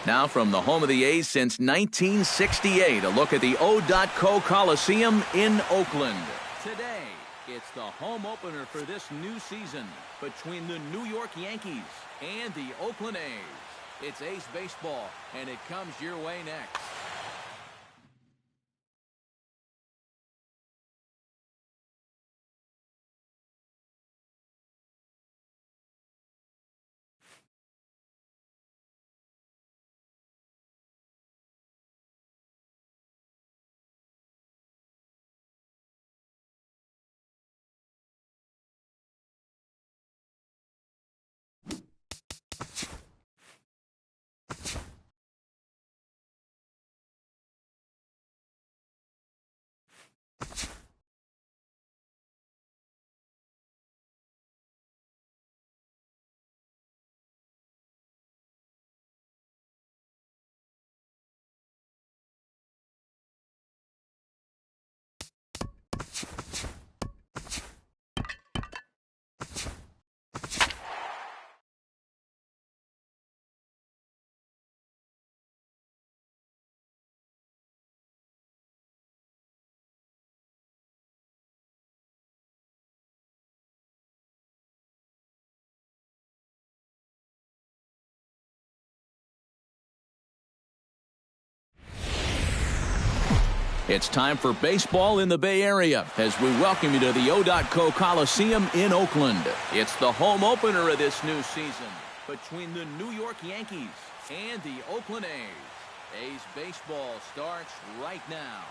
Now from the home of the A's since 1968, a look at the O.Co Coliseum in Oakland. Today, it's the home opener for this new season between the New York Yankees and the Oakland A's. It's A's baseball, and it comes your way next. It's time for baseball in the Bay Area as we welcome you to the O.Co Coliseum in Oakland. It's the home opener of this new season between the New York Yankees and the Oakland A's. A's baseball starts right now.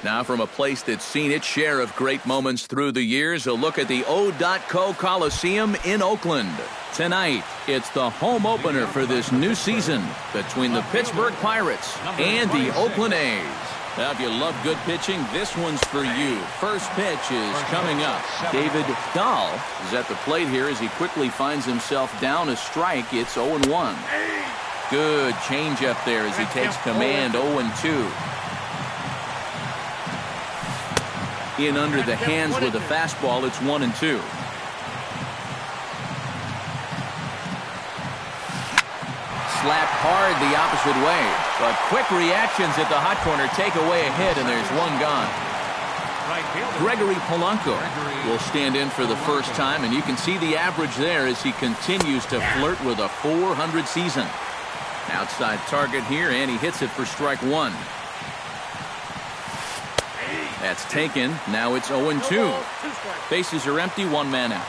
Now from a place that's seen its share of great moments through the years, a look at the O.Co Coliseum in Oakland. Tonight, it's the home opener for this new season between the Pittsburgh Pirates and the Oakland A's. Now, if you love good pitching, this one's for you. First pitch is coming up. David Dahl is at the plate here as he quickly finds himself down a strike. It's 0-1. Good changeup there as he takes command. 0-2. In under the hands with a fastball, it's 1-2. hard the opposite way. But quick reactions at the hot corner take away a hit, and there's one gone. Gregory Polanco will stand in for the first time, and you can see the average there as he continues to flirt with a .400 season. Outside target here, and he hits it for strike one. That's taken. Now it's 0-2. Bases are empty, one man out.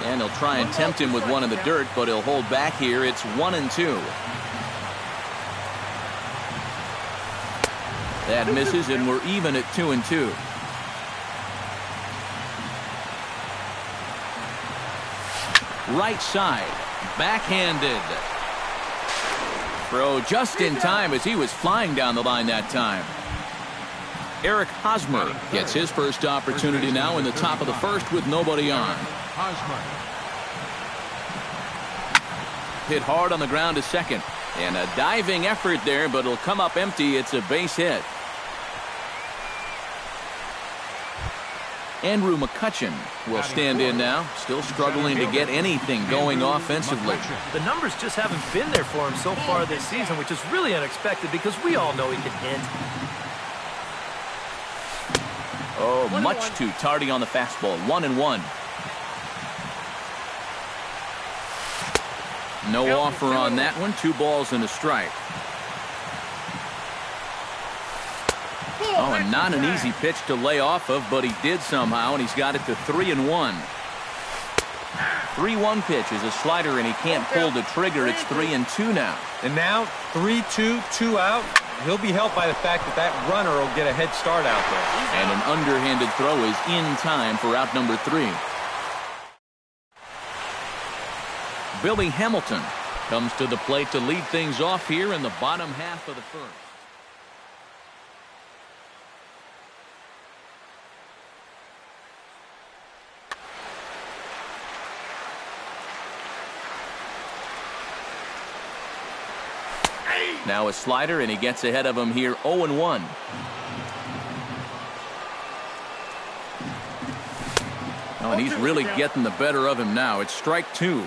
And he'll try and tempt him with one in the dirt, but he'll hold back here. It's 1-2. That misses, and we're even at 2-2. Right side, backhanded. Throw just in time as he was flying down the line that time. Eric Hosmer gets his first opportunity now in the top of the first with nobody on. Hit hard on the ground to second. And a diving effort there, but it'll come up empty. It's a base hit. Andrew McCutchen will stand in now, still struggling to get anything going offensively. The numbers just haven't been there for him so far this season, which is really unexpected because we all know he can hit. Oh, much too tardy on the fastball. 1-1. No offer on that one. 2 balls and a strike. Oh, and not an easy pitch to lay off of, but he did somehow, and he's got it to 3-1. 3-1 pitch is a slider, and he can't pull the trigger. It's 3-2 now. And now 3-2, 2 out. He'll be helped by the fact that that runner will get a head start out there. And an underhanded throw is in time for out number 3. Billy Hamilton comes to the plate to lead things off here in the bottom half of the first. Now a slider, and he gets ahead of him here, 0-1. Oh, and he's really getting the better of him now. It's strike 2.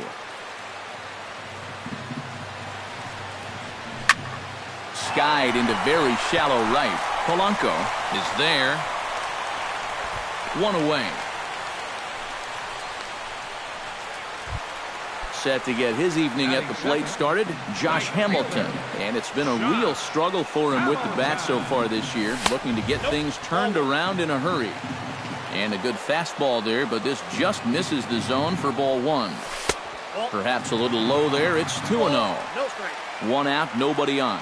Skied into very shallow right. Polanco is there. 1 away. Set to get his evening at the plate started, Josh Hamilton. And it's been a real struggle for him with the bat so far this year, looking to get things turned around in a hurry. And a good fastball there, but this just misses the zone for ball 1. Perhaps a little low there. It's 2-0. 1 out, nobody on.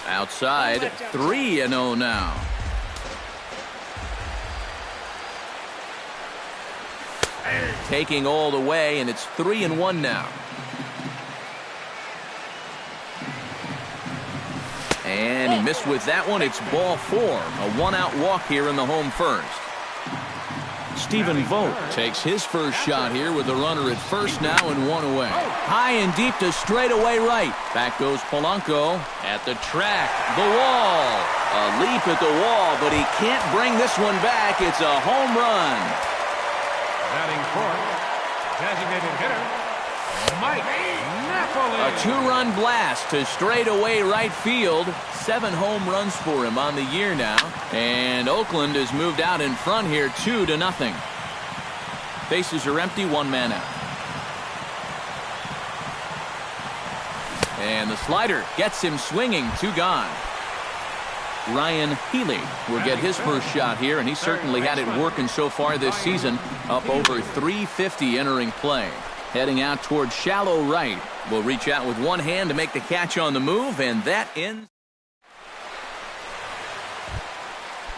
Outside, 3-0 now. Taking all the way, and it's 3-1 now. And he missed with that one. It's ball 4. A 1-out walk here in the home first. Stephen Vogt takes his first shot here with the runner at first now and 1 away. High and deep to straightaway right. Back goes Polanco at the track. The wall. A leap at the wall, but he can't bring this one back. It's a home run. Batting fourth, designated hitter, Mike Napoli. A 2-run blast to straightaway right field. 7 home runs for him on the year now. And Oakland has moved out in front here 2-0. Bases are empty, 1 man out. And the slider gets him swinging, 2 gone. Ryan Healy will get his first shot here, and he certainly had it working so far this season. Up over 350 entering play. Heading out towards shallow right. Will reach out with one hand to make the catch on the move, and that ends.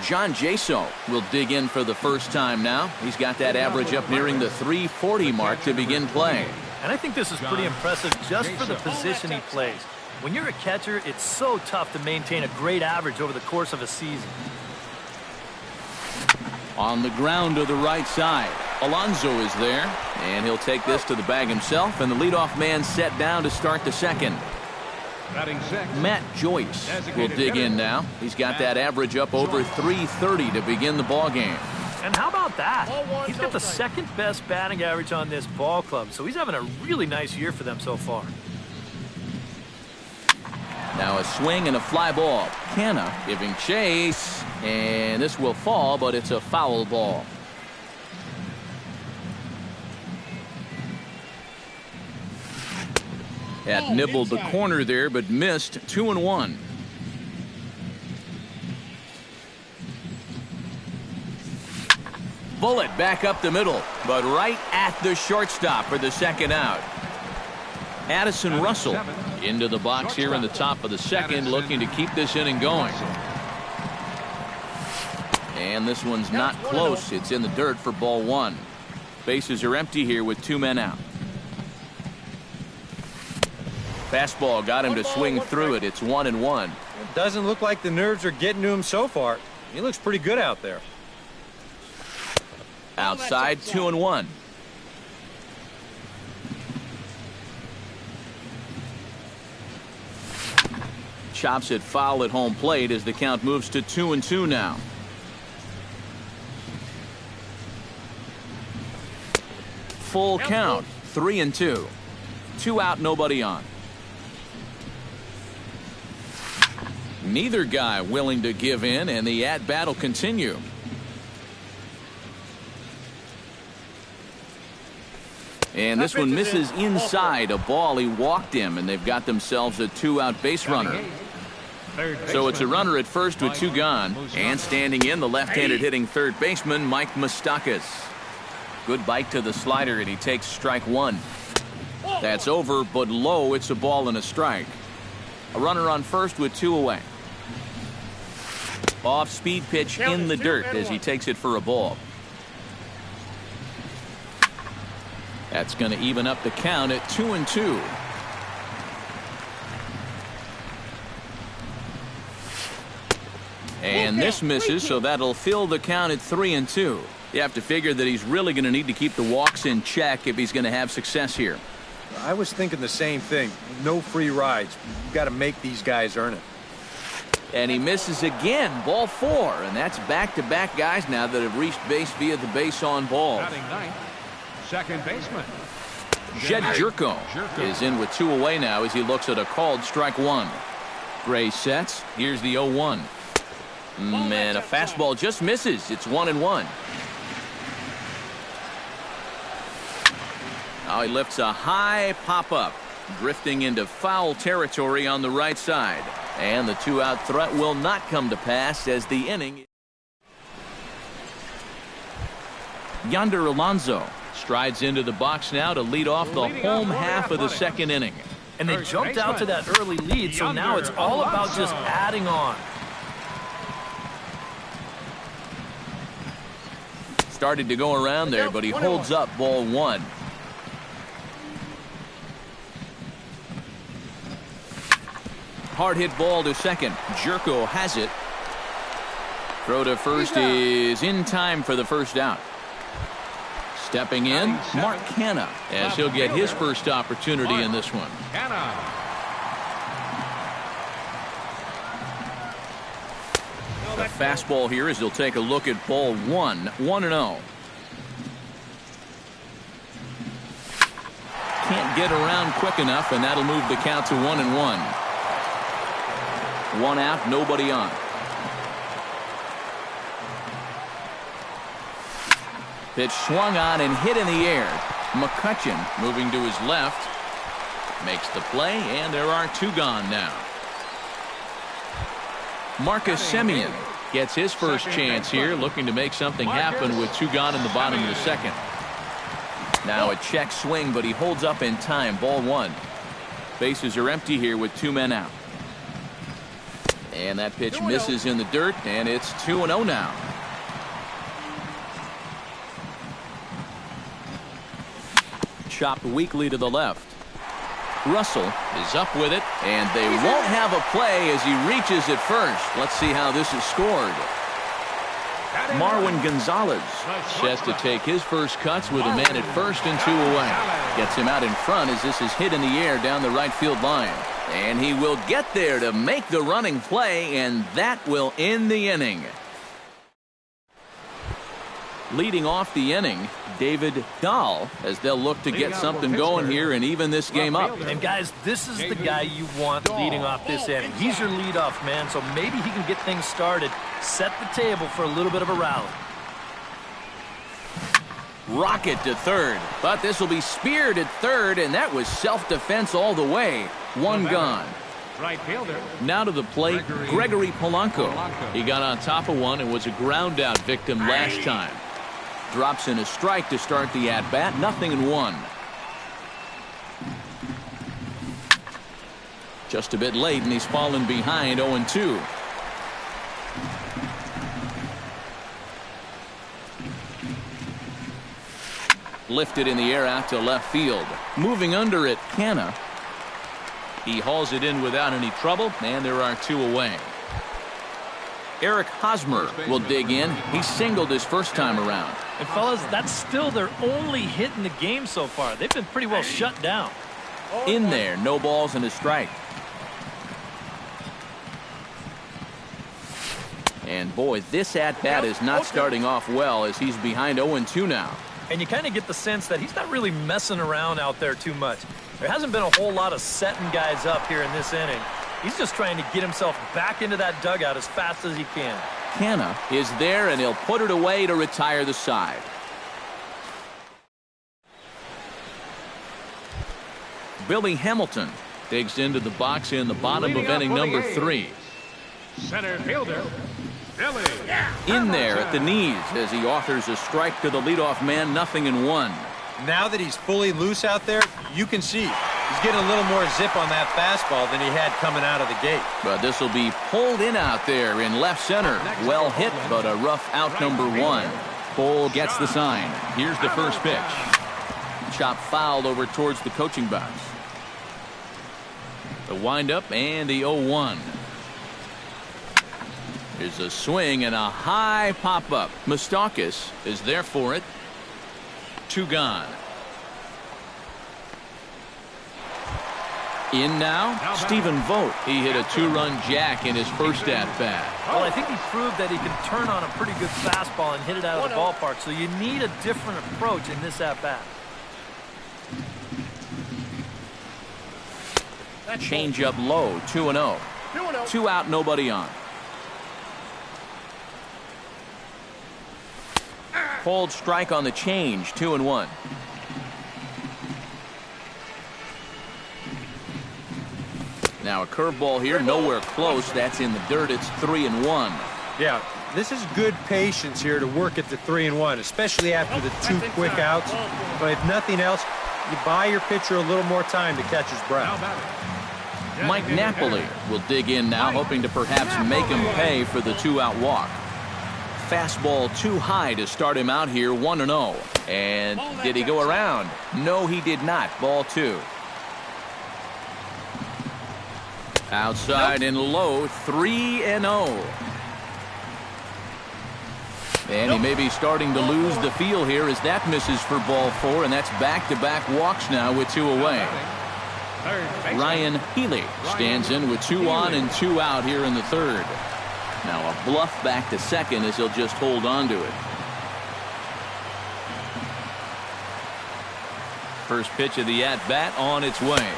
John Jaso will dig in for the first time now. He's got that average up nearing the 340 mark to begin play. And I think this is pretty impressive just for the position he plays. When you're a catcher, it's so tough to maintain a great average over the course of a season. On the ground to the right side, Alonso is there, and he'll take this to the bag himself, and the leadoff man set down to start the second. Matt Joyce will dig in now. He's got that average up over 330 to begin the ballgame. And how about that? He's got the second best batting average on this ball club, so he's having a really nice year for them so far. Now a swing and a fly ball. Canna giving chase, and this will fall, but it's a foul ball. Had nibbled the corner there, but missed. 2-1. Bullet back up the middle, but right at the shortstop for the second out. Addison Russell into the box here in the top of the second, looking to keep this inning going. And this one's not close. It's in the dirt for ball one. Bases are empty here with 2 men out. Fastball got him to swing through it. It's 1-1. It doesn't look like the nerves are getting to him so far. He looks pretty good out there. Outside, 2-1. Chops it foul at home plate as the count moves to 2-2 now. Full count, 3-2. 2 out, nobody on. Neither guy willing to give in, and the at-bat will continue. And this one misses inside. A ball, he walked him, and they've got themselves a 2-out base runner. So it's a runner at first with 2 gone. And standing in, the left-handed hitting third baseman, Mike Moustakas. Good bite to the slider, and he takes strike 1. That's over, but low. It's a ball and a strike. A runner on first with 2 away. Off-speed pitch in the dirt as he takes it for a ball. That's going to even up the count at 2-2. And this misses, so that'll fill the count at 3-2. You have to figure that he's really going to need to keep the walks in check if he's going to have success here. I was thinking the same thing. No free rides. You've got to make these guys earn it. And he misses again. Ball 4. And that's back-to-back guys now that have reached base via the base on balls. Second baseman Jed Jerko is in with 2 away now as he looks at a called strike 1. Gray sets. Here's the 0-1. And a fastball just misses. It's 1-1. Now he lifts a high pop-up, drifting into foul territory on the right side. And the 2-out threat will not come to pass as the inning. Yonder Alonso strides into the box now to lead off the home half of the second inning. And they jumped out to that early lead, so now it's all about just adding on. Started to go around there, but he holds up ball 1. Hard hit ball to second. Jerko has it. Throw to first is in time for the first out. Stepping in, Mark Canna, as he'll get his first opportunity in this one. The fastball here as he'll take a look at ball 1. 1-0. Can't get around quick enough, and that'll move the count to 1-1. 1 out, nobody on. Pitch swung on and hit in the air. McCutcheon moving to his left. Makes the play, and there are 2 gone now. Marcus Semien gets his first chance here, looking to make something happen with 2 gone in the bottom of the second. Now a check swing, but he holds up in time. Ball 1. Bases are empty here with 2 men out. And that pitch misses in the dirt, and it's 2-0 now. Chopped weakly to the left. Russell is up with it, and they won't have a play as he reaches at first. Let's see how this is scored. Marwin Gonzalez set to take his first cuts with a man at first and 2 away. Gets him out in front as this is hit in the air down the right field line. And he will get there to make the running play, and that will end the inning. Leading off the inning, David Dahl, as they'll look to get something going here and even this game up. And guys, this is the guy you want leading off this inning. He's your leadoff man, so maybe he can get things started, set the table for a little bit of a rally. Rocket to third, but this will be speared at third, and that was self-defense all the way. One gone. Right fielder. Now to the plate, Gregory Polanco. He got on top of one and was a ground out victim last time. Drops in a strike to start the at-bat, 0-1. Just a bit late, and he's fallen behind 0-2. Lifted in the air out to left field. Moving under it, Canna. He hauls it in without any trouble, and there are two away. Eric Hosmer will dig in. He singled his first time around. And fellas, that's still their only hit in the game so far. They've been pretty well shut down. In there, no balls and a strike. And boy, this at-bat is not starting off well as he's behind 0-2 now. And you kind of get the sense that he's not really messing around out there too much. There hasn't been a whole lot of setting guys up here in this inning. He's just trying to get himself back into that dugout as fast as he can. Canna is there, and he'll put it away to retire the side. Billy Hamilton digs into the box in the bottom of inning number 3. Center fielder, Billy. In there at the knees as he offers a strike to the leadoff man, 0-1. Now that he's fully loose out there, you can see he's getting a little more zip on that fastball than he had coming out of the gate. But this will be pulled in out there in left center. Well hit, but a rough out number 1. Cole gets the sign. Here's the first pitch. Chop fouled over towards the coaching box. The windup and the 0-1. There's a swing and a high pop-up. Moustakas is there for it. 2 gone. In now, Stephen Vogt. He hit a 2-run jack in his first at-bat. Well, I think he proved that he can turn on a pretty good fastball and hit it out of the ballpark, so you need a different approach in this at-bat. Change up low, 2-0. 2 out, nobody on. Cold strike on the change, 2-1. Now a curveball here, nowhere close. That's in the dirt. It's 3-1. Yeah, this is good patience here to work at the 3-1, especially after the 2 quick outs. But if nothing else, you buy your pitcher a little more time to catch his breath. Mike Napoli will dig in now, hoping to perhaps make him pay for the 2-out walk. Fastball too high to start him out here, 1-0. And did he go around? No, he did not. Ball 2. Outside and low, 3-0. And he may be starting to lose the feel here as that misses for ball 4, and that's back-to-back walks now with 2 away. Ryan Healy stands in with 2 on and 2 out here in the 3rd. Now a bluff back to second as he'll just hold on to it. First pitch of the at-bat on its way.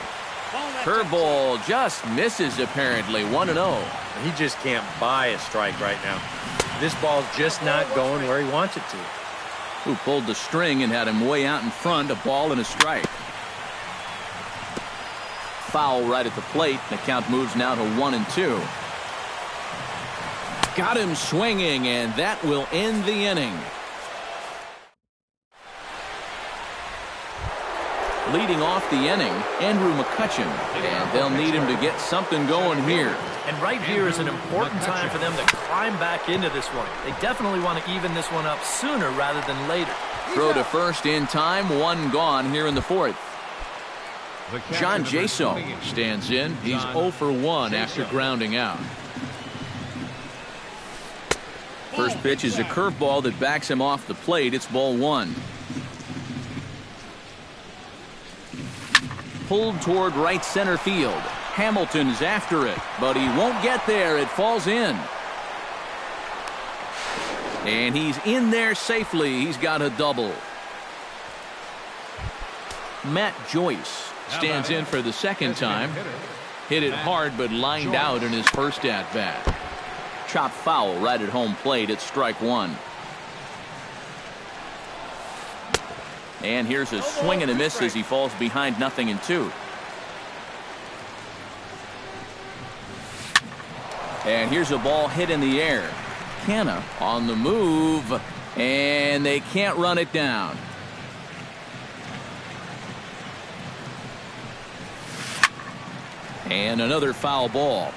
Curveball just misses apparently, 1-0. He just can't buy a strike right now. This ball's just not going where he wants it to. Who pulled the string and had him way out in front, a ball and a strike. Foul right at the plate. The count moves now to 1-2. Got him swinging, and that will end the inning. Leading off the inning, Andrew McCutchen, and they'll need him to get something going here. And right here is an important time for them to climb back into this one. They definitely want to even this one up sooner rather than later. Throw to first in time, 1 gone here in the 4th. John Jaso stands in. He's 0 for 1 after grounding out. First pitch is a curveball that backs him off the plate. It's ball 1. Pulled toward right center field. Hamilton's after it, but he won't get there. It falls in. And he's in there safely. He's got a double. Matt Joyce stands in for the second time. Hit it hard but lined out in his first at-bat. Chopped foul right at home plate. It's strike one. And here's a swing and a miss as he falls behind 0-2. And here's a ball hit in the air. Canna on the move, and they can't run it down. And another foul ball.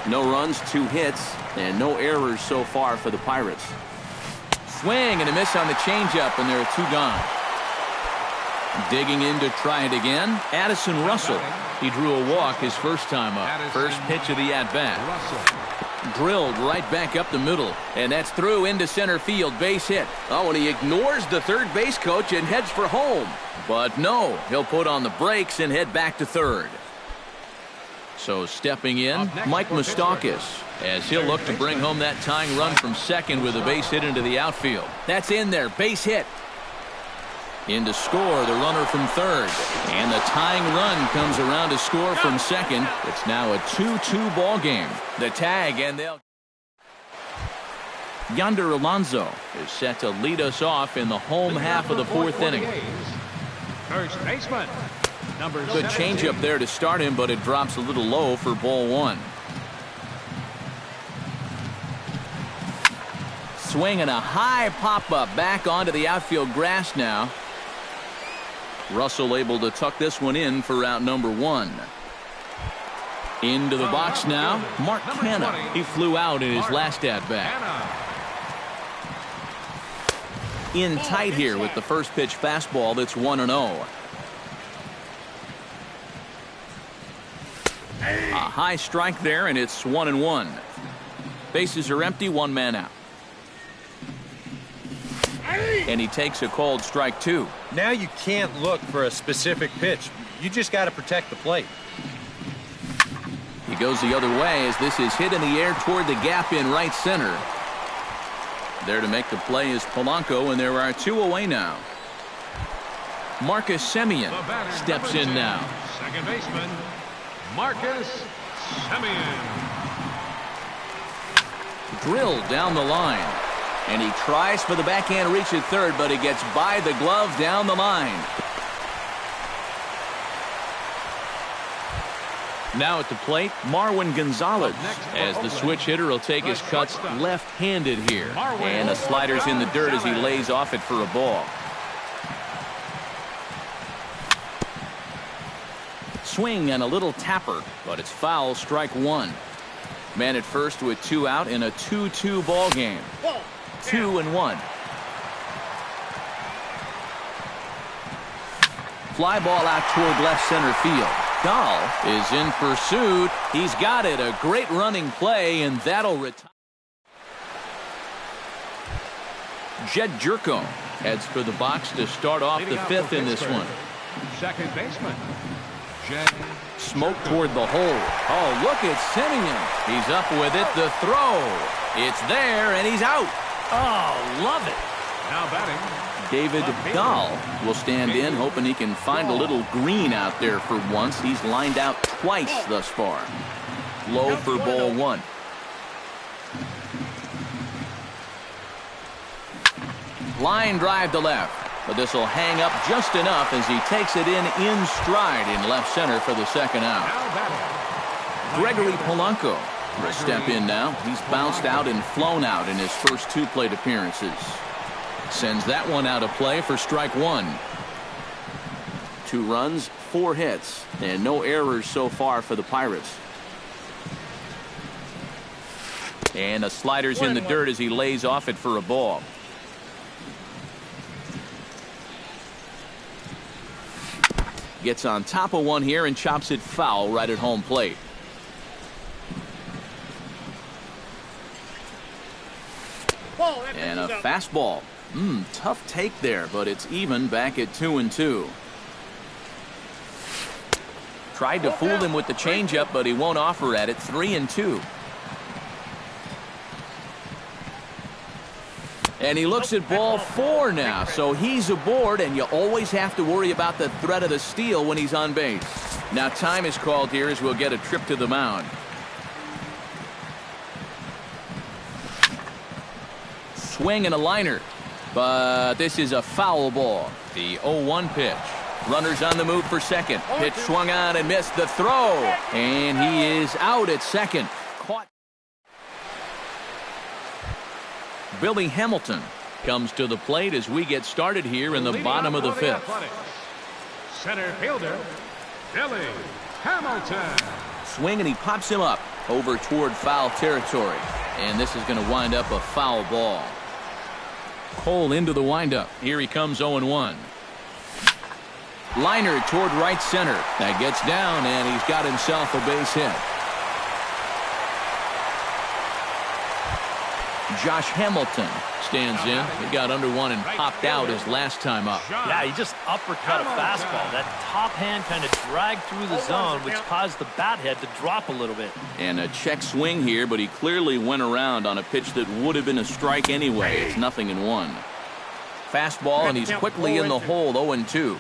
No runs, 2 hits, and no errors so far for the Pirates. Swing and a miss on the changeup, and there are 2 gone. Digging in to try it again, Addison Russell. He drew a walk his first time up. First pitch of the at-bat. Drilled right back up the middle, and that's through into center field, base hit. Oh, and he ignores the third base coach and heads for home. But no, he'll put on the brakes and head back to third. So stepping in, Mike Moustakas, as he'll look to bring home that tying run from second with a base hit into the outfield. That's in there, base hit. In to score, the runner from third. And the tying run comes around to score from second. It's now a 2-2 ball game. The tag, and they'll... Yonder Alonso is set to lead us off in the home half of the 4th inning. First baseman, number Good changeup there to start him, but it drops a little low for ball 1. Swing and a high pop-up back onto the outfield grass now. Russell able to tuck this one in for out number 1. Into the box now, Mark Canna. He flew out in his last at-bat. In tight here with the first pitch fastball that's 1-0. A high strike there, and it's 1-1. Bases are empty, 1 man out. And he takes a called strike 2. Now you can't look for a specific pitch. You just got to protect the plate. He goes the other way as this is hit in the air toward the gap in right center. There to make the play is Polanco, and there are 2 away now. Marcus Semien steps in now. Second baseman, Marcus Semien. Drilled down the line. And he tries for the backhand reach at third, but he gets by the glove down the line. Now at the plate, Marwin Gonzalez, as the switch hitter will take his cuts left-handed here. And the slider's in the dirt as he lays off it for a ball. Swing and a little tapper, but it's foul, strike 1. Man at first with 2 out in a 2-2 ball game. 2-1. Fly ball out toward left center field. Dahl is in pursuit. He's got it. A great running play, and that'll retire. Jed Jerko heads for the box to start off the 5th in this one. Second baseman, Jed. Smoke toward the hole. Oh, look at Semien. He's up with it. The throw. It's there, and he's out. Oh, love it. Now batting, David Dahl will stand in, hoping he can find a little green out there for once. He's lined out twice thus far. Low for ball 1. Line drive to left, but this will hang up just enough as he takes it in stride in left center for the second out. now batting, Gregory Polanco will step in now. He's bounced out and flown out in his first 2 plate appearances. Sends that one out of play for strike 1. 2 runs, 4 hits, and no errors so far for the Pirates. And the slider's in the dirt as he lays off it for a ball. Gets on top of one here and chops it foul right at home plate. And a fastball. Tough take there, but it's even back at 2-2. Tried to fool him with the changeup, but he won't offer at it. 3-2. And he looks at ball 4 now, so he's aboard, and you always have to worry about the threat of the steal when he's on base. Now time is called here as we'll get a trip to the mound. Swing and a liner, but this is a foul ball. The 0-1 pitch. Runners on the move for second. Pitch swung on and missed the throw, and he is out at second. Caught. Billy Hamilton comes to the plate as we get started here in the bottom of the 5th. Center fielder, Billy Hamilton. Swing and he pops him up over toward foul territory. And this is going to wind up a foul ball. Cole into the windup. Here he comes 0-1. Liner toward right center. That gets down and he's got himself a base hit. Josh Hamilton stands in. He got under one and popped out his last time up. Yeah, he just uppercut a fastball. That top hand kind of dragged through the zone, which caused the bat head to drop a little bit. And a check swing here, but he clearly went around on a pitch that would have been a strike anyway. It's 0-1. Fastball, and he's quickly in the hole, 0-2.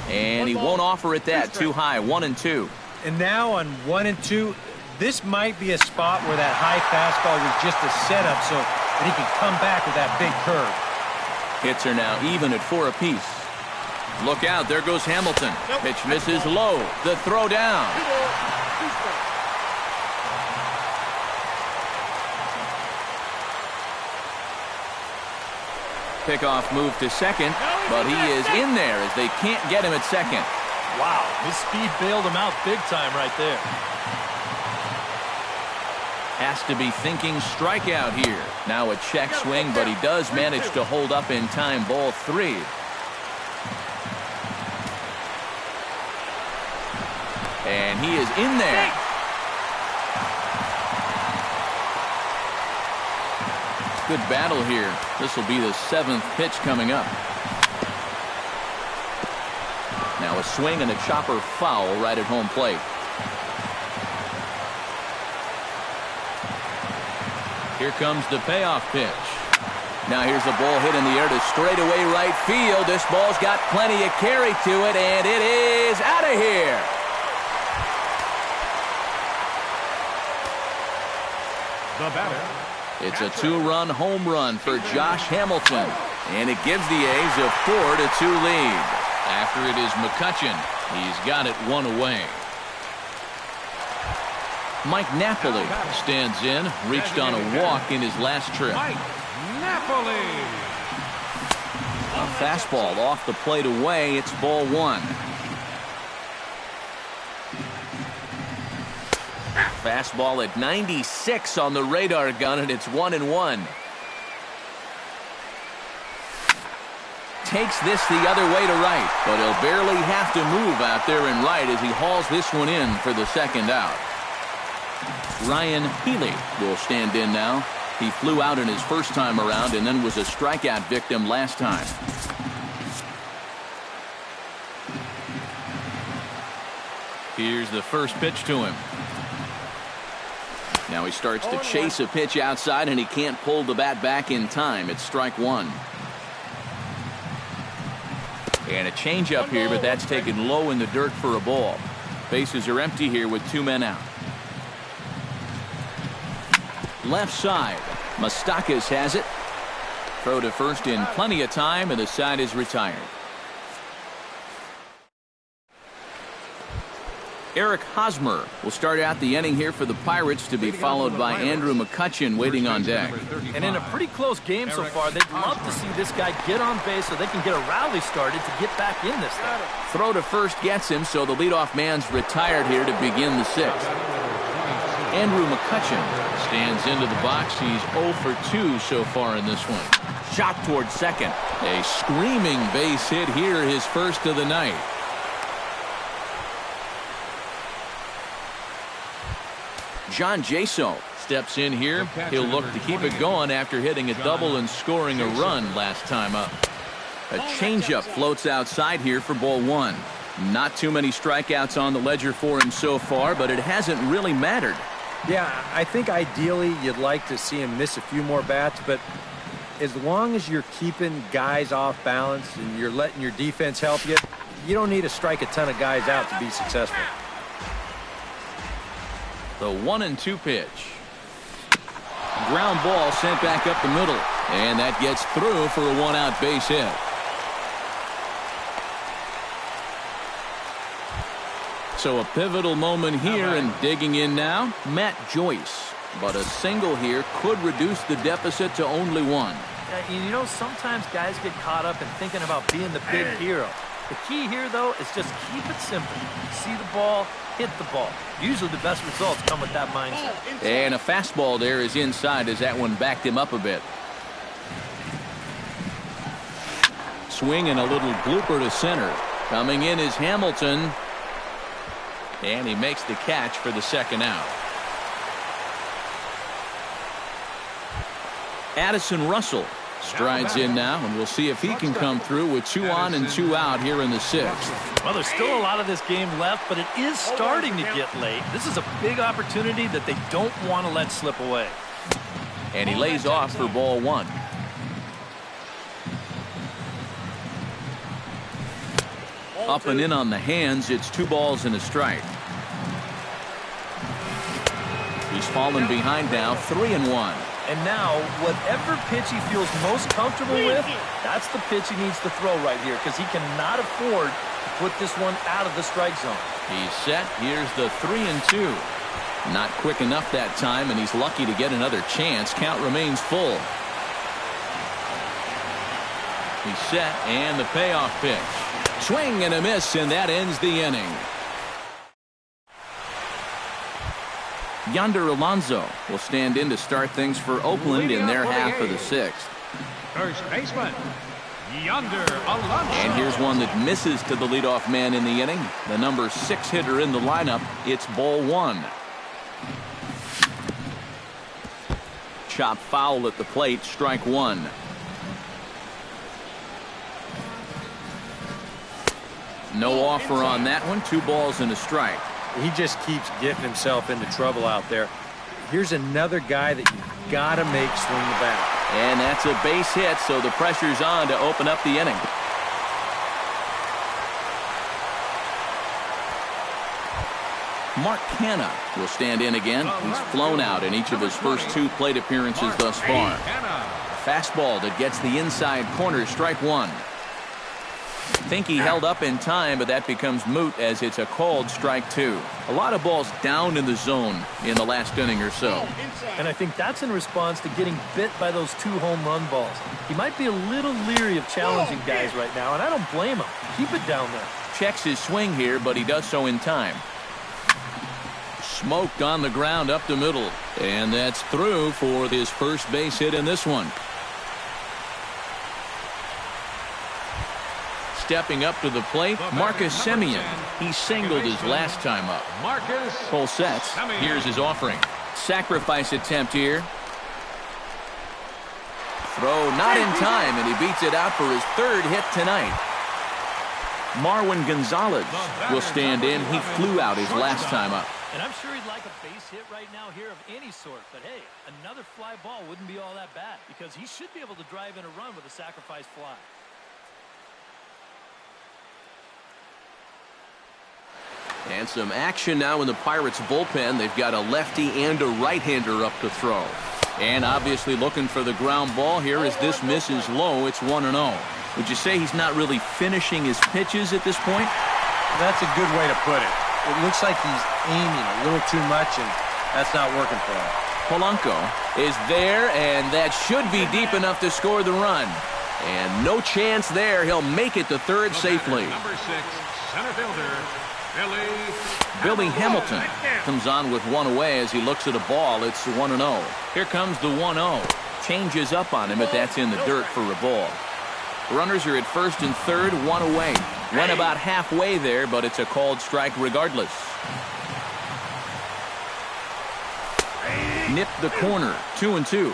And he won't offer it that. Too high, 1-2. And now on 1 and 2, this might be a spot where that high fastball was just a setup so that he can come back with that big curve. Hits are now even at 4 apiece. Look out, there goes Hamilton. Pitch misses low. The throw down. Pickoff move to second, but he is in there as they can't get him at second. Wow, his speed bailed him out big time right there. Has to be thinking strikeout here. Now a check swing, but he does manage to hold up in time. Ball 3. And he is in there. Good battle here. This will be the 7th pitch coming up. Now a swing and a chopper foul right at home plate. Here comes the payoff pitch. Now here's a ball hit in the air to straightaway right field. This ball's got plenty of carry to it, and it is out of here. The batter. It's a 2-run home run for Josh Hamilton, and it gives the A's a 4-2 lead. After it is McCutchen, he's got it 1 away. Mike Napoli stands in, reached on a walk in his last trip. Mike Napoli. A fastball off the plate away. It's ball 1. Fastball at 96 on the radar gun, and it's 1-1. Takes this the other way to right, but he'll barely have to move out there in right as he hauls this one in for the second out. Ryan Healy will stand in now. He flew out in his first time around and then was a strikeout victim last time. Here's the first pitch to him. Now he starts to chase a pitch outside, and he can't pull the bat back in time. It's strike 1. And a changeup here, but that's taken low in the dirt for a ball. Bases are empty here with 2 men out. Left side. Moustakas has it. Throw to first in plenty of time, and the side is retired. Eric Hosmer will start out the inning here for the Pirates, to be followed by Andrew McCutchen waiting on deck. And in a pretty close game so far, they'd love to see this guy get on base so they can get a rally started to get back in this thing. Throw to first gets him, so the leadoff man's retired here to begin the 6th. Andrew McCutchen stands into the box. He's 0 for 2 so far in this one. Shot toward second. A screaming base hit here, his first of the night. John Jaso steps in here. He'll look to keep it going after hitting a double and scoring a run last time up. A changeup floats outside here for ball 1. Not too many strikeouts on the ledger for him so far, but it hasn't really mattered. Yeah, I think ideally you'd like to see him miss a few more bats, but as long as you're keeping guys off balance and you're letting your defense help you, you don't need to strike a ton of guys out to be successful. The 1-2 pitch. Ground ball sent back up the middle, and that gets through for a one-out base hit. So a pivotal moment here, and digging in now, Matt Joyce. But a single here could reduce the deficit to only one. You know, sometimes guys get caught up in thinking about being the big hero. The key here, though, is just keep it simple. See the ball, hit the ball. Usually the best results come with that mindset. And a fastball there is inside as that one backed him up a bit. Swing and a little blooper to center. Coming in is Hamilton. And he makes the catch for the second out. Addison Russell strides in now, and we'll see if he can come through with 2 on and 2 out here in the 6th. Well, there's still a lot of this game left, but it is starting to get late. This is a big opportunity that they don't want to let slip away. And he lays off for ball 1. Up and in on the hands. It's 2 balls and a strike. He's fallen behind now, 3-1. And now, whatever pitch he feels most comfortable with, that's the pitch he needs to throw right here, because he cannot afford to put this one out of the strike zone. He's set. Here's the 3-2. Not quick enough that time, and he's lucky to get another chance. Count remains full. He's set, and the payoff pitch. Swing and a miss, and that ends the inning. Yonder Alonso will stand in to start things for Oakland in their half of the 6th. First baseman, Yonder Alonso. And here's one that misses to the leadoff man in the inning. The number 6 hitter in the lineup. It's ball 1. Chop foul at the plate, strike 1. No offer on that one. 2 balls and a strike. He just keeps getting himself into trouble out there. Here's another guy that you've got to make swing the bat. And that's a base hit, so the pressure's on to open up the inning. Mark Canha will stand in again. He's flown out in each of his first 2 plate appearances thus far. Fastball that gets the inside corner, strike 1. Think he held up in time, but that becomes moot as it's a called strike 2. A lot of balls down in the zone in the last inning or so. And I think that's in response to getting bit by those 2 home run balls. He might be a little leery of challenging guys right now, and I don't blame him. Keep it down there. Checks his swing here, but he does so in time. Smoked on the ground up the middle, and that's through for his first base hit in this one. Stepping up to the plate, Marcus Semien. He singled his last time up. Full sets. Here's his offering. Sacrifice attempt here. Throw not in time, and he beats it out for his 3rd hit tonight. Marwin Gonzalez will stand in. He flew out his last time up. And I'm sure he'd like a base hit right now here of any sort. But hey, another fly ball wouldn't be all that bad, because he should be able to drive in a run with a sacrifice fly. And some action now in the Pirates bullpen. They've got a lefty and a right-hander up to throw. And obviously looking for the ground ball here as this misses low. It's 1-0. Would you say he's not really finishing his pitches at this point? That's a good way to put it. It looks like he's aiming a little too much, and that's not working for him. Polanco is there, and that should be deep enough to score the run. And no chance there. He'll make it to third safely. Number 6, center fielder, Billy Hamilton comes on with one away as he looks at a ball. It's 1-0. Here comes the 1-0. Changes up on him, but that's in the dirt for a ball. Runners are at first and third, one away. Went about halfway there, but it's a called strike regardless. Nipped the corner, 2-2.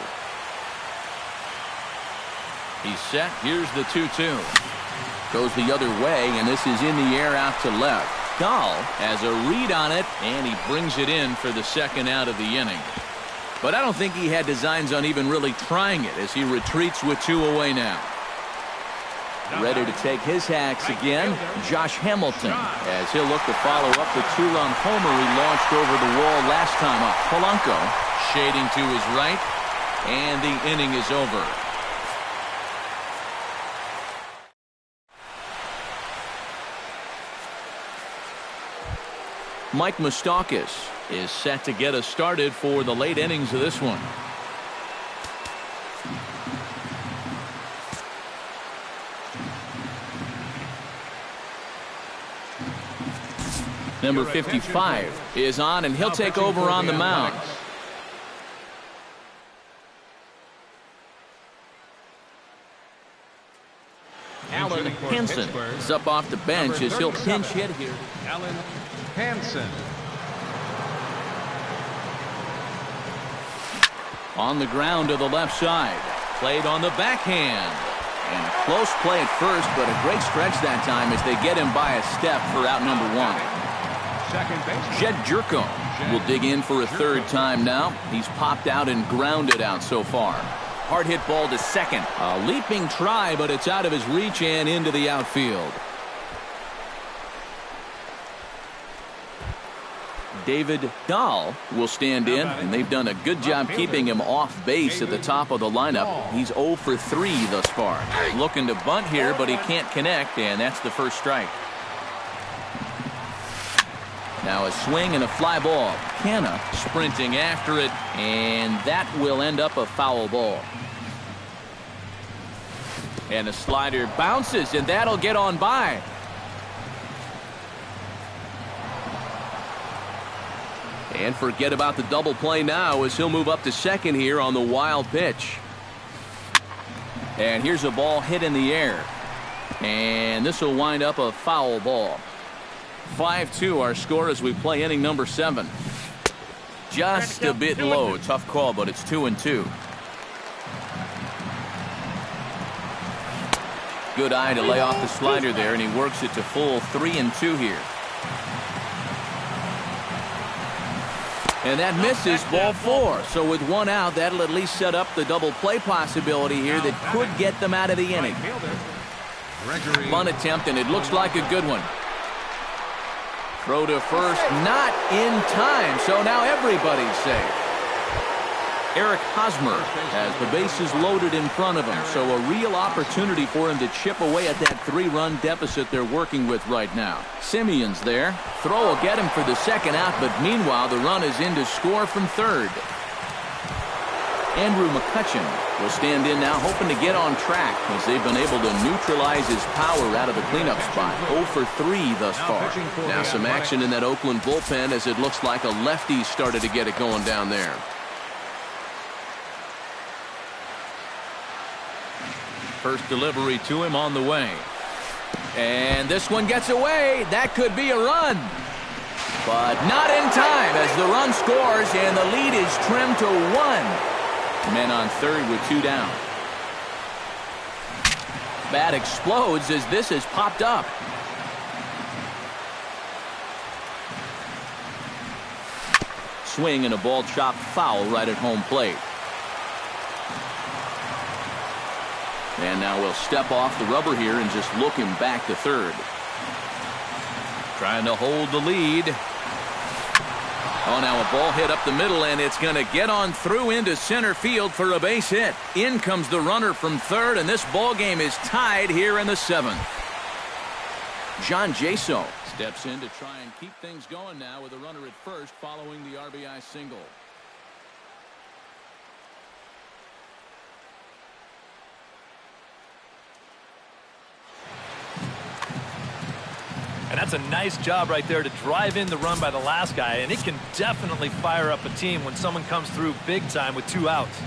He's set. Here's the 2-2. Goes the other way, and this is in the air out to left. Dahl has a read on it, and he brings it in for the second out of the inning. But I don't think he had designs on even really trying it as he retreats with 2 away now. Ready to take his hacks again, Josh Hamilton, as he'll look to follow up the 2-run homer he launched over the wall last time up. Polanco shading to his right, and the inning is over. Mike Moustakas is set to get us started for the late innings of this one. Number 55 is on, and he'll take over on the mound. Alan Hansen is up off the bench as he'll pinch hit here. Alan Hansen. On the ground to the left side. Played on the backhand. And a close play at first, but a great stretch that time as they get him by a step for out number 1. Jed Jerko will dig in for a third time now. He's popped out and grounded out so far. Hard hit ball to second. A leaping try, but it's out of his reach and into the outfield. David Dahl will stand in, and they've done a good job keeping him off base at the top of the lineup. He's 0 for 3 thus far. Looking to bunt here, but he can't connect, and that's the first strike. Now a swing and a fly ball. Canna sprinting after it, and that will end up a foul ball. And a slider bounces, and that'll get on by. And forget about the double play now as he'll move up to second here on the wild pitch. And here's a ball hit in the air. And this will wind up a foul ball. 5-2 our score as we play inning number 7. Just a bit low. Tough call, but it's 2-2. Good eye to lay off the slider there, and he works it to full 3-2 here. And that misses, ball 4. So with 1 out, that'll at least set up the double play possibility here that could get them out of the inning. Bunt attempt, and it looks like a good one. Throw to first, not in time, so now everybody's safe. Eric Hosmer has the bases loaded in front of him, so a real opportunity for him to chip away at that 3-run deficit they're working with right now. Simeon's there. Throw will get him for the second out, but meanwhile the run is in to score from third. Andrew McCutcheon will stand in now, hoping to get on track as they've been able to neutralize his power out of the cleanup spot. 0 for 3 thus far. Now some action in that Oakland bullpen as it looks like a lefty started to get it going down there. First delivery to him on the way. And this one gets away. That could be a run. But not in time as the run scores and the lead is trimmed to 1. Men on third with 2 down. Bat explodes as this has popped up. Swing and a ball chopped foul right at home plate. And now we'll step off the rubber here and just look him back to third. Trying to hold the lead. Oh, now a ball hit up the middle, and it's going to get on through into center field for a base hit. In comes the runner from third, and this ball game is tied here in the 7th. John Jaso steps in to try and keep things going now with a runner at first following the RBI single. And that's a nice job right there to drive in the run by the last guy, and it can definitely fire up a team when someone comes through big time with 2 outs.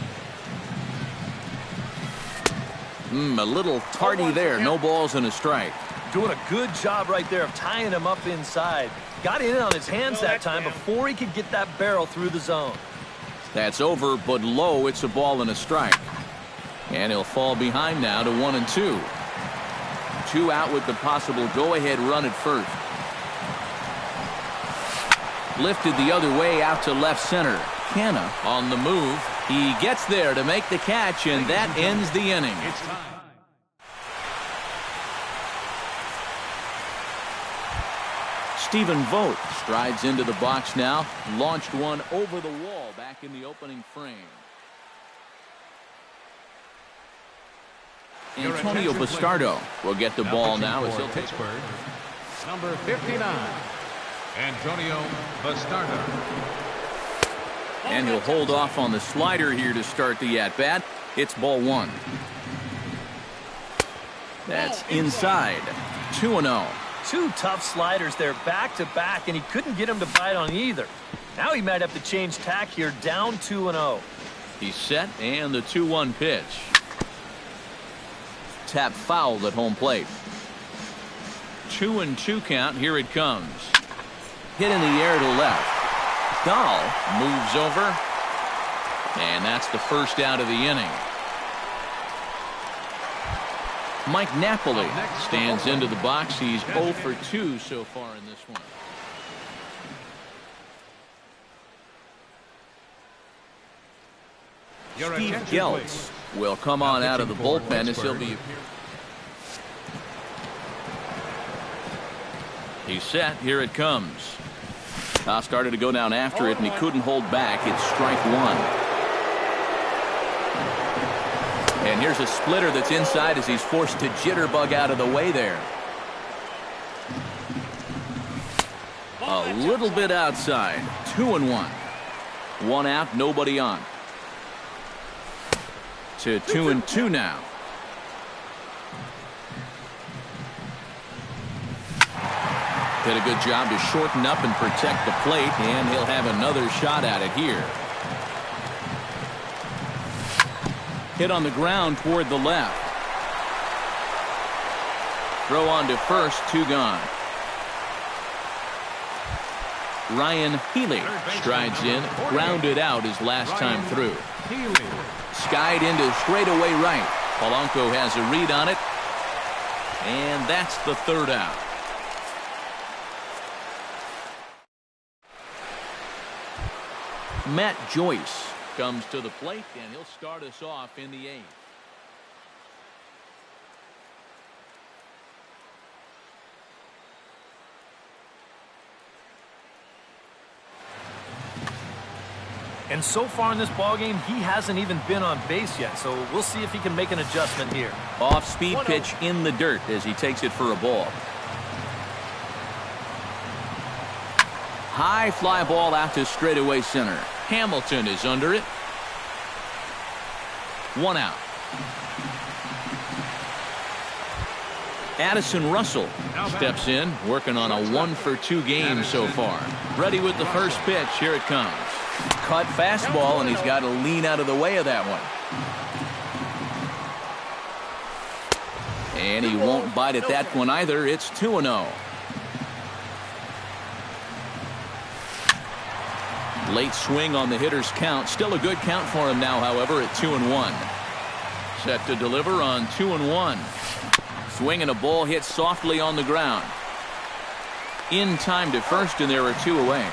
A little tardy there. No balls and a strike. Doing a good job right there of tying him up inside. Got in on his hands that time before he could get that barrel through the zone. That's over, but low. It's a ball and a strike. And he'll fall behind now to 1-2. 2 out with the possible go-ahead run at first. Lifted the other way out to left center. Canna on the move. He gets there to make the catch, and that ends the inning. Stephen Vogt strides into the box now. Launched one over the wall back in the opening frame. Antonio Bastardo will get the ball now as he'll take Pittsburgh. Number 59, Antonio Bastardo. And he'll hold off on the slider here to start the at-bat. It's ball one. That's inside. 2-0. Two tough sliders there back-to-back, and he couldn't get him to bite on either. Now he might have to change tack here, down 2-0. He's set, and the 2-1 pitch. Tap fouled at home plate. 2-2 count. Here it comes. Hit in the air to left. Dahl moves over, and that's the first out of the inning. Mike Napoli stands into the box. He's 0 for 2 so far in this one. Steve Geltz will come on out of the bullpen as he'll be. He's set. Here it comes. Started to go down after it, and he couldn't hold back. It's strike one. And here's a splitter that's inside as he's forced to jitterbug out of the way there. A little bit outside. 2-1. One out, nobody on. To 2-2 now. Did a good job to shorten up and protect the plate, and he'll have another shot at it here. Hit on the ground toward the left. Throw on to first, 2 gone. Ryan Healy strides in, grounded out his last time through. Skied into straightaway right. Polanco has a read on it, and that's the third out. Matt Joyce comes to the plate, and he'll start us off in the 8th. And so far in this ballgame, he hasn't even been on base yet, so we'll see if he can make an adjustment here. Off-speed pitch in the dirt as he takes it for a ball. High fly ball out to straightaway center. Hamilton is under it. 1 out. Addison Russell steps in, working on a 1 for 2 game so far. Ready with the first pitch. Here it comes. Cut fastball, and he's got to lean out of the way of that one. And he won't bite at that one either. It's 2-0. Late swing on the hitter's count. Still a good count for him now, however, at 2-1. Set to deliver on 2-1. Swinging a ball hit softly on the ground. In time to first, and there are 2 away.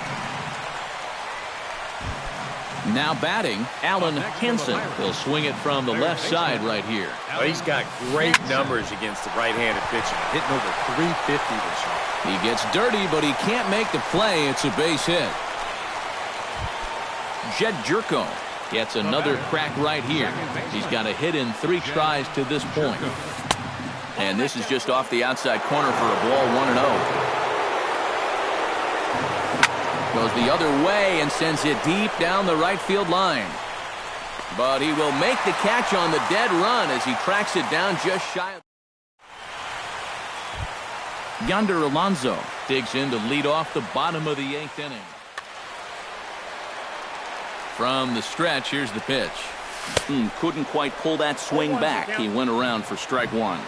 Now batting, Alan Hansen. He'll swing it from the left side right here. Well, he's got great numbers against the right-handed pitching. Hitting over 350 this year. He gets dirty, but he can't make the play. It's a base hit. Jed Jerko gets another crack right here. He's got a hit in 3 tries to this point. And this is just off the outside corner for a ball, 1-0. Goes the other way and sends it deep down the right field line. But he will make the catch on the dead run as he tracks it down just shy of. Yonder Alonso digs in to lead off the bottom of the 8th inning. From the stretch, here's the pitch. Couldn't quite pull that swing back. He went around for strike 1.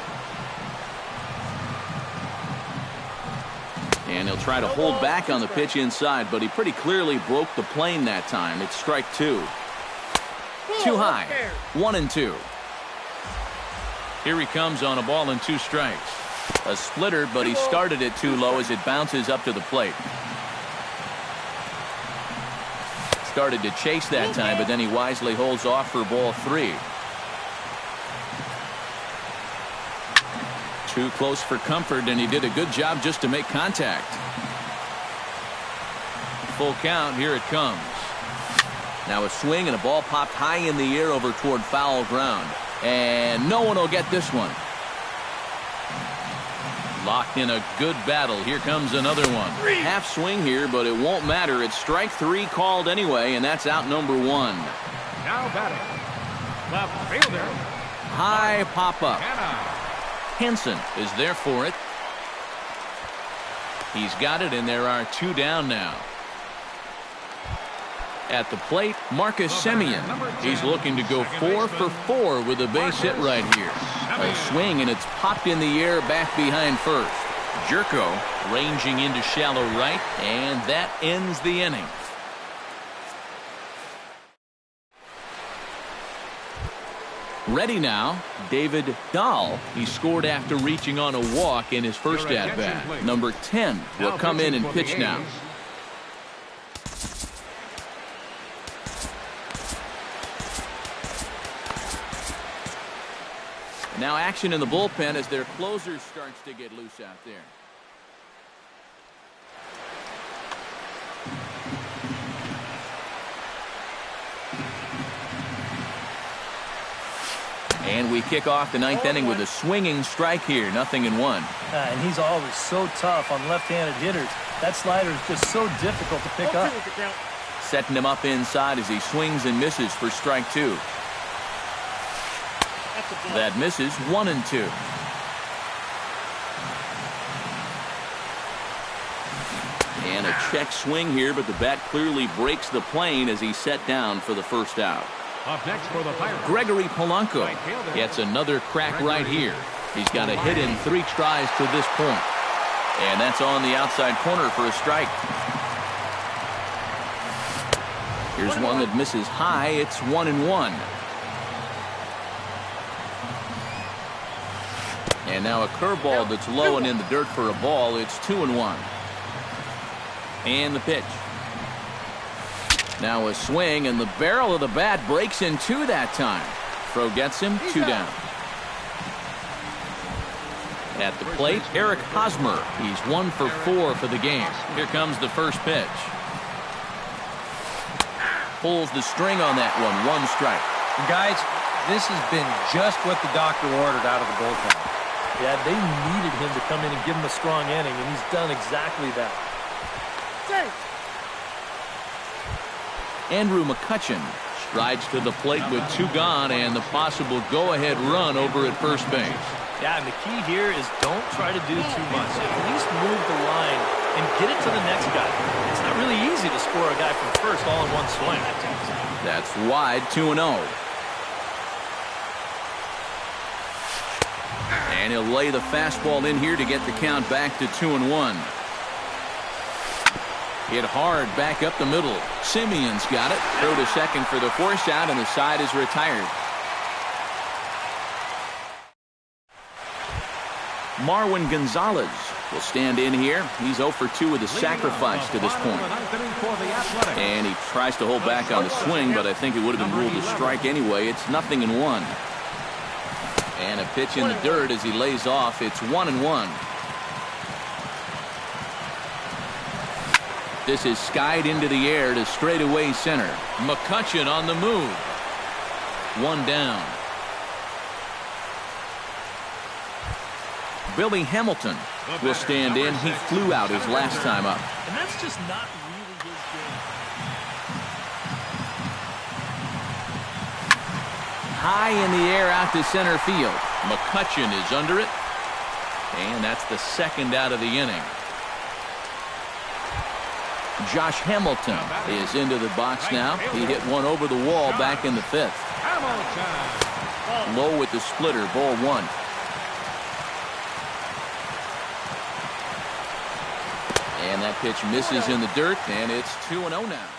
And he'll try to hold back on the pitch inside, but he pretty clearly broke the plane that time. It's strike 2. Too high. 1-2. Here he comes on a ball and 2 strikes. A splitter, but he started it too low as it bounces up to the plate. started to chase that time, but then he wisely holds off for ball 3. Too close for comfort, and he did a good job just to make contact. Full count. Here it comes. Now a swing and a ball popped high in the air over toward foul ground. And no one will get this one. Locked in a good battle. Here comes another one. Half swing here, but it won't matter. It's strike 3 called anyway, and that's out number 1. Now batting, the fielder. High pop-up. Henson is there for it. He's got it, and there are 2 down now. At the plate, Marcus Semien. He's looking to go 4 for 4 with a base hit right here. A swing, and it's popped in the air back behind first. Jerko ranging into shallow right, and that ends the inning. Ready now, David Dahl. He scored after reaching on a walk in his first at-bat. Number 10 will come in and pitch now. Now action in the bullpen as their closer starts to get loose out there. And we kick off the 9th inning with a swinging strike here. 0-1. And he's always so tough on left-handed hitters. That slider is just so difficult to pick up. Setting him up inside as he swings and misses for strike 2. That misses. 1-2. And a check swing here, but the bat clearly breaks the plane as he's set down for the first out. Up next for the Pirates, Gregory Polanco gets another crack right here. He's got a hit in 3 tries to this point. And that's on the outside corner for a strike. Here's one that misses high. It's 1-1. And now a curveball that's low and in the dirt for a ball. It's 2-1. And the pitch. Now a swing, and the barrel of the bat breaks in 2 that time. Throw gets him. 2 down. At the plate, Eric Hosmer. He's 1 for 4 for the game. Here comes the first pitch. Pulls the string on that one. 1 strike. Guys, this has been just what the doctor ordered out of the bullpen. Yeah, they needed him to come in and give him a strong inning, and he's done exactly that. Andrew McCutchen strides to the plate with 2 gone and the possible go-ahead run over at first base. Yeah, and the key here is don't try to do too much. At least move the line and get it to the next guy. It's not really easy to score a guy from first all in one swing. That's wide. 2-0. And he'll lay the fastball in here to get the count back to 2-1. Hit hard back up the middle. Simeon's got it. Throw to second for the force out, and the side is retired. Marwin Gonzalez will stand in here. He's 0 for 2 with a sacrifice to this point. And he tries to hold back on the swing, but I think it would have been ruled a strike anyway. It's 0-1. And a pitch in the dirt as he lays off. It's 1-1. This is skied into the air to straightaway center. McCutchen on the move. 1 down. Billy Hamilton will stand in. He flew out his last time up. And that's just not really his game. High in the air out to center field. McCutchen is under it. And that's the second out of the inning. Josh Hamilton is into the box now. He hit one over the wall back in the 5th. Low with the splitter, ball 1. And that pitch misses in the dirt, and it's 2-0 now.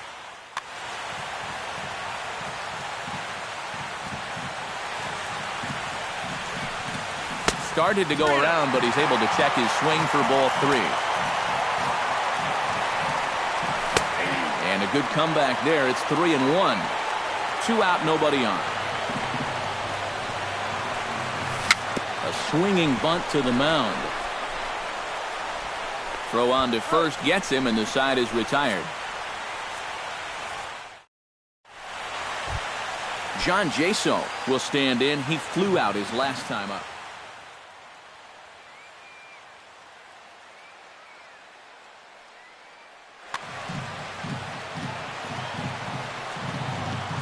Started to go around, but he's able to check his swing for ball 3. And a a good comeback there. It's 3-1. 2 out, nobody on. A swinging bunt to the mound. Throw on to first gets him, and the side is retired. John Jaso will stand in. He flew out his last time up.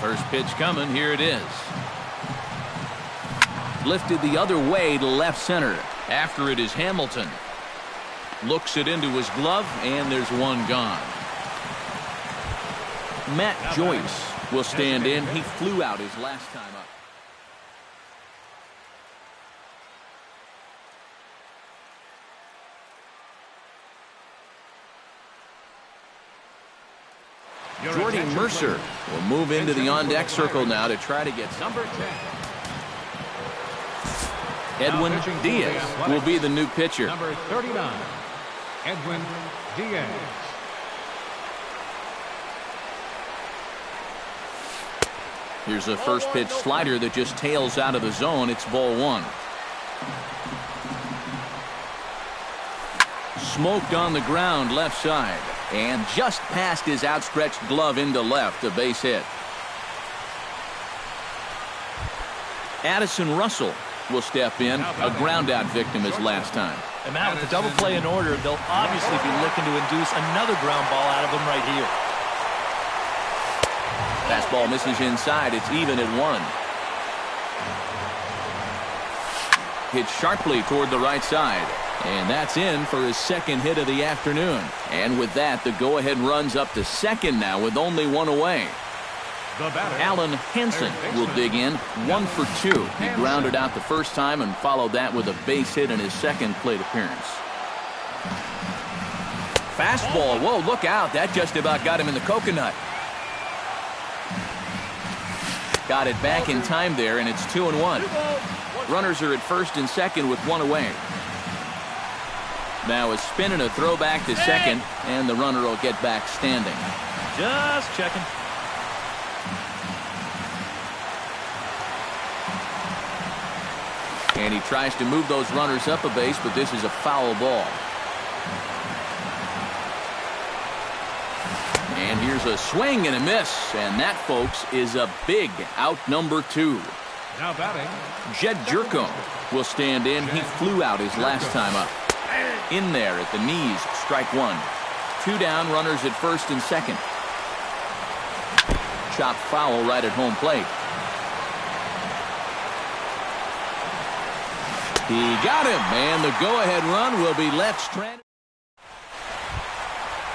First pitch coming. Here it is. Lifted the other way to left center. After it is Hamilton. Looks it into his glove, and there's one gone. Matt Joyce will stand in. He flew out his last time up. Jordy Mercer will move into the on-deck circle now to try to get number 10. Edwin Diaz will be the new pitcher. Number 39, Edwin Diaz. Here's a first pitch slider that just tails out of the zone. It's ball 1. Smoked on the ground left side. And just past his outstretched glove into left, a base hit. Addison Russell will step in. A ground out victim his last time. And Matt, with the double play in order, they'll obviously be looking to induce another ground ball out of him right here. Fastball misses inside. It's even at 1. Hit sharply toward the right side. And that's in for his second hit of the afternoon. And with that, the go-ahead runs up to second now with only 1 away. Alan Hansen will dig in. 1 for 2. He grounded out the first time and followed that with a base hit in his second plate appearance. Fastball. Whoa, look out. That just about got him in the coconut. Got it back in time there, and it's 2-1. Runners are at first and second with 1 away. Now a spin and a throw back to second, and the runner will get back standing. Just checking. And he tries to move those runners up a base, but this is a foul ball. And here's a swing and a miss, and that, folks, is a big out number 2. Now batting, Jed Jerko will stand in. He flew out his last time up. In there at the knees, strike 1. 2 down, runners at first and second. Chopped foul right at home plate. He got him, and the go-ahead run will be left stranded.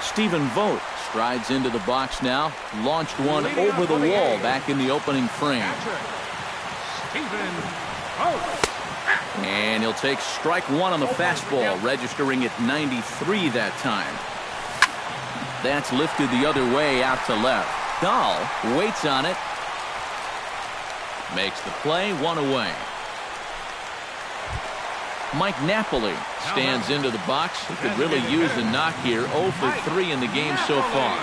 Stephen Vogt strides into the box now. Launched one over the wall back in the opening frame. Stephen Vogt. And he'll take strike 1 on the fastball, registering at 93 that time. That's lifted the other way out to left. Dahl waits on it. Makes the play, 1 away. Mike Napoli stands into the box. He could really use a knock here. 0 for 3 in the game so far.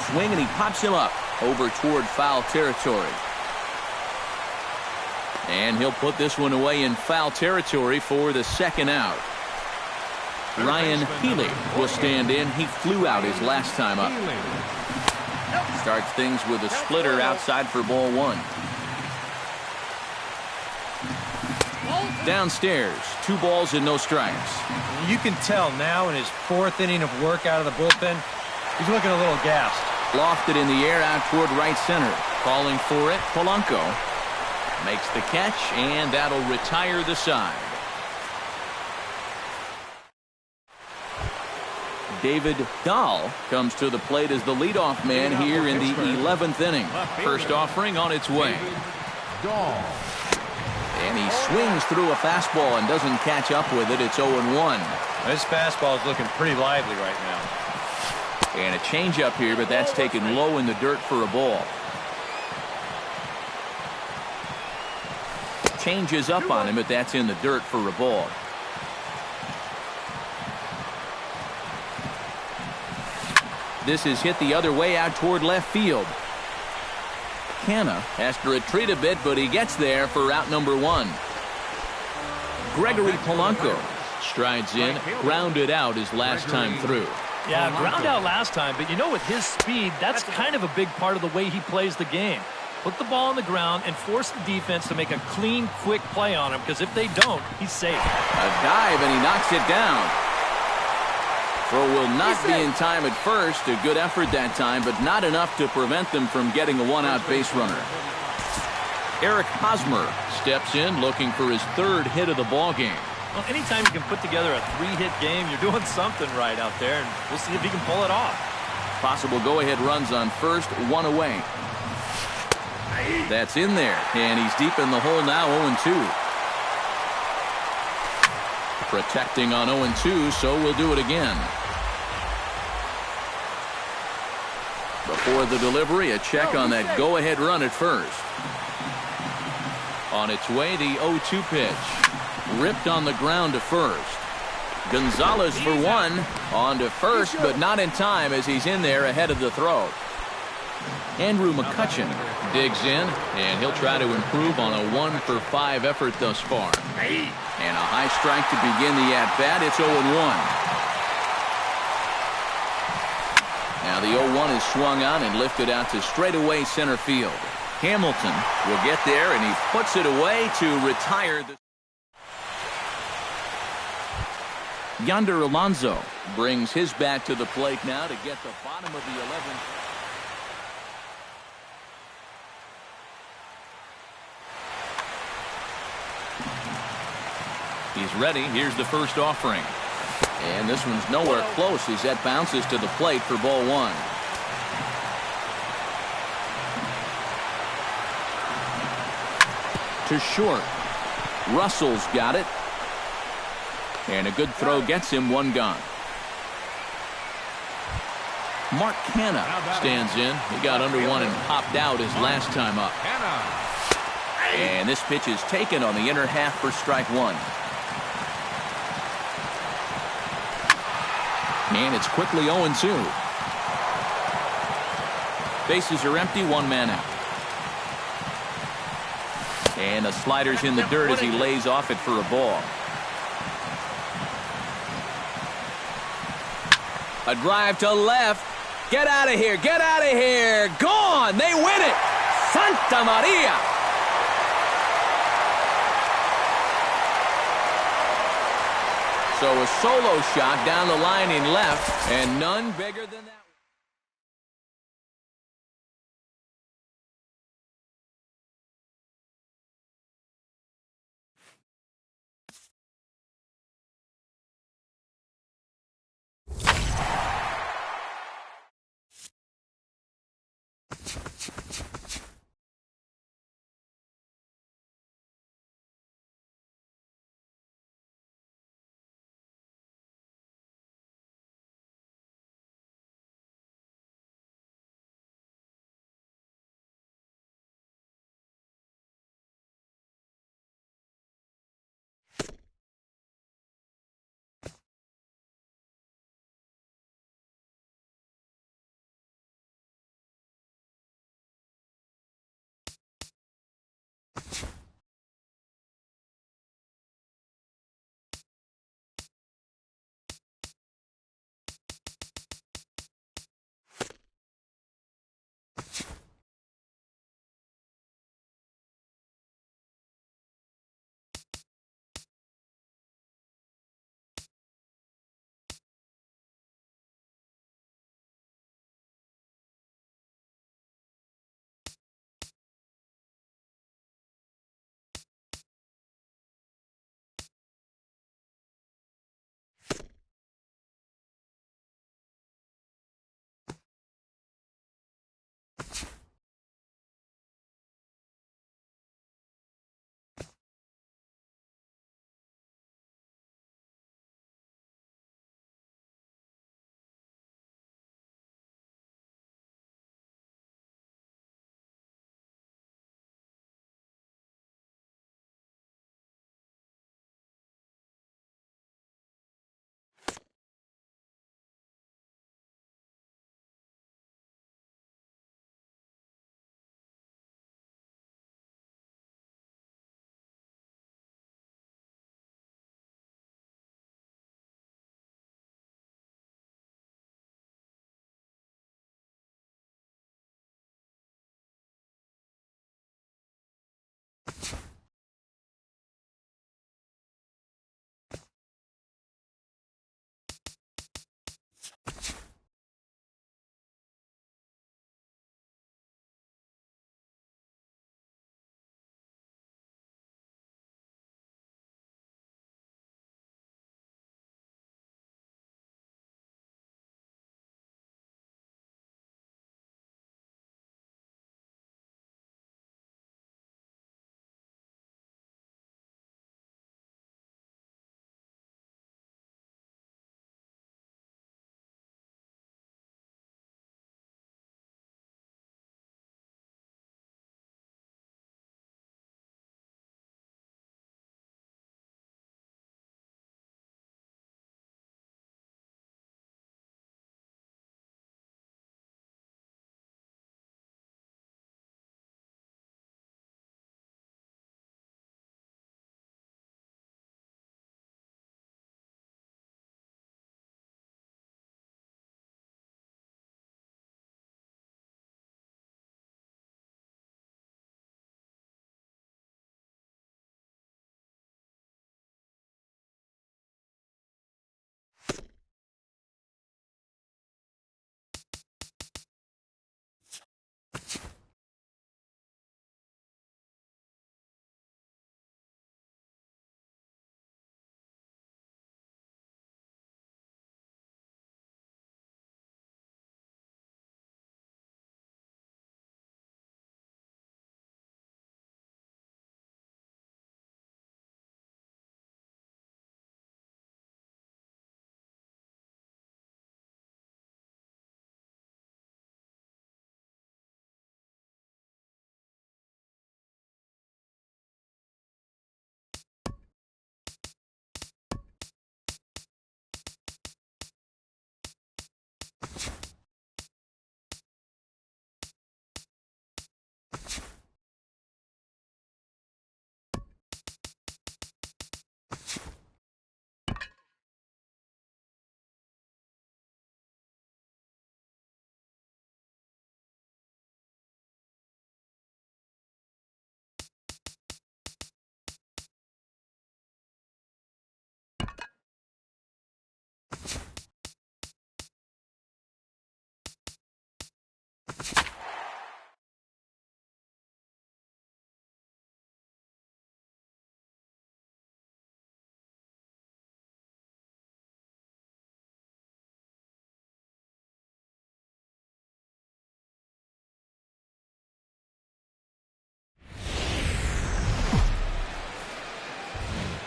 Swing, and he pops him up over toward foul territory. And he'll put this one away in foul territory for the second out. Ryan Healy will stand in. He flew out his last time up. Starts things with a splitter outside for ball 1. Downstairs, 2 balls and no strikes. You can tell now in his 4th inning of work out of the bullpen, he's looking a little gassed. Lofted in the air out toward right center. Calling for it, Polanco. Makes the catch, and that'll retire the side. David Dahl comes to the plate as the leadoff man here in the 11th inning. First offering on its way. And he swings through a fastball and doesn't catch up with it. It's 0-1. This fastball is looking pretty lively right now. And a changeup here, but that's taken low in the dirt for a ball. Changes up on him, but that's in the dirt for a ball. This is hit the other way out toward left field. Canna has to retreat a bit, but he gets there for out number 1. Gregory Polanco strides in, grounded out his last time through. Yeah, ground out last time, but you know, with his speed, that's kind of a big part of the way he plays the game. Put the ball on the ground and force the defense to make a clean, quick play on him, because if they don't, he's safe. A dive, and he knocks it down. Throw will not be in time at first. A good effort that time, but not enough to prevent them from getting a one-out base runner. Eric Hosmer steps in looking for his 3rd hit of the ball game. Well, anytime you can put together a 3-hit game, you're doing something right out there, and we'll see if he can pull it off. Possible go-ahead runs on first, 1 away. That's in there, and he's deep in the hole now, 0-2. Protecting on 0-2, so we'll do it again. Before the delivery, a check on that go-ahead run at first. On its way, the 0-2 pitch. Ripped on the ground to first. Gonzalez for 1. On to first, but not in time as he's in there ahead of the throw. Andrew McCutchen digs in, and he'll try to improve on a 1-for-5 effort thus far. And a high strike to begin the at-bat. It's 0-1. Now the 0-1 is swung on and lifted out to straightaway center field. Hamilton will get there, and he puts it away to retire the... Yonder Alonso brings his bat to the plate now to get the bottom of the 11th. He's ready. Here's the first offering. And this one's nowhere close as that bounces to the plate for ball 1. To short. Russell's got it. And a good throw gets him 1 gone. Mark Canna stands in. He got under 1 and popped out his last time up. And this pitch is taken on the inner half for strike 1. And it's quickly 0-2. Bases are empty, 1 man out. And the slider's in the dirt as he lays off it for a ball. A drive to left. Get out of here. Get out of here. Gone. They win it. Santa Maria. So a solo shot down the line in left, and none bigger than that.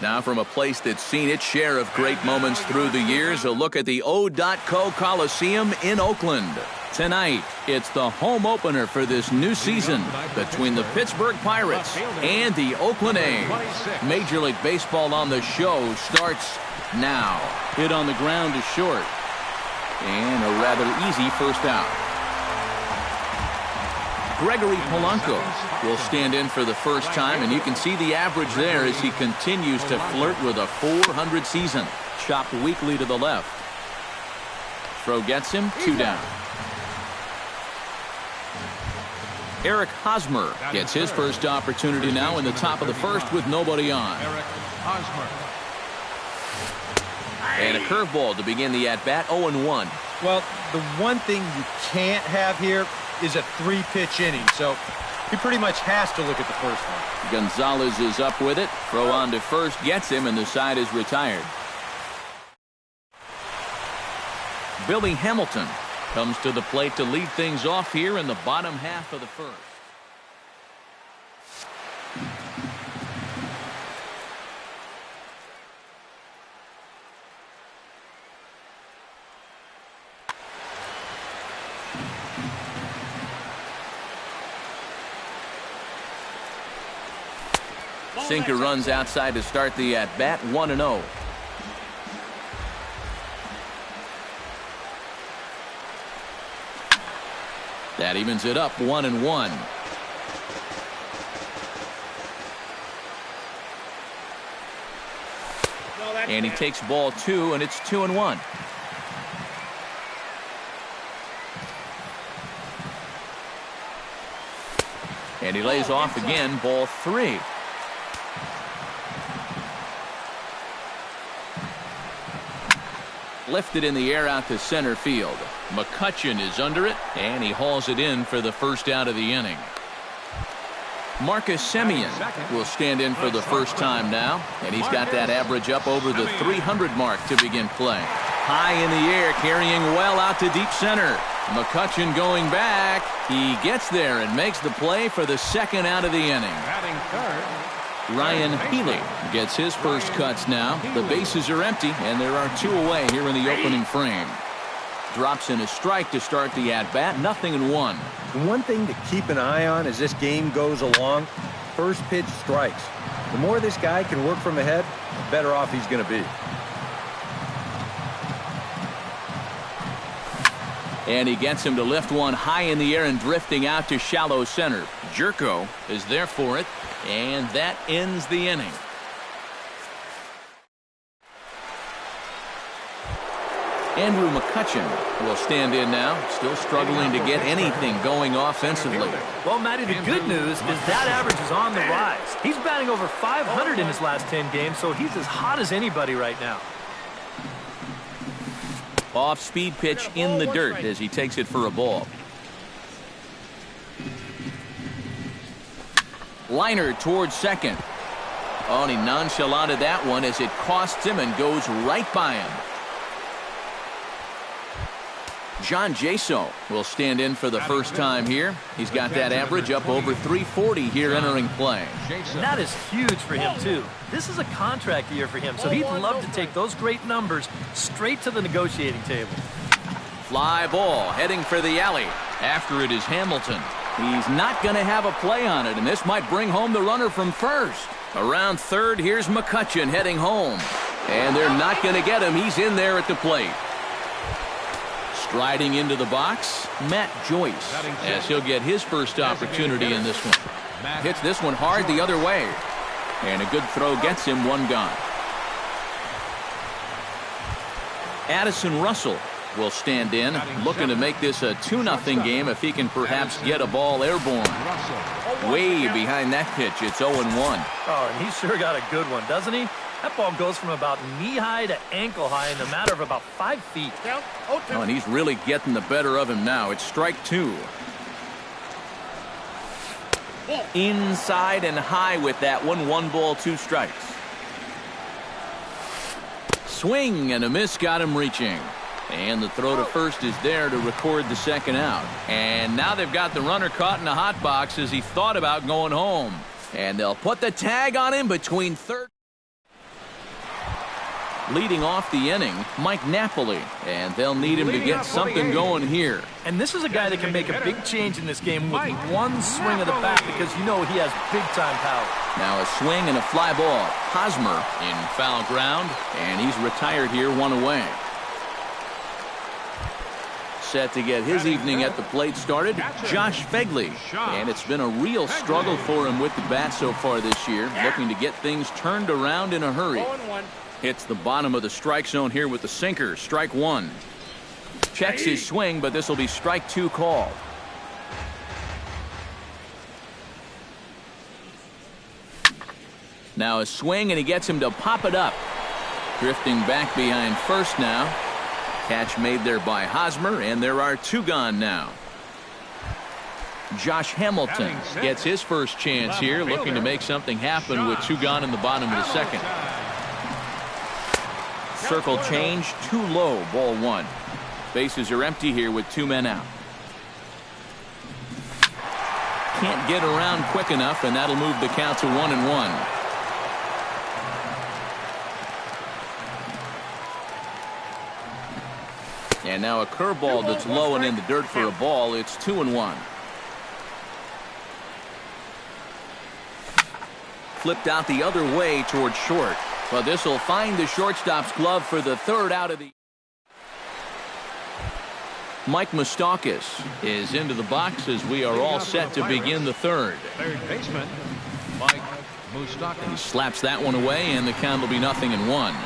Now from a place that's seen its share of great moments through the years, a look at the O.Co Coliseum in Oakland. Tonight, it's the home opener for this new season between the Pittsburgh Pirates and the Oakland A's. Major League Baseball on the show starts now. Hit on the ground is short. And a rather easy first out. Gregory Polanco will stand in for the first time, and you can see the average there as he continues to flirt with a .400 season. Chopped weakly to the left. Throw gets him, 2 down. Eric Hosmer gets his first opportunity now in the top of the first with nobody on. And a curveball to begin the at-bat, 0-1. Well, the one thing you can't have here is a 3-pitch inning, so he pretty much has to look at the first one. Gonzalez is up with it. Throw on to first gets him, and the side is retired. Billy Hamilton comes to the plate to lead things off here in the bottom half of the first. Sinker runs outside to start the at-bat, 1-0. That evens it up, 1-1. And he takes ball 2, and it's 2-1. And he lays off again, ball 3. Lifted in the air out to center field. McCutchen is under it, and he hauls it in for the first out of the inning. Marcus Semien will stand in for the first time now, and he's got that average up over the 300 mark to begin play. High in the air, carrying well out to deep center. McCutchen going back. He gets there and makes the play for the second out of the inning. Ryan Healy gets his first cuts now. The bases are empty, and there are 2 away here in the opening frame. Drops in a strike to start the at-bat, 0-1. One thing to keep an eye on as this game goes along, first pitch strikes. The more this guy can work from ahead, the better off he's going to be. And he gets him to lift one high in the air and drifting out to shallow center. Jerko is there for it. And that ends the inning. Andrew McCutchen will stand in now, still struggling to get anything going offensively. Well, Matty, the good news is that average is on the rise. He's batting over .500 in his last 10 games, so he's as hot as anybody right now. Off-speed pitch in the dirt as he takes it for a ball. Liner towards second. Oh, and he nonchalanted that one as it costs him and goes right by him. John Jaso will stand in for the first time here. He's got that average up over 340 here entering play. And that is huge for him, too. This is a contract year for him, so he'd love to take those great numbers straight to the negotiating table. Fly ball heading for the alley. After it is Hamilton. He's not going to have a play on it, and this might bring home the runner from first. Around third, here's McCutchen heading home. And they're not going to get him. He's in there at the plate. Striding into the box, Matt Joyce, as he'll get his first opportunity in this one. Hits this one hard the other way. And a good throw gets him, 1 gone. Addison Russell will stand in, looking to make this a 2-0 game if he can perhaps get a ball airborne. Way behind that pitch, it's 0-1. Oh, and he sure got a good one, doesn't he? That ball goes from about knee-high to ankle-high in a matter of about 5 feet. Oh, and he's really getting the better of him now. It's strike 2. Inside and high with that one. 1 ball, 2 strikes. Swing and a miss got him reaching. And the throw to first is there to record the second out. And now they've got the runner caught in the hot box as he thought about going home. And they'll put the tag on him between third. Leading off the inning, Mike Napoli, and they'll need him to get something going here. And this is a guy that can make a big change in this game with one swing of the bat because you know he has big-time power. Now a swing and a fly ball. Hosmer in foul ground, and he's retired here, one away. Set to get his evening at the plate started, Josh Fegley. And it's been a real struggle for him with the bat so far this year, looking to get things turned around in a hurry. Hits the bottom of the strike zone here with the sinker, strike one. Checks his swing, but this will be strike two call. Now a swing, and he gets him to pop it up. Drifting back behind first now. Catch made there by Hosmer, and there are two gone now. Josh Hamilton gets his first chance here, looking to make something happen with two gone in the bottom of the second. Circle change, too low, ball one. Bases are empty here with two men out. Can't get around quick enough, and that'll move the count to 1-1. And now a curveball that's low and in the dirt for a ball. It's 2-1. Flipped out the other way towards short. But this will find the shortstop's glove for the third out of the. Mike Moustakas is into the box as we are all set to begin the third. Third baseman, Mike Moustakas. He slaps that one away, and the count will be 0-1.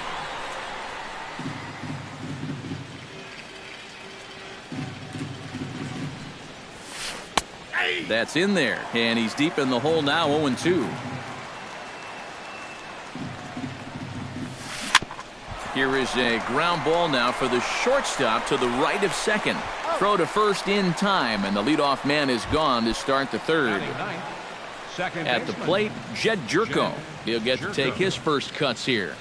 That's in there, and he's deep in the hole now, 0-2. Here is a ground ball now for the shortstop to the right of second. Throw to first in time, and the leadoff man is gone to start the third. At the plate, Jed Jerko. He'll get to take his first cuts here.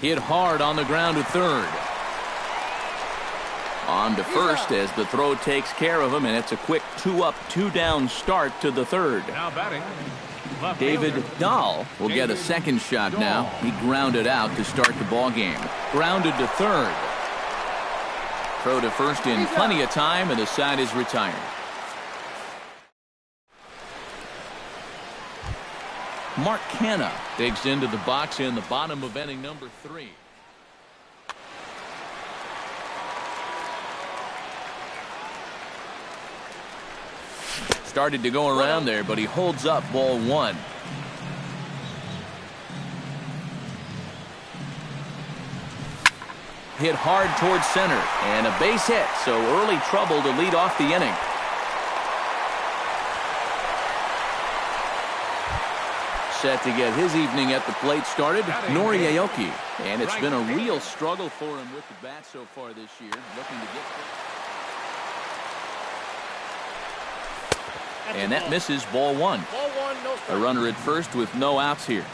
Hit hard on the ground to third. On to first as the throw takes care of him, and it's a quick 2-up, 2-down start to the third. Now batting, David Dahl will get a second shot now. He grounded out to start the ball game. Grounded to third. Throw to first in plenty of time, and the side is retired. Mark Canha digs into the box in the bottom of inning number 3. Started to go around there, but he holds up ball one. Hit hard towards center, and a base hit, so early trouble to lead off the inning. Set to get his evening at the plate started, Nori Aoki. And it's been a real struggle for him with the bat so far this year, looking to get. And that misses ball one. A runner at first with no outs here.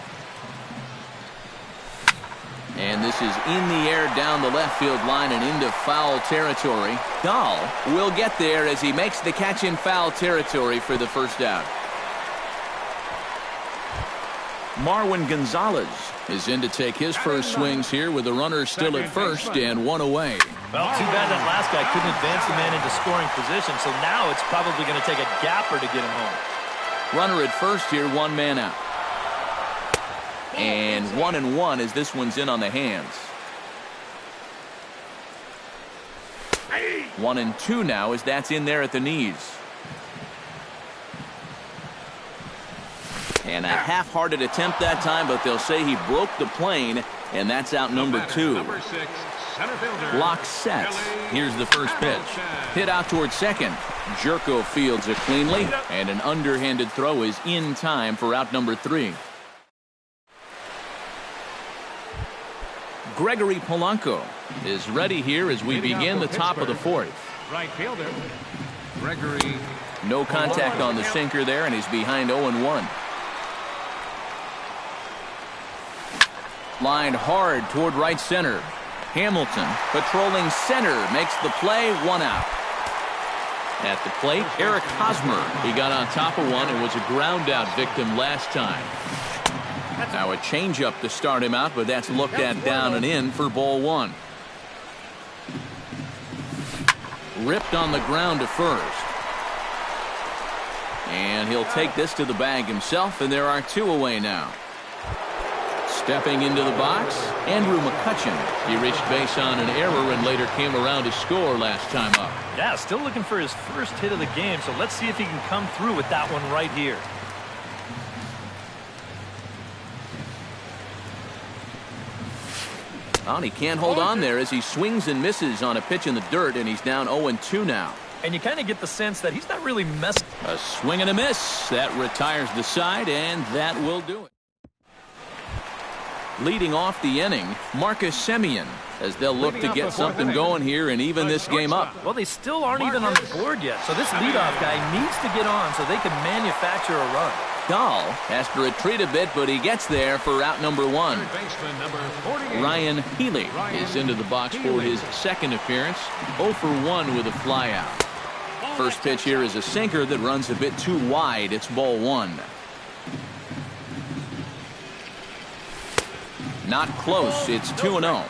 And this is in the air down the left field line and into foul territory. Dahl will get there as he makes the catch in foul territory for the first out. Marwin Gonzalez is in to take his first swings here with the runner still at first and one away. Well, too bad that last guy couldn't advance the man into scoring position, so now it's probably going to take a gapper to get him home. Runner at first here, one man out. And 1-1 as this one's in on the hands. 1-2 now as that's in there at the knees. And a half-hearted attempt that time, but they'll say he broke the plane, and that's out number 2. Number 6, center fielder. Lock sets. Here's the first pitch. Hit out towards second. Jerko fields it cleanly, and an underhanded throw is in time for out number 3. Gregory Polanco is ready here as we begin the top of the 4th. Right fielder, Gregory. No contact on the sinker there, and he's behind 0-1. Lined hard toward right center. Hamilton patrolling center makes the play, one out. At the plate, Eric Hosmer. He got on top of one and was a ground out victim last time. Now a changeup to start him out, but that's looked at down and in for ball one. Ripped on the ground to first. And he'll take this to the bag himself, and there are two away now. Stepping into the box, Andrew McCutcheon. He reached base on an error and later came around to score last time up. Yeah, still looking for his first hit of the game, so let's see if he can come through with that one right here. Well, he can't hold on there as he swings and misses on a pitch in the dirt, and he's down 0-2 now. And you kind of get the sense that he's not really messing. A swing and a miss. That retires the side, and that will do it. Leading off the inning, Marcus Semien, as they'll look to get something going here and even this game up. Well, they still aren't even on the board yet, so this leadoff guy needs to get on so they can manufacture a run. Dahl has to retreat a bit, but he gets there for out number one. Ryan Healy is into the box for his second appearance. 0 for 1 with a flyout. First pitch here is a sinker that runs a bit too wide. It's ball one. Not close. It's 2-0.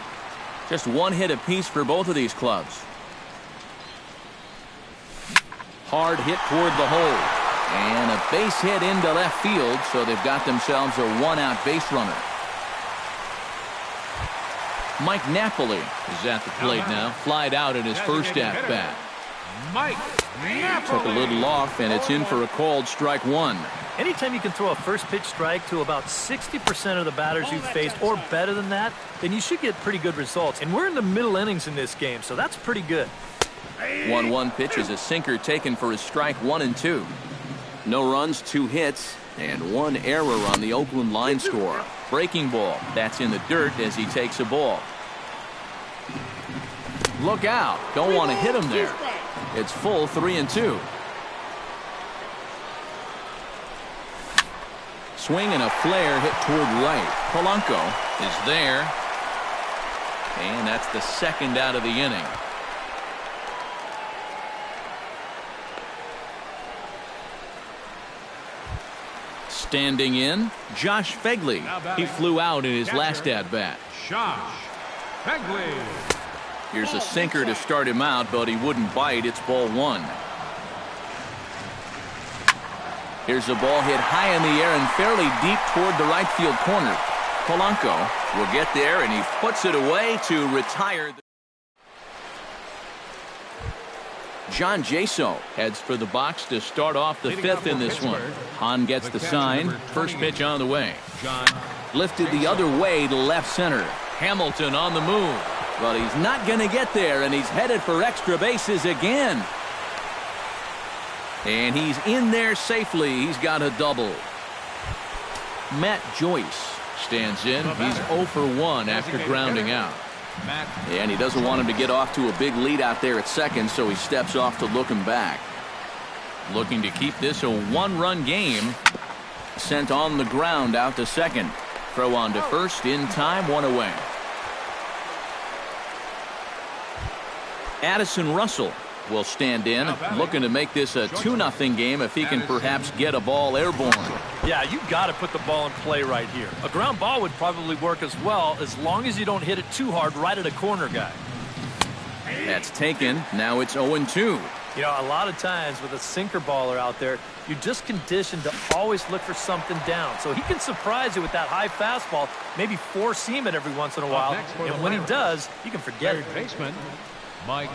Just one hit apiece for both of these clubs. Hard hit toward the hole. And a base hit into left field, so they've got themselves a one-out base runner. Mike Napoli is at the plate now. Flied out in his first at-bat. Mike Napoli. Took a little off, and it's in for a called strike one. Anytime you can throw a first pitch strike to about 60% of the batters you've faced or better than that, then you should get pretty good results. And we're in the middle innings in this game, so that's pretty good. 1-1 pitch is a sinker taken for his strike 1-2. No runs, 2 hits, and 1 error on the Oakland line score. Breaking ball. That's in the dirt as he takes a ball. Look out. Don't want to hit him there. It's full 3-2. Swing and a flare hit toward right. Polanco is there. And that's the second out of the inning. Standing in, Josh Fegley. He flew out in his last at-bat. Josh Fegley. Here's a sinker to start him out, but he wouldn't bite. It's ball one. Here's a ball hit high in the air and fairly deep toward the right field corner. Polanco will get there, and he puts it away to retire. John Jaso heads for the box to start off the fifth in this one. Hahn gets the sign. First pitch on the way. Lifted the other way to left center. Hamilton on the move. But he's not going to get there, and he's headed for extra bases again. And he's in there safely. He's got a double. Matt Joyce stands in. He's 0 for 1 after grounding out. And he doesn't want him to get off to a big lead out there at second, so he steps off to look him back. Looking to keep this a one-run game. Sent on the ground out to second. Throw on to first in time, 1 away. Addison Russell will stand in, looking to make this a 2-0 game if he can perhaps get a ball airborne. Yeah, you got to put the ball in play right here. A ground ball would probably work as well, as long as you don't hit it too hard right at a corner guy. That's taken. Now it's 0-2. You know, a lot of times with a sinker baller out there, you're just conditioned to always look for something down. So he can surprise you with that high fastball, maybe four-seam it every once in a while. And when he does, you can forget it. Baseman Mike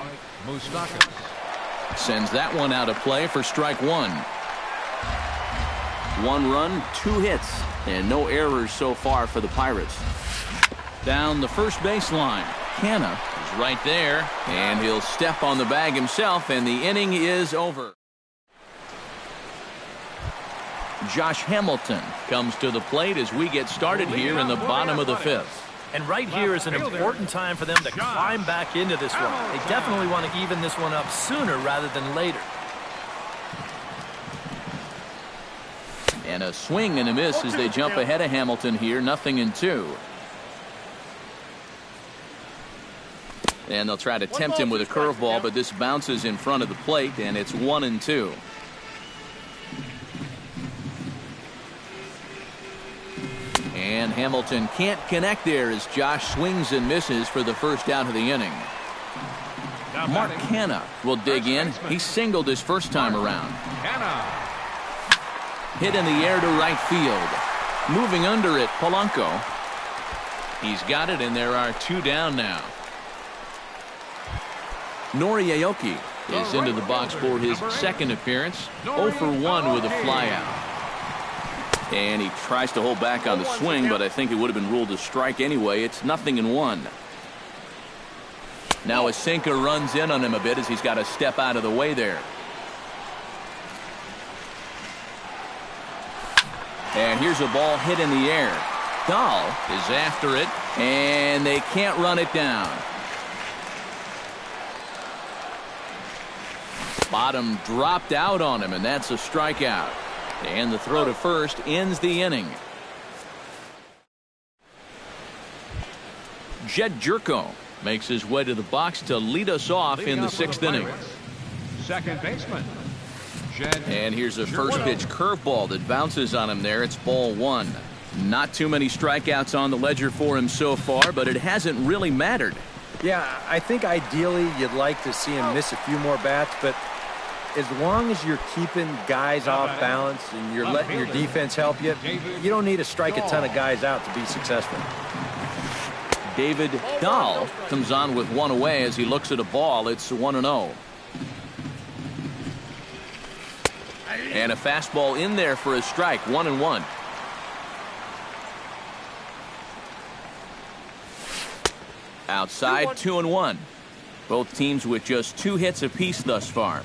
Moustakas sends that one out of play for strike one. 1 run, 2 hits, and no errors so far for the Pirates. Down the first baseline. Canna is right there, and he'll step on the bag himself, and the inning is over. Josh Hamilton comes to the plate as we get started here in the bottom of the 5th. And right here is an important time for them to climb back into this one. They definitely want to even this one up sooner rather than later. And a swing and a miss as they jump ahead of Hamilton here, 0-2. And they'll try to tempt him with a curveball, but this bounces in front of the plate, and it's 1-2. And Hamilton can't connect there as Josh swings and misses for the first out of the inning. Mark Hanna will dig in. He singled his first time around. Hit in the air to right field. Moving under it, Polanco. He's got it, and there are 2 down now. Nori Aoki is into the box for his second appearance. 0 for 1 with a flyout. And he tries to hold back on the swing, but I think it would have been ruled a strike anyway. It's 0-1. Now a sinker runs in on him a bit as he's got to step out of the way there. And here's a ball hit in the air. Dahl is after it, and they can't run it down. Bottom dropped out on him, and that's a strikeout. And the throw to first ends the inning. Jed Jerko makes his way to the box to lead us off in the 6th inning. Second baseman. And here's a first pitch curveball that bounces on him there. It's ball 1. Not too many strikeouts on the ledger for him so far, but it hasn't really mattered. Yeah, I think ideally you'd like to see him miss a few more bats, but as long as you're keeping guys off balance and you're letting your defense help you, you don't need to strike a ton of guys out to be successful. David Dahl comes on with 1 away as he looks at a ball. It's 1-0. And a fastball in there for a strike. 1-1. Outside, 2-1. Both teams with just 2 hits apiece thus far.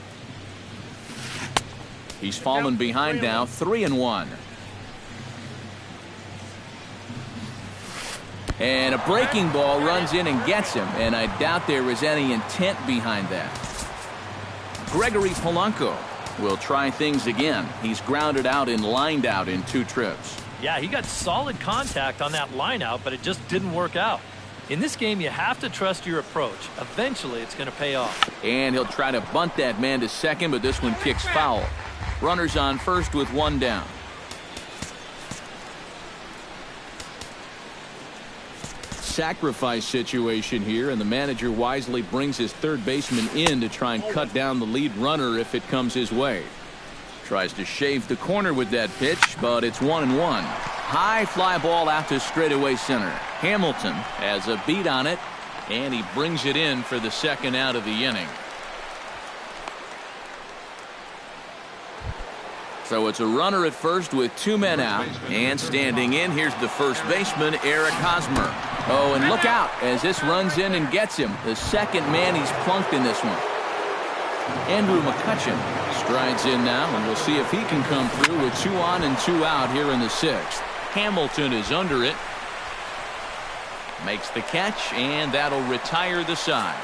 He's fallen behind now, 3-1. And a breaking ball runs in and gets him, and I doubt there was any intent behind that. Gregory Polanco will try things again. He's grounded out and lined out in 2 trips. Yeah, he got solid contact on that line out, but it just didn't work out. In this game, you have to trust your approach. Eventually, it's going to pay off. And he'll try to bunt that man to second, but this one kicks foul. Runners on first with 1 down. Sacrifice situation here, and the manager wisely brings his third baseman in to try and cut down the lead runner if it comes his way. Tries to shave the corner with that pitch, but it's 1-1. High fly ball out to straightaway center. Hamilton has a beat on it, and he brings it in for the second out of the inning. So it's a runner at first with 2 men out, and standing in, here's the first baseman, Eric Hosmer. Oh, and look out as this runs in and gets him. The second man he's plunked in this one. Andrew McCutcheon strides in now, and we'll see if he can come through with 2 on and 2 out here in the 6th. Hamilton is under it. Makes the catch, and that'll retire the side.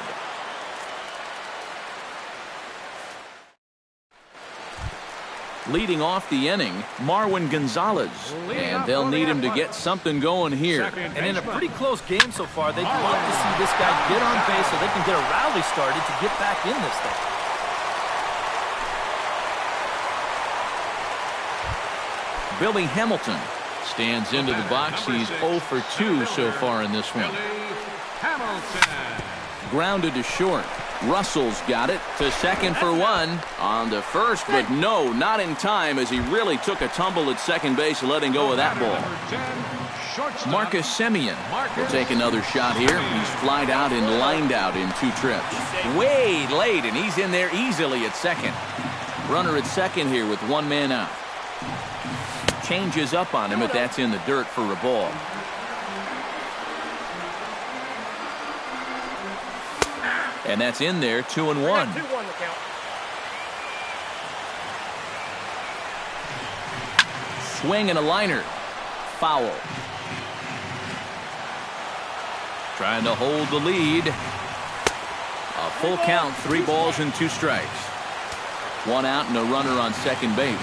Leading off the inning, Marwin Gonzalez. And they'll need him to get something going here. And in a pretty close game so far, they'd love to see this guy get on base so they can get a rally started to get back in this thing. Billy Hamilton stands into the box. He's 0 for 2 so far in this one. Grounded to short. Russell's got it to second for 1. On to first, but no, not in time as he really took a tumble at second base, letting go of that ball. Marcus Semien will take another shot here. He's flied out and lined out in 2 trips. Way late, and he's in there easily at second. Runner at second here with 1 man out. Changes up on him, but that's in the dirt for a ball. And that's in there, 2-1. Swing and a liner. Foul. Trying to hold the lead. A full count, 3 balls and 2 strikes. 1 out and a runner on second base.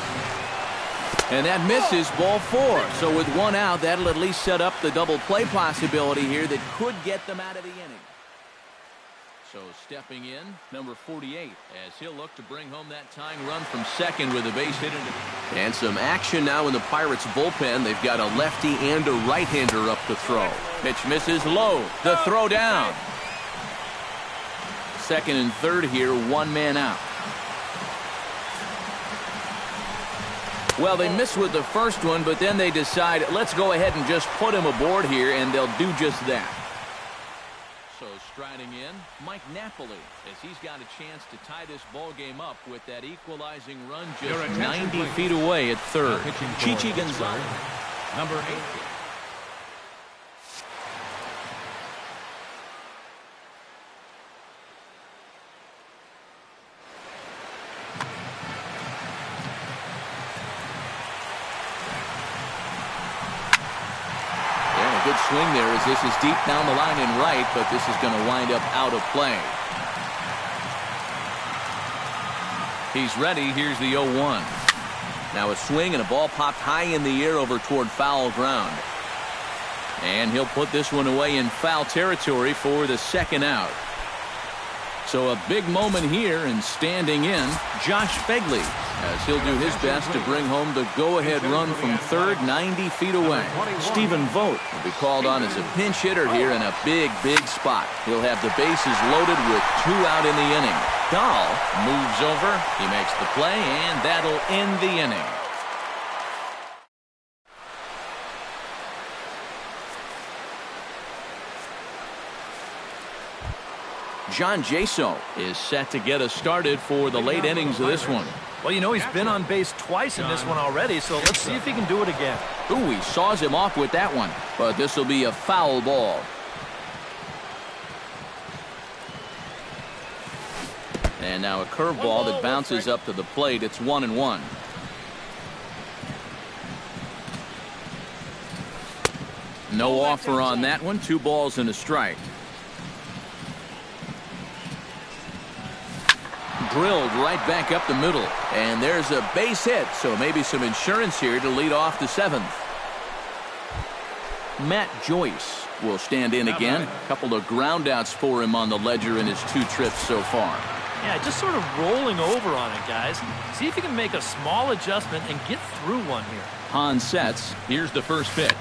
And that misses, ball 4. So with 1 out, that'll at least set up the double play possibility here that could get them out of the inning. So stepping in, number 48, as he'll look to bring home that tying run from second with a base hit. And some action now in the Pirates bullpen. They've got a lefty and a right-hander up to throw. Pitch misses low. The throw down. Second and third here, one man out. Well, they miss with the first one, but then they decide, let's go ahead and just put him aboard here, and they'll do just that. So striding in, Mike Napoli, as he's got a chance to tie this ball game up with that equalizing run just 90 feet away at third. Chichi Gonzalez, number 8. Good swing there as this is deep down the line in right, but this is going to wind up out of play. He's ready. Here's the 0-1. Now a swing and a ball popped high in the air over toward foul ground. And he'll put this one away in foul territory for the second out. So a big moment here, and standing in, Josh Begley, as he'll do his best to bring home the go-ahead run from third, 90 feet away. Stephen Vogt will be called on as a pinch hitter here in a big, big spot. He'll have the bases loaded with 2 out in the inning. Dahl moves over, he makes the play, and that'll end the inning. John Jaso is set to get us started for the late innings of this one. Well, you know, he's been on base twice in this one already, so let's see if he can do it again. Ooh, he saws him off with that one, but this will be a foul ball. And now a curveball that bounces up to the plate. It's 1-1. No offer on that one. 2 balls and a strike. Drilled right back up the middle, and there's a base hit, so maybe some insurance here to lead off the 7th. Matt Joyce will stand in again. A couple of groundouts for him on the ledger in his 2 trips so far. Yeah, just sort of rolling over on it, guys. See if you can make a small adjustment and get through one here. Hahn sets. Here's the first pitch,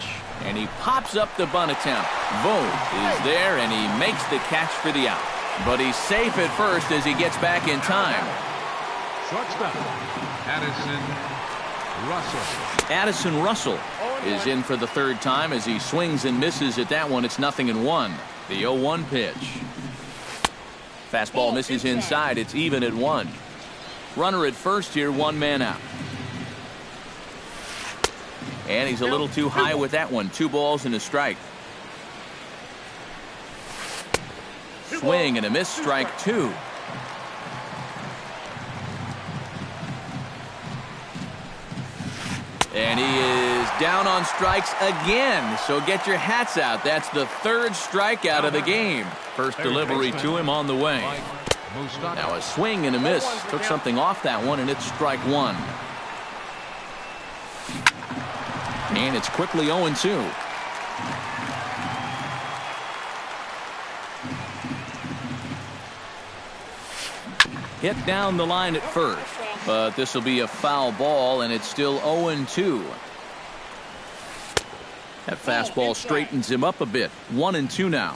and he pops up the bunt attempt. Vogt is there, and he makes the catch for the out. But he's safe at first as he gets back in time. Shortstop, Addison Russell is in for the 3rd time as he swings and misses at that one. It's 0-1. The 0-1 pitch. Fastball misses inside. It's even at 1. Runner at first here, 1 man out. And he's a little too high with that one. 2 balls and a strike. Swing and a miss, strike 2. And he is down on strikes again. So get your hats out. That's the 3rd strikeout of the game. First delivery to him on the way. Now a swing and a miss. Took something off that one, and it's strike 1. And it's quickly 0-2. Hit down the line at first, but this will be a foul ball, and it's still 0-2. That fastball straightens him up a bit. 1-2 now.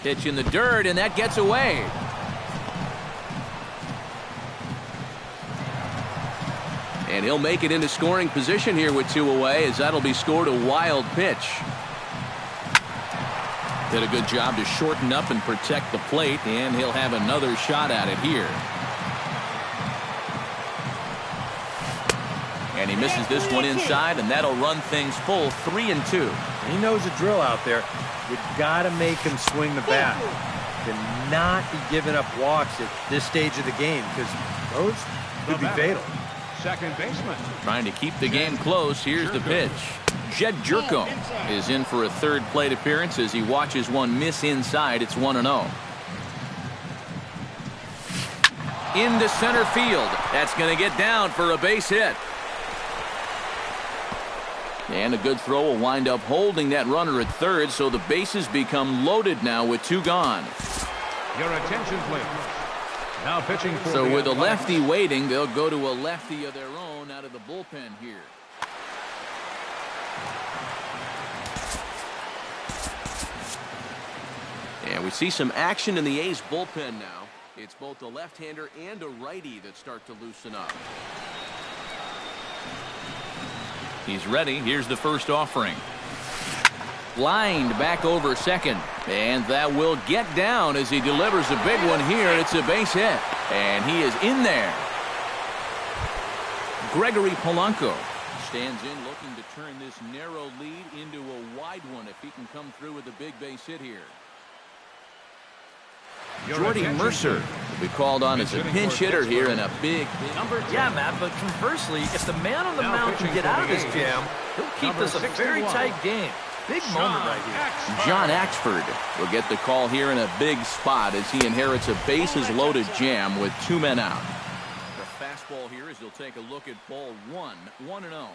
Pitch in the dirt, and that gets away. And he'll make it into scoring position here with 2 away, as that'll be scored a wild pitch. Did a good job to shorten up and protect the plate, and he'll have another shot at it here. And he misses this one inside, and that'll run things full. 3-2. He knows the drill out there. You got to make him swing the bat. Cannot be giving up walks at this stage of the game, because those could be fatal. Second baseman. Trying to keep the game close. Here's the pitch. Jed Jerko is in for a 3rd plate appearance as he watches one miss inside. It's 1-0. Into center field. That's going to get down for a base hit. And a good throw will wind up holding that runner at third, so the bases become loaded now with 2 gone. Your attention, please. Now pitching for so the with a Umpires. lefty waiting, they'll go to a lefty of their own out of the bullpen here. And we see some action in the A's bullpen now. It's both a left-hander and a righty that start to loosen up. He's ready. Here's the first offering. Lined back over second. And that will get down as he delivers a big one here. It's a base hit. And he is in there. Gregory Polanco stands in looking to turn this narrow lead into a wide one if he can come through with a big base hit here. Jordy Mercer will be called on as a pinch hitter here in a big number. Yeah, Matt, but conversely, if the man on the mound can get out of his jam, he'll keep this a very tight game. Big moment right here. John Axford will get the call here in a big spot as he inherits a bases-loaded jam with 2 men out. The fastball here as he'll take a look at ball 1, 1-0.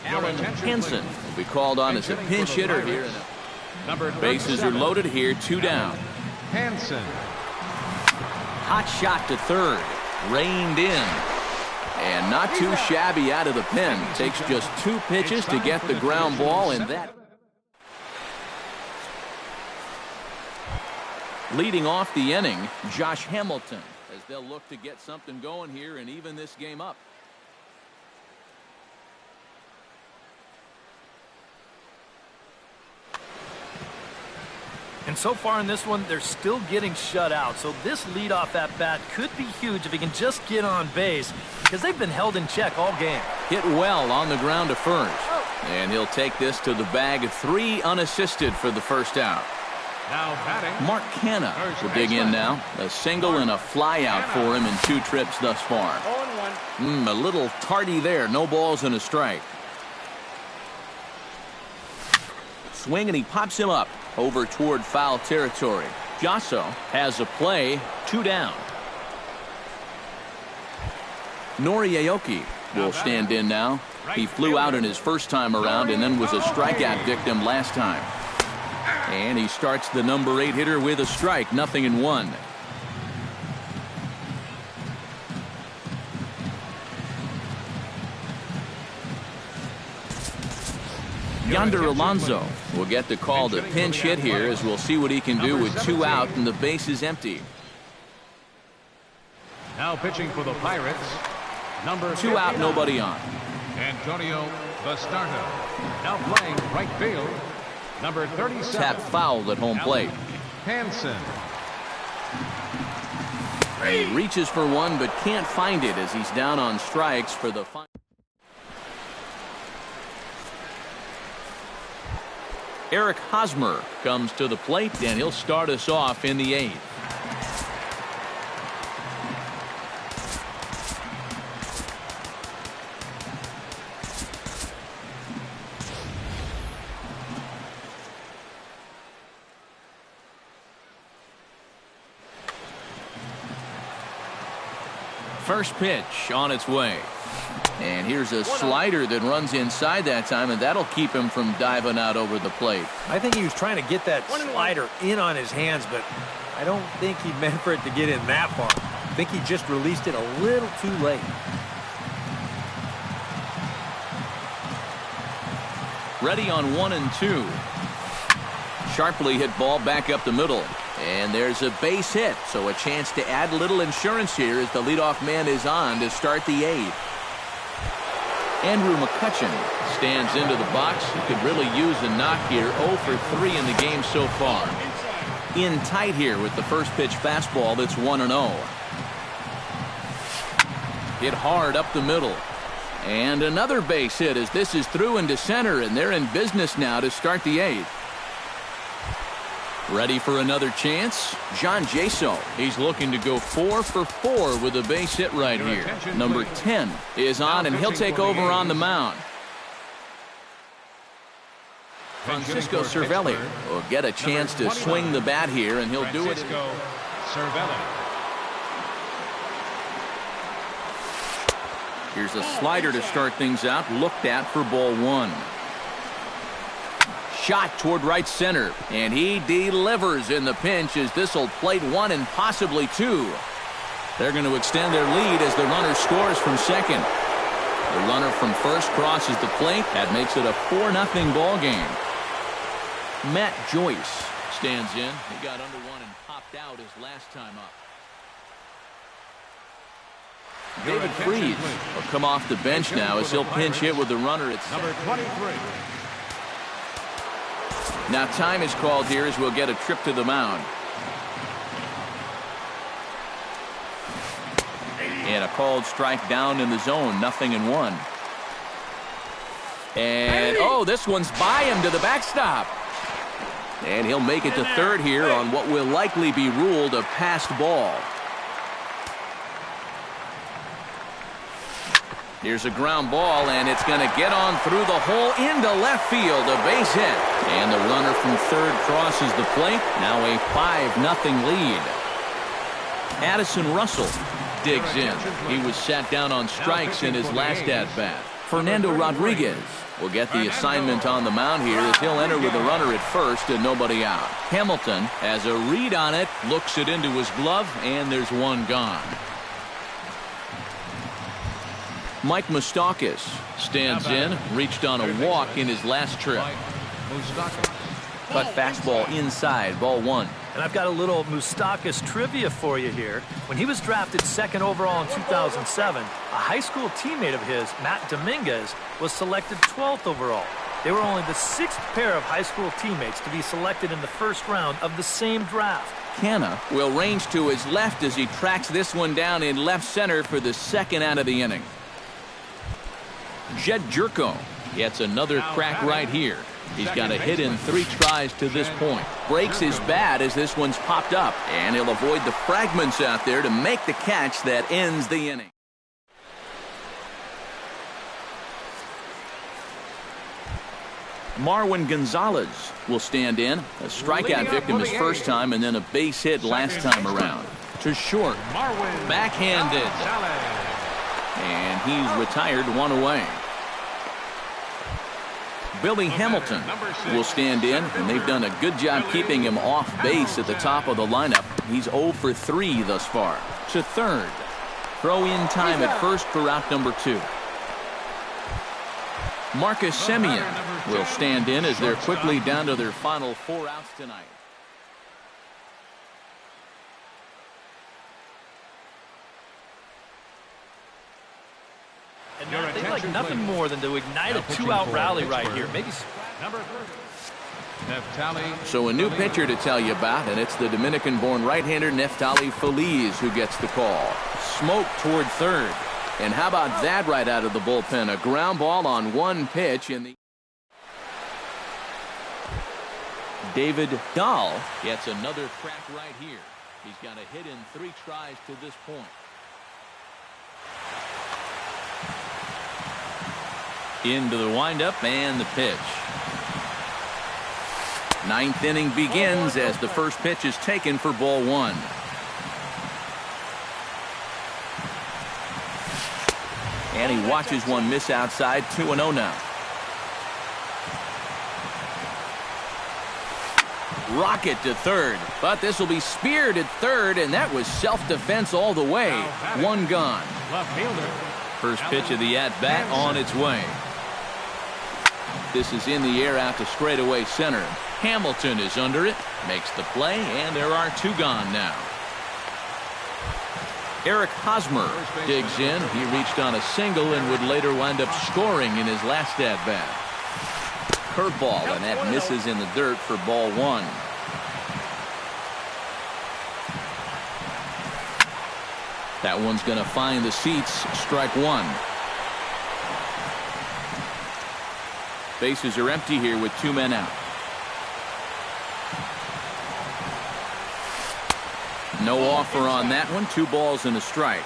Alan Hansen will be called on as a pinch hitter here. Bases are loaded here, 2 down. Hansen. Hot shot to third. Reined in. And not too shabby out of the pen. Takes just 2 pitches to get the ground ball, and that. Leading off the inning, Josh Hamilton, as they'll look to get something going here and even this game up. And so far in this one, they're still getting shut out. So this leadoff at bat could be huge if he can just get on base, because they've been held in check all game. Hit well on the ground to first. And he'll take this to the bag. 3 unassisted for the first out. Now batting. Mark Canha will dig in now. A single and a fly out for him in 2 trips thus far. A little tardy there. No balls and a strike. Swing and he pops him up over toward foul territory. Jasso has a play, 2 down. Nori Aoki will stand in now. He flew out in his first time around and then was a strikeout victim last time. And he starts the number 8 hitter with a strike, 0-1. Yonder Alonso will get the call to pinch hit here as we'll see what he can do with 2 out and the base is empty. Now pitching for the Pirates. Number 2 out, nobody on. Antonio Bastardo. Now playing right field. Number 37. Tap fouled at home plate. Hansen. And he reaches for one but can't find it as he's down on strikes for the final. Eric Hosmer comes to the plate, and he'll start us off in the 8th. First pitch on its way. And here's a slider that runs inside that time, and that'll keep him from diving out over the plate. I think he was trying to get that slider in on his hands, but I don't think he meant for it to get in that far. I think he just released it a little too late. Ready on 1 and 2. Sharply hit ball back up the middle. And there's a base hit, so a chance to add a little insurance here as the leadoff man is on to start the 8th. Andrew McCutchen stands into the box. He could really use a knock here. 0 for 3 in the game so far. In tight here with the first pitch fastball that's 1-0. Hit hard up the middle. And another base hit as this is through into center, and they're in business now to start the 8th. Ready for another chance? John Jaso. He's looking to go 4 for 4 with a base hit right here. Number 10 is on, and he'll take over on the mound. Francisco Cervelli will get a chance to swing the bat here, and he'll do it. Cervelli. Here's a slider to start things out, looked at for ball one. Shot toward right center, and he delivers in the pinch as this will plate one and possibly two. They're going to extend their lead as the runner scores from second. The runner from first crosses the plate. That makes it a 4-0 ball game. Matt Joyce stands in. He got under one and popped out his last time up. David Freese will come off the bench now as he'll pinch hit with the runner at number 23. Now time is called here as we'll get a trip to the mound. And a called strike down in the zone, 0-1. And oh, this one's by him to the backstop. And he'll make it to third here on what will likely be ruled a passed ball. Here's a ground ball, and it's going to get on through the hole into left field, a base hit. And the runner from third crosses the plate. Now a 5-0 lead. Addison Russell digs in. He was sat down on strikes in his last at-bat. Fernando Rodriguez will get the assignment on the mound here as he'll enter with a runner at first and nobody out. Hamilton has a read on it, looks it into his glove, and there's one gone. Mike Moustakas stands in, reached on a walk in his last trip. Cut fastball inside, ball one. And I've got a little Moustakas trivia for you here. When he was drafted second overall in 2007, a high school teammate of his, Matt Dominguez, was selected 12th overall. They were only the sixth pair of high school teammates to be selected in the first round of the same draft. Canna will range to his left as he tracks this one down in left center for the second out of the inning. Jed Jerko gets another crack right here. He's got a hit in 3 tries to this point. Breaks his bat as this one's popped up, and he'll avoid the fragments out there to make the catch that ends the inning. Marwin Gonzalez will stand in. A strikeout victim his first time and then a base hit last time around. To short. Backhanded. And he's retired, one away. Billy Hamilton will stand in, and they've done a good job keeping him off base at the top of the lineup. He's 0 for 3 thus far. To third. Throw in time at first for out number 2. Marcus Semien will stand in as they're quickly down to their final 4 outs tonight. And they'd like nothing more than to ignite a 2-out rally right here. Maybe. So a new pitcher to tell you about, and it's the Dominican-born right-hander Neftali Feliz who gets the call. Smoke toward third. And how about that right out of the bullpen? A ground ball on one pitch in the... David Dahl gets another crack right here. He's got a hit in 3 tries to this point. Into the windup and the pitch. 9th inning begins as the first pitch is taken for ball 1. And he watches one miss outside. 2-0 now. Rocket to third, but this will be speared at third, and that was self-defense all the way. One gone. First pitch of the at-bat on its way. This is in the air out to straightaway center. Hamilton is under it, makes the play, and there are 2 gone now. Eric Hosmer digs in. He reached on a single and would later wind up scoring in his last at-bat. Curveball, and that misses in the dirt for ball 1. That one's going to find the seats. Strike 1. Bases are empty here with 2 men out. No offer on that one. 2 balls and a strike.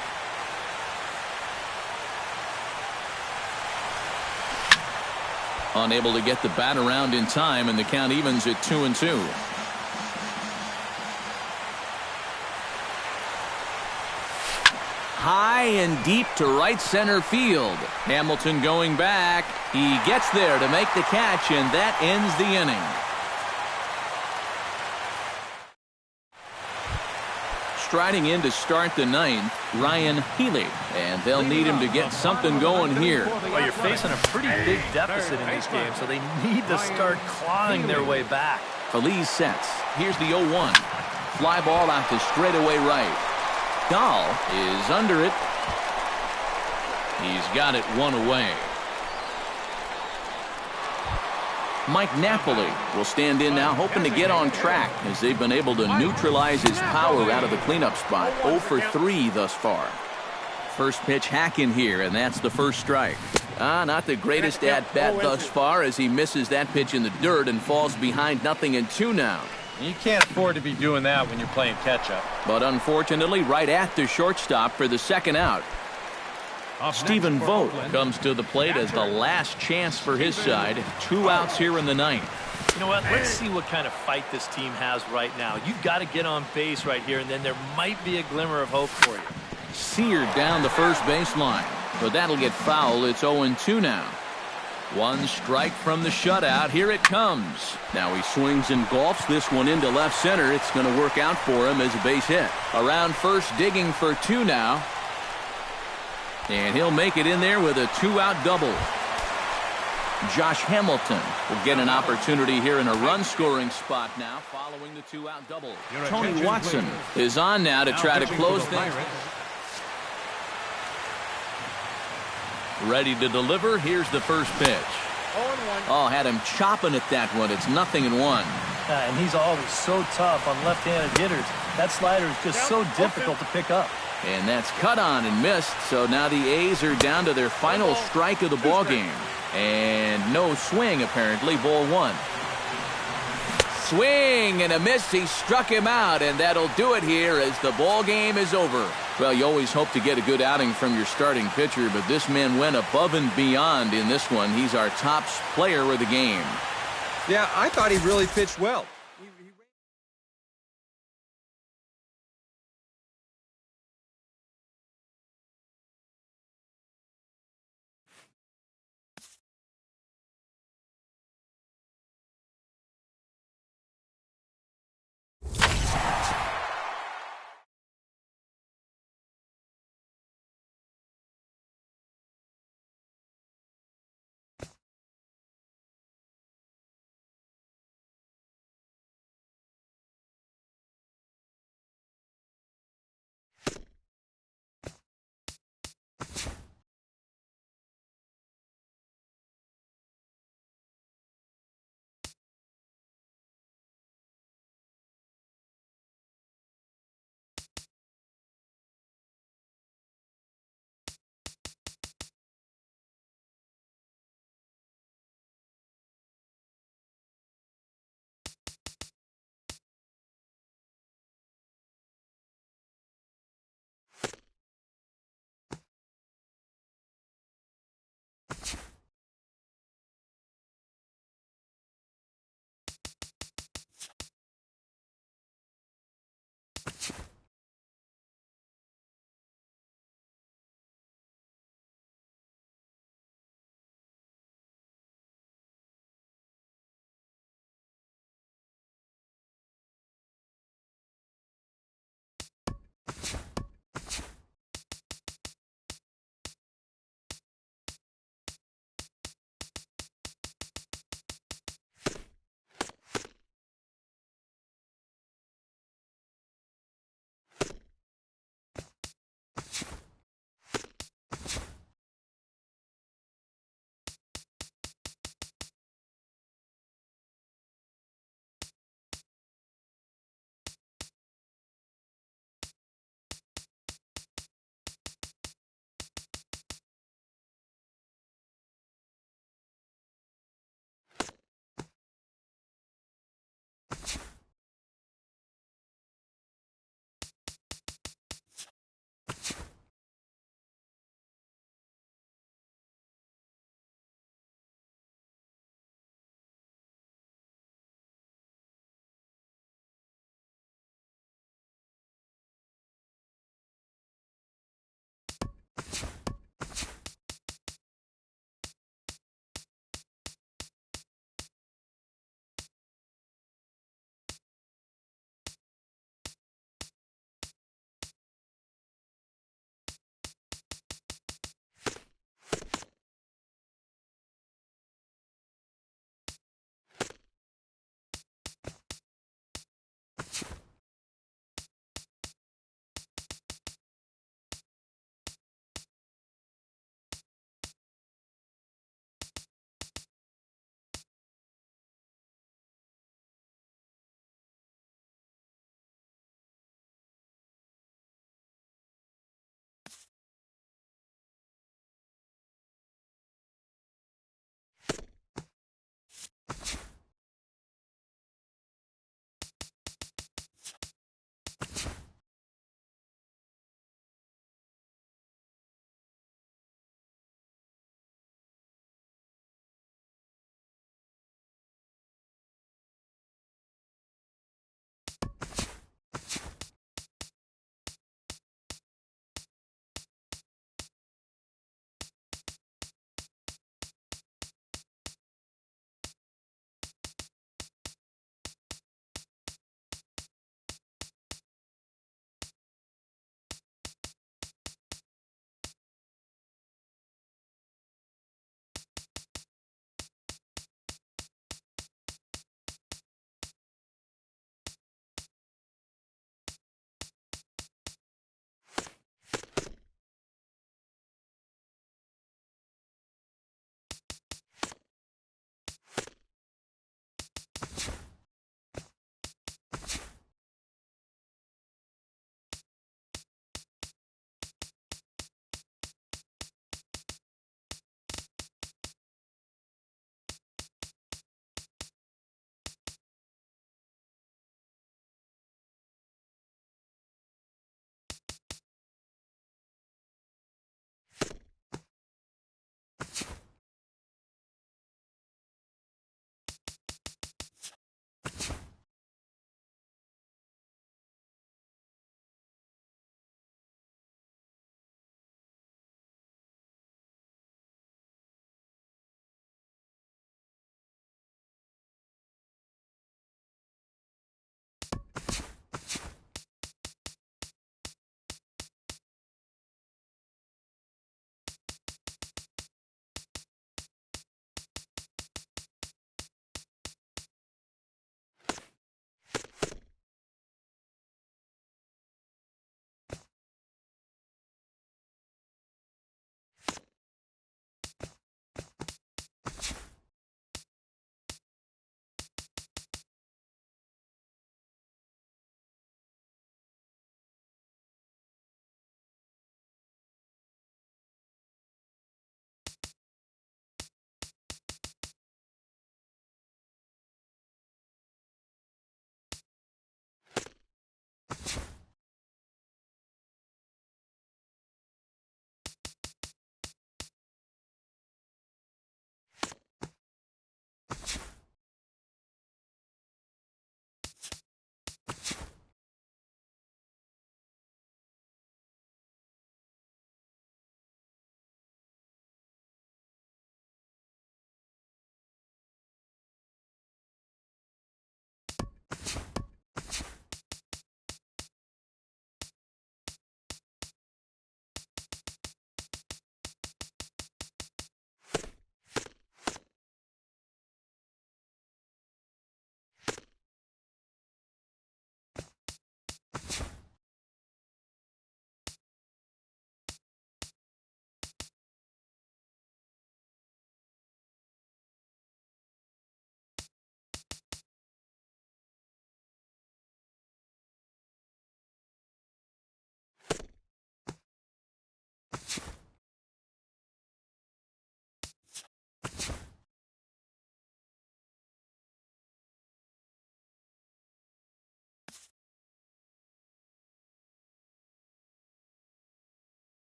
Unable to get the bat around in time, and the count evens at 2-2. High and deep to right center field. Hamilton going back. He gets there to make the catch, and that ends the inning. Striding in to start the ninth, Ryan Healy, and they'll need him to get something going here. Well, you're facing a pretty big deficit in this game, so they need to start clawing their way back. Feliz sets. Here's the 0-1. Fly ball out to straightaway right. Dahl is under it. He's got it one away. Mike Napoli will stand in now, hoping to get on track as they've been able to neutralize his power out of the cleanup spot. 0 for 3 thus far. First pitch hack in here, and that's the first strike. Not the greatest at-bat thus far as he misses that pitch in the dirt and falls behind 0-2 now. You can't afford to be doing that when you're playing catch-up. But unfortunately, right at the shortstop for the second out. Stephen Vogt comes to the plate as the last chance for his side. 2 outs here in the ninth. You know what? Let's see what kind of fight this team has right now. You've got to get on base right here, and then there might be a glimmer of hope for you. Seared down the first baseline, but that'll get foul. It's 0-2 now. 1 strike from the shutout. Here it comes. Now he swings and golfs this one into left center. It's going to work out for him as a base hit. Around first, digging for 2 now. And he'll make it in there with a 2-out double. Josh Hamilton will get an opportunity here in a run-scoring spot now following the 2-out double. Tony Watson is on now to try to close things. Ready to deliver. Here's the first pitch. Oh, had him chopping at that one. It's 0-1. And he's always so tough on left-handed hitters. That slider is just so difficult to pick up. And that's cut on and missed. So now the A's are down to their final strike of the ball game. And no swing, apparently. Ball 1. Swing and a miss. He struck him out, and that'll do it here as the ball game is over. Well, you always hope to get a good outing from your starting pitcher, but this man went above and beyond in this one. He's our top player of the game. Yeah, I thought he really pitched well.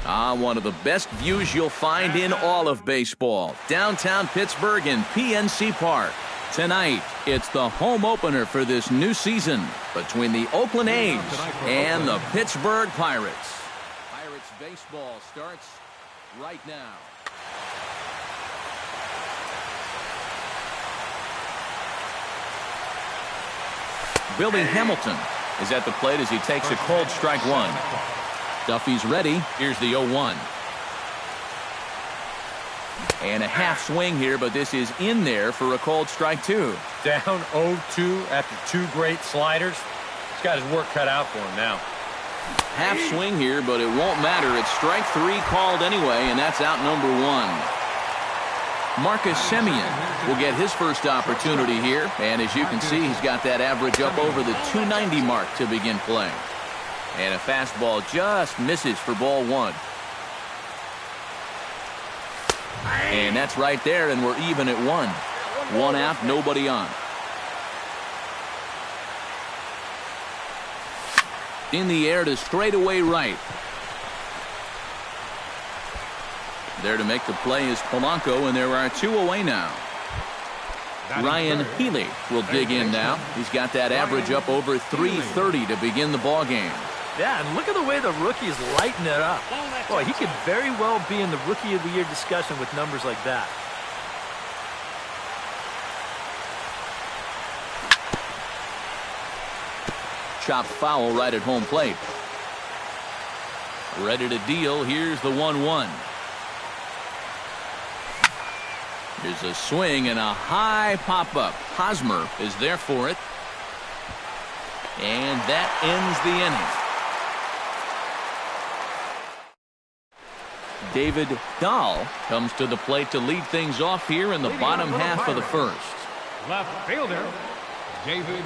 One of the best views you'll find in all of baseball. Downtown Pittsburgh in PNC Park. Tonight, it's the home opener for this new season between the Oakland A's and the Pittsburgh Pirates. Pirates baseball starts right now. Billy Hamilton is at the plate as he takes a cold strike one. Duffy's ready. Here's the 0-1. And a half swing here, but this is in there for a cold strike two. Down 0-2 after two great sliders. He's got his work cut out for him now. Half swing here, but it won't matter. It's strike three called anyway, and that's out number one. Marcus Semien will get his first opportunity here, and as you can see, he's got that average up over the 290 mark to begin play. And a fastball just misses for ball one. And that's right there, and we're even at one. One out, nobody on. In the air to straightaway right. There to make the play is Polanco, and there are two away now. Ryan Healy will dig in now. He's got that average up over 330 to begin the ball game. Yeah, and look at the way the rookie's lighting it up. Boy, he could very well be in the Rookie of the Year discussion with numbers like that. Chopped foul right at home plate. Ready to deal. Here's the 1-1. Here's a swing and a high pop-up. Hosmer is there for it. And that ends the inning. David Dahl comes to the plate to lead things off here in the bottom half of the first. Left fielder, David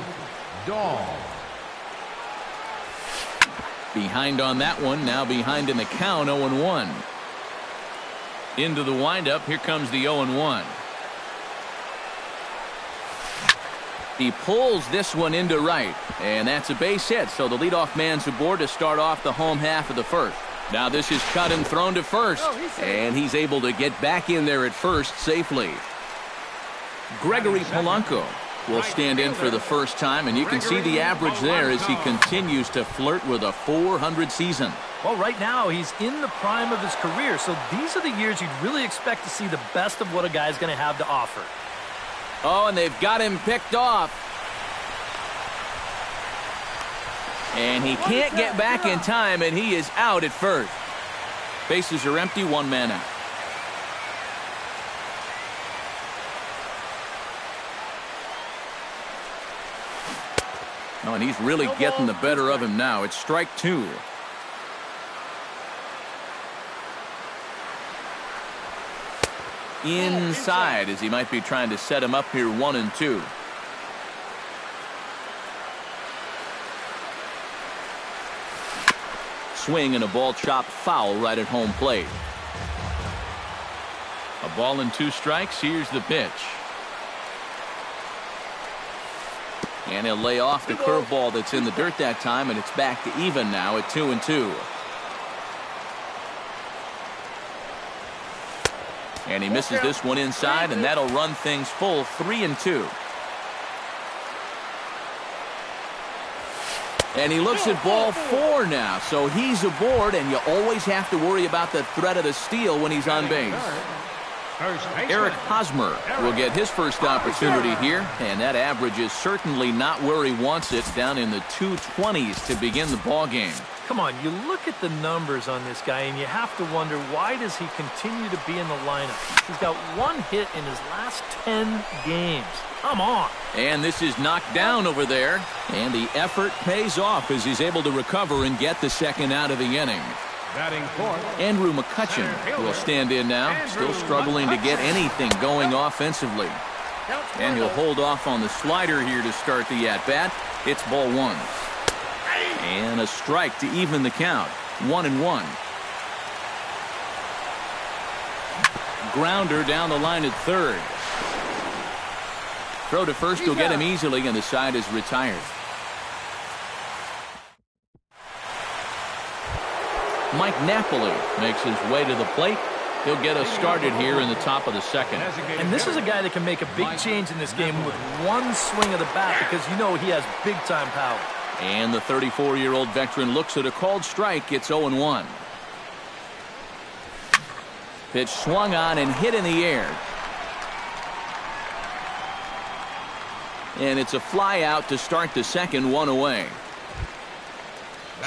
Dahl. Behind on that one, now behind in the count, 0-1. Into the windup, here comes the 0-1. He pulls this one into right, and that's a base hit, so the leadoff man's aboard to start off the home half of the first. Now this is cut and thrown to first, and he's able to get back in there at first safely. Gregory Polanco will stand in for the first time, and you can see the average there as he continues to flirt with a .400 season. Well, right now he's in the prime of his career, so these are the years you'd really expect to see the best of what a guy's going to have to offer. Oh, and they've got him picked off. And he can't get back in time, and he is out at first. Bases are empty, one man out. Oh, and he's really getting the better of him now. It's strike two. Inside, as he might be trying to set him up here 1-2. Swing and a ball chopped foul right at home plate. A ball and two strikes. Here's the pitch. And he'll lay off the curveball that's in the dirt that time, and it's back to even now at 2-2. And he misses this one inside, and that'll run things full 3-2. And he looks at ball four now, so he's aboard, and you always have to worry about the threat of the steal when he's on base. Eric Hosmer will get his first opportunity here, and that average is certainly not where he wants it, down in the 220s to begin the ball game. Come on, you look at the numbers on this guy, and you have to wonder, why does he continue to be in the lineup? He's got one hit in his last 10 games. Come on. And this is knocked down over there, and the effort pays off as he's able to recover and get the second out of the inning. Batting fourth, Andrew McCutchen will stand in now, still struggling to get anything going offensively. And he'll hold off on the slider here to start the at-bat. It's ball one. And a strike to even the count. 1-1. Grounder down the line at third. Throw to first will get him easily, and the side is retired. Mike Napoli makes his way to the plate. He'll get us started here in the top of the second. And this is a guy that can make a big change in this game with one swing of the bat because you know he has big-time power. And the 34-year-old veteran looks at a called strike. It's 0-1. Pitch swung on and hit in the air. And it's a fly out to start the second, one away.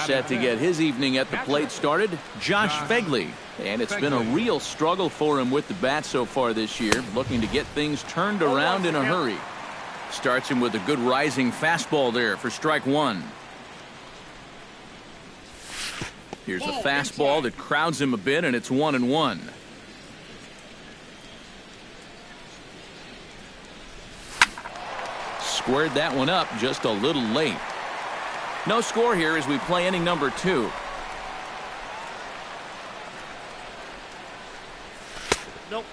Set to get his evening at the plate started, Josh Fegley. And it's been a real struggle for him with the bat so far this year, looking to get things turned around in a hurry. Starts him with a good rising fastball there for strike one. Here's a fastball that crowds him a bit, and it's 1-1. Squared that one up just a little late. No score here as we play inning number 2.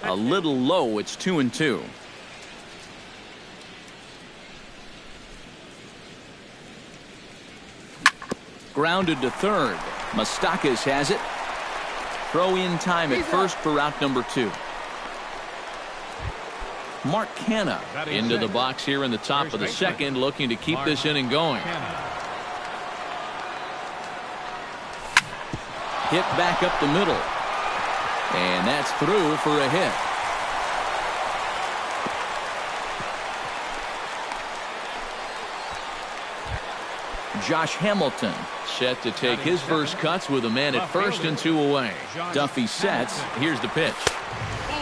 A little low. It's 2-2. Grounded to third. Moustakas has it. Throw in time at first for out number 2. Mark Canha into the box here in the top of the second, looking to keep this inning going. Hit back up the middle. And that's through for a hit. Josh Hamilton set to take his first cuts with a man at first and 2 away. Duffy sets. Here's the pitch.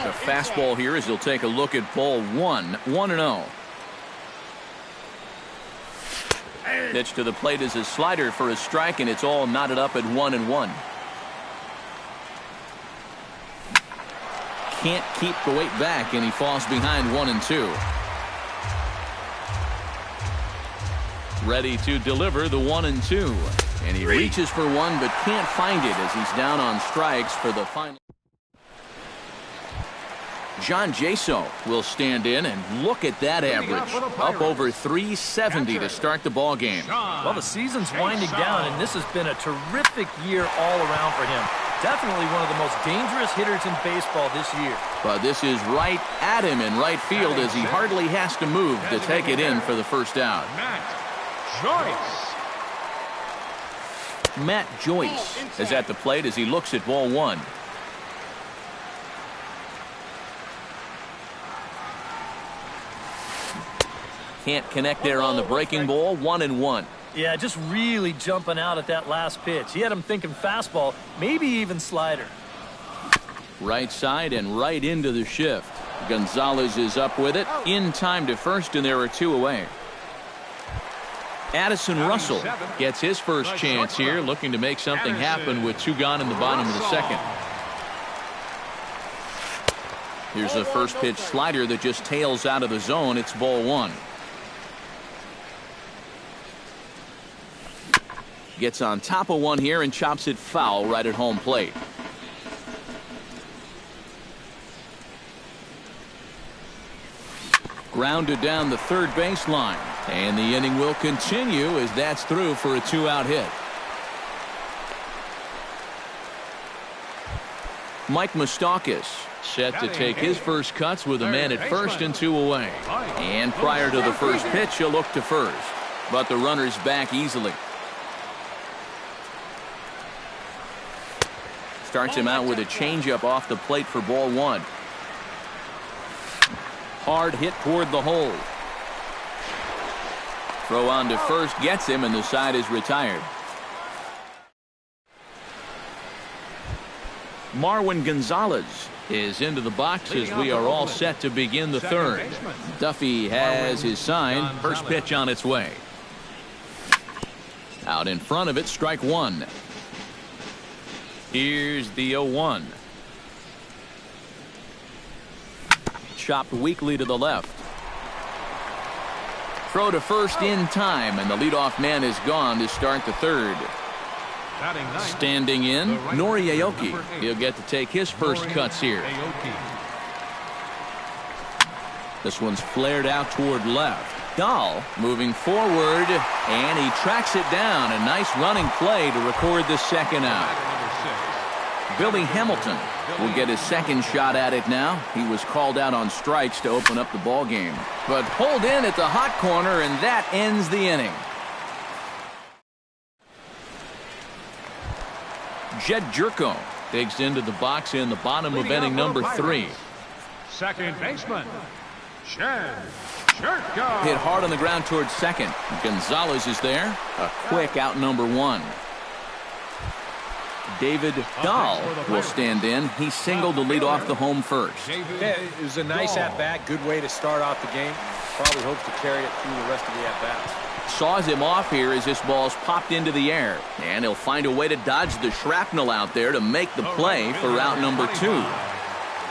The fastball here as he'll take a look at ball 1. 1-0. Pitch to the plate is a slider for a strike, and it's all knotted up at 1-1. Can't keep the weight back, and he falls behind 1-2. Ready to deliver the 1-2. And he reaches for one but can't find it as he's down on strikes for the final. John Jaso will stand in, and look at that average. Up over 370 to start the ball game. Well, the season's winding down, and this has been a terrific year all around for him. Definitely one of the most dangerous hitters in baseball this year. But this is right at him in right field as he hardly has to move to take it in for the first out. Matt Joyce is at the plate as he looks at ball 1. Can't connect there on the breaking ball. 1-1. Yeah, just really jumping out at that last pitch. He had him thinking fastball, maybe even slider. Right side and right into the shift. Gonzalez is up with it. In time to first, and there are 2 away. Addison Russell gets his first chance here, looking to make something happen with 2 gone in the bottom of the second. Here's a first pitch slider that just tails out of the zone. It's ball 1. Gets on top of one here and chops it foul right at home plate. Grounded down the third baseline. And the inning will continue as that's through for a 2-out hit. Mike Moustakas set to take his first cuts with a man at first and 2 away. And prior to the first pitch, he'll look to first. But the runner's back easily. Starts him out with a changeup off the plate for ball 1. Hard hit toward the hole. Throw on to first gets him, and the side is retired. Marwin Gonzalez is into the box as we are all set to begin the third. Duffy has his sign. First pitch on its way. Out in front of it, strike 1. Here's the 0-1. Chopped weakly to the left. Throw to first in time, and the leadoff man is gone to start the third. Standing in, Nori Aoki. He'll get to take his first cuts here. This one's flared out toward left. Dahl moving forward, and he tracks it down. A nice running play to record the second out. Billy Hamilton will get his second shot at it now. He was called out on strikes to open up the ball game, but pulled in at the hot corner, and that ends the inning. Jed Jerko digs into the box in the bottom of inning number 3. Second baseman, Jed Jerko. Hit hard on the ground towards second. Gonzalez is there. A quick out number 1. David Dahl will stand in. He singled to lead off the home first. Yeah, it was a nice at-bat. Good way to start off the game. Probably hopes to carry it through the rest of the at-bats. Saws him off here as this ball's popped into the air. And he'll find a way to dodge the shrapnel out there to make the play for route number 2.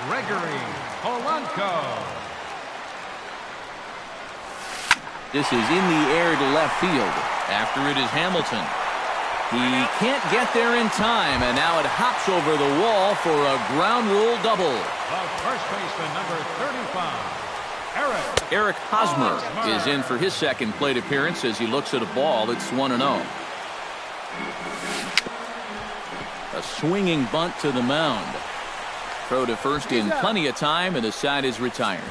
Gregory Polanco. This is in the air to left field. After it is Hamilton. He can't get there in time, and now it hops over the wall for a ground rule double. The first baseman, number 35, Eric Hosmer is in for his second plate appearance as he looks at a ball that's 1-0. A swinging bunt to the mound. Throw to first in plenty of time, and the side is retired.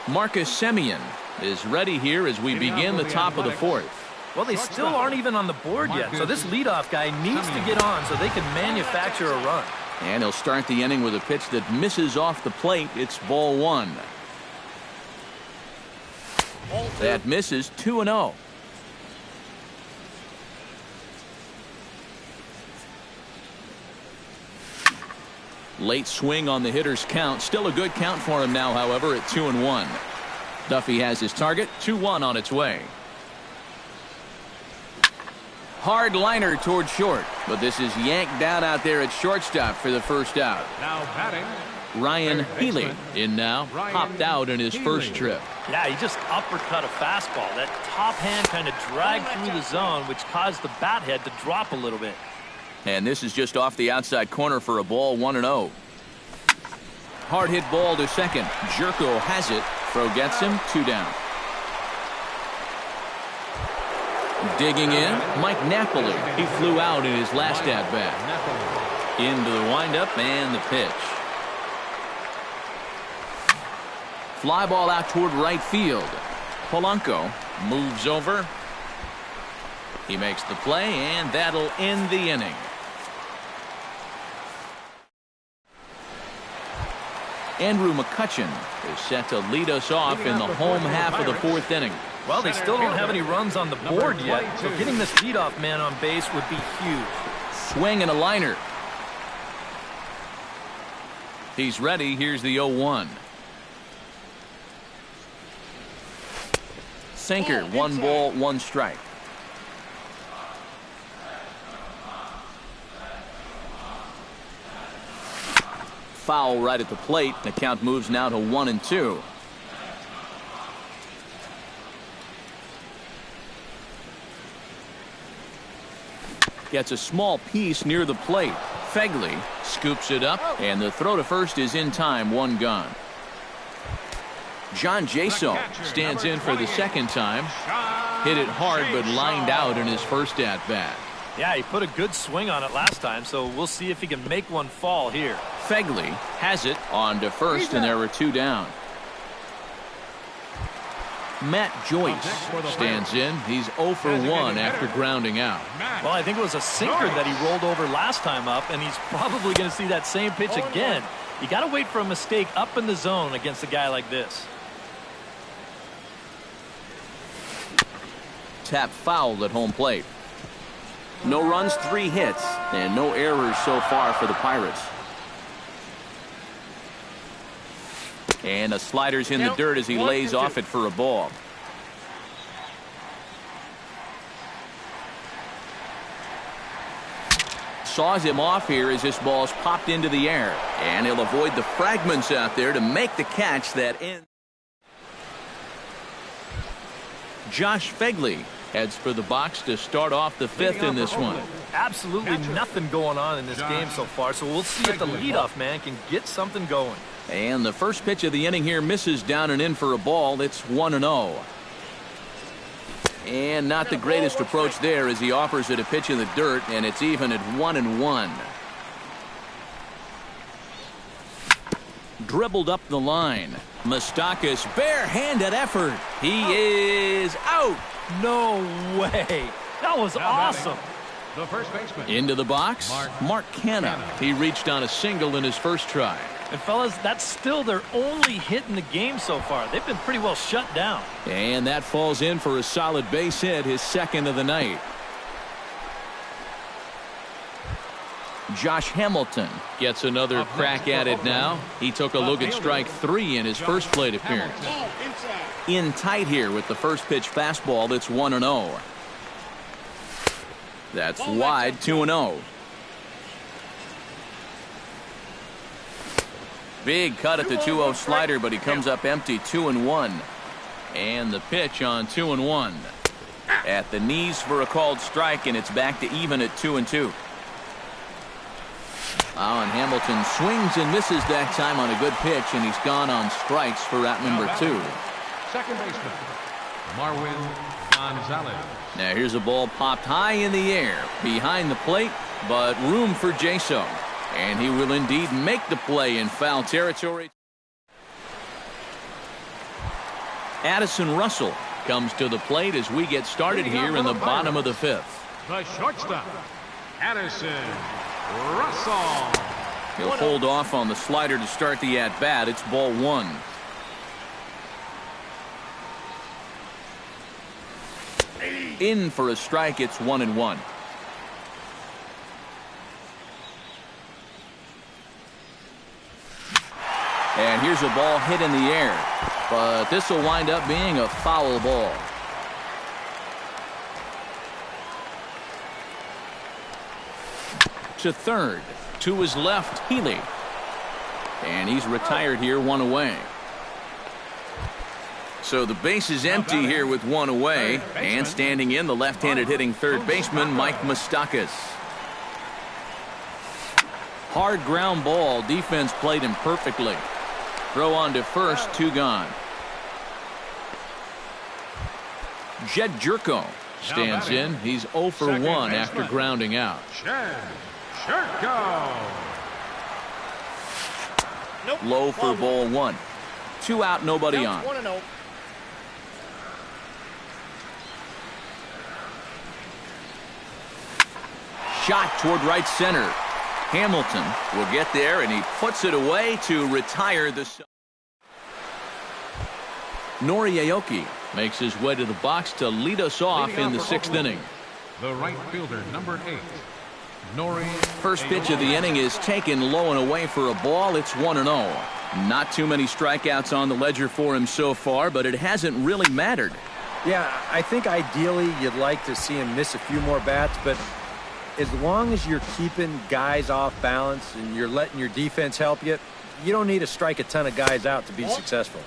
Marcus Semien is ready here as we begin the top of the 4th. Well, they still aren't even on the board yet, so this leadoff guy needs to get on so they can manufacture a run. And he'll start the inning with a pitch that misses off the plate. It's ball 1. That misses. 2-0. Late swing on the hitter's count. Still a good count for him now, however, at 2-1. Duffy has his target. 2-1 on its way. Hard liner toward short, but this is yanked down out there at shortstop for the first out. now batting, Ryan Healy in now. Popped out in his first trip. Yeah, he just uppercut a fastball. That top hand kind of dragged through the zone, which caused the bat head to drop a little bit. And this is just off the outside corner for a ball. 1-0. Hard hit ball to second. Jerko has it. Throw gets him. 2 down. Digging in, Mike Napoli. He flew out in his last at-bat. Into the windup and the pitch. Fly ball out toward right field. Polanco moves over. He makes the play, and that'll end the inning. Andrew McCutchen is set to lead us off in the home half of the 4th inning. Well, they still don't have any runs on the board yet, so getting this leadoff man on base would be huge. Swing and a liner. He's ready. Here's the 0-1. Sinker. 1 ball, 1 strike. Foul right at the plate. The count moves now to 1-2. Gets a small piece near the plate. Fegley scoops it up, and the throw to first is in time. 1 gone. John Jaso stands in for the second time. Hit it hard, but lined out in his first at-bat. Yeah, he put a good swing on it last time, so we'll see if he can make one fall here. Fegley has it on to first, and there were 2 down. Matt Joyce stands in. He's 0 for 1 after grounding out. Well, I think it was a sinker that he rolled over last time up, and he's probably going to see that same pitch again. You got to wait for a mistake up in the zone against a guy like this. Tap fouled at home plate. No runs, 3 hits, and no errors so far for the Pirates. And a slider's in the dirt as he lays off it for a ball. Saws him off here as this ball's popped into the air. And he'll avoid the fragments out there to make the catch that ends. Josh Fegley heads for the box to start off the 5th in this one. Absolutely nothing going on in this game so far, so we'll see if the leadoff man can get something going. And the first pitch of the inning here misses down and in for a ball. It's 1-0. And not the greatest approach there as he offers it a pitch in the dirt, and it's even at 1-1. Dribbled up the line. Moustakas, barehanded effort. He is out. No way. That was awesome. The first baseman. Into the box, Mark Canha. He reached on a single in his first try. And fellas, that's still their only hit in the game so far. They've been pretty well shut down. And that falls in for a solid base hit, his second of the night. Josh Hamilton gets another crack at it now. He took a look at strike 3 in his first plate appearance. In tight here with the first pitch fastball. It's 1-0. That's wide, 2-0. Big cut at the 2-0 slider, but he comes up empty, 2-1. And the pitch on 2-1. At the knees for a called strike, and it's back to even at 2-2. And Hamilton swings and misses that time on a good pitch, and he's gone on strikes for out number 2. Second baseman, Marwin Gonzalez. Now here's a ball popped high in the air behind the plate, but room for Jaso. And he will indeed make the play in foul territory. Addison Russell comes to the plate as we get started here in the bottom of the 5th. The shortstop, Addison Russell. He'll hold off on the slider to start the at-bat. It's ball 1. In for a strike. It's 1-1. And here's a ball hit in the air, but this will wind up being a foul ball. To third, to his left, Healy. And he's retired here, 1 away. So the base is empty here with 1 away, and standing in the left-handed hitting third baseman, Mike Moustakas. Hard ground ball, defense played him perfectly. Throw on to first, 2 gone. Jed Jerko stands in. He's 0 for 1 after grounding out. Jed Jerko. Low for ball 1. 2 out, nobody on. Shot toward right center. Hamilton will get there, and he puts it away to retire the. Nori Aoki makes his way to the box to lead us off in the 6th inning. The right fielder, number 8, Nori. First pitch of the inning is taken low and away for a ball. It's 1-0. Not too many strikeouts on the ledger for him so far, but it hasn't really mattered. Yeah, I think ideally you'd like to see him miss a few more bats, but as long as you're keeping guys off balance and you're letting your defense help you, you don't need to strike a ton of guys out to be successful.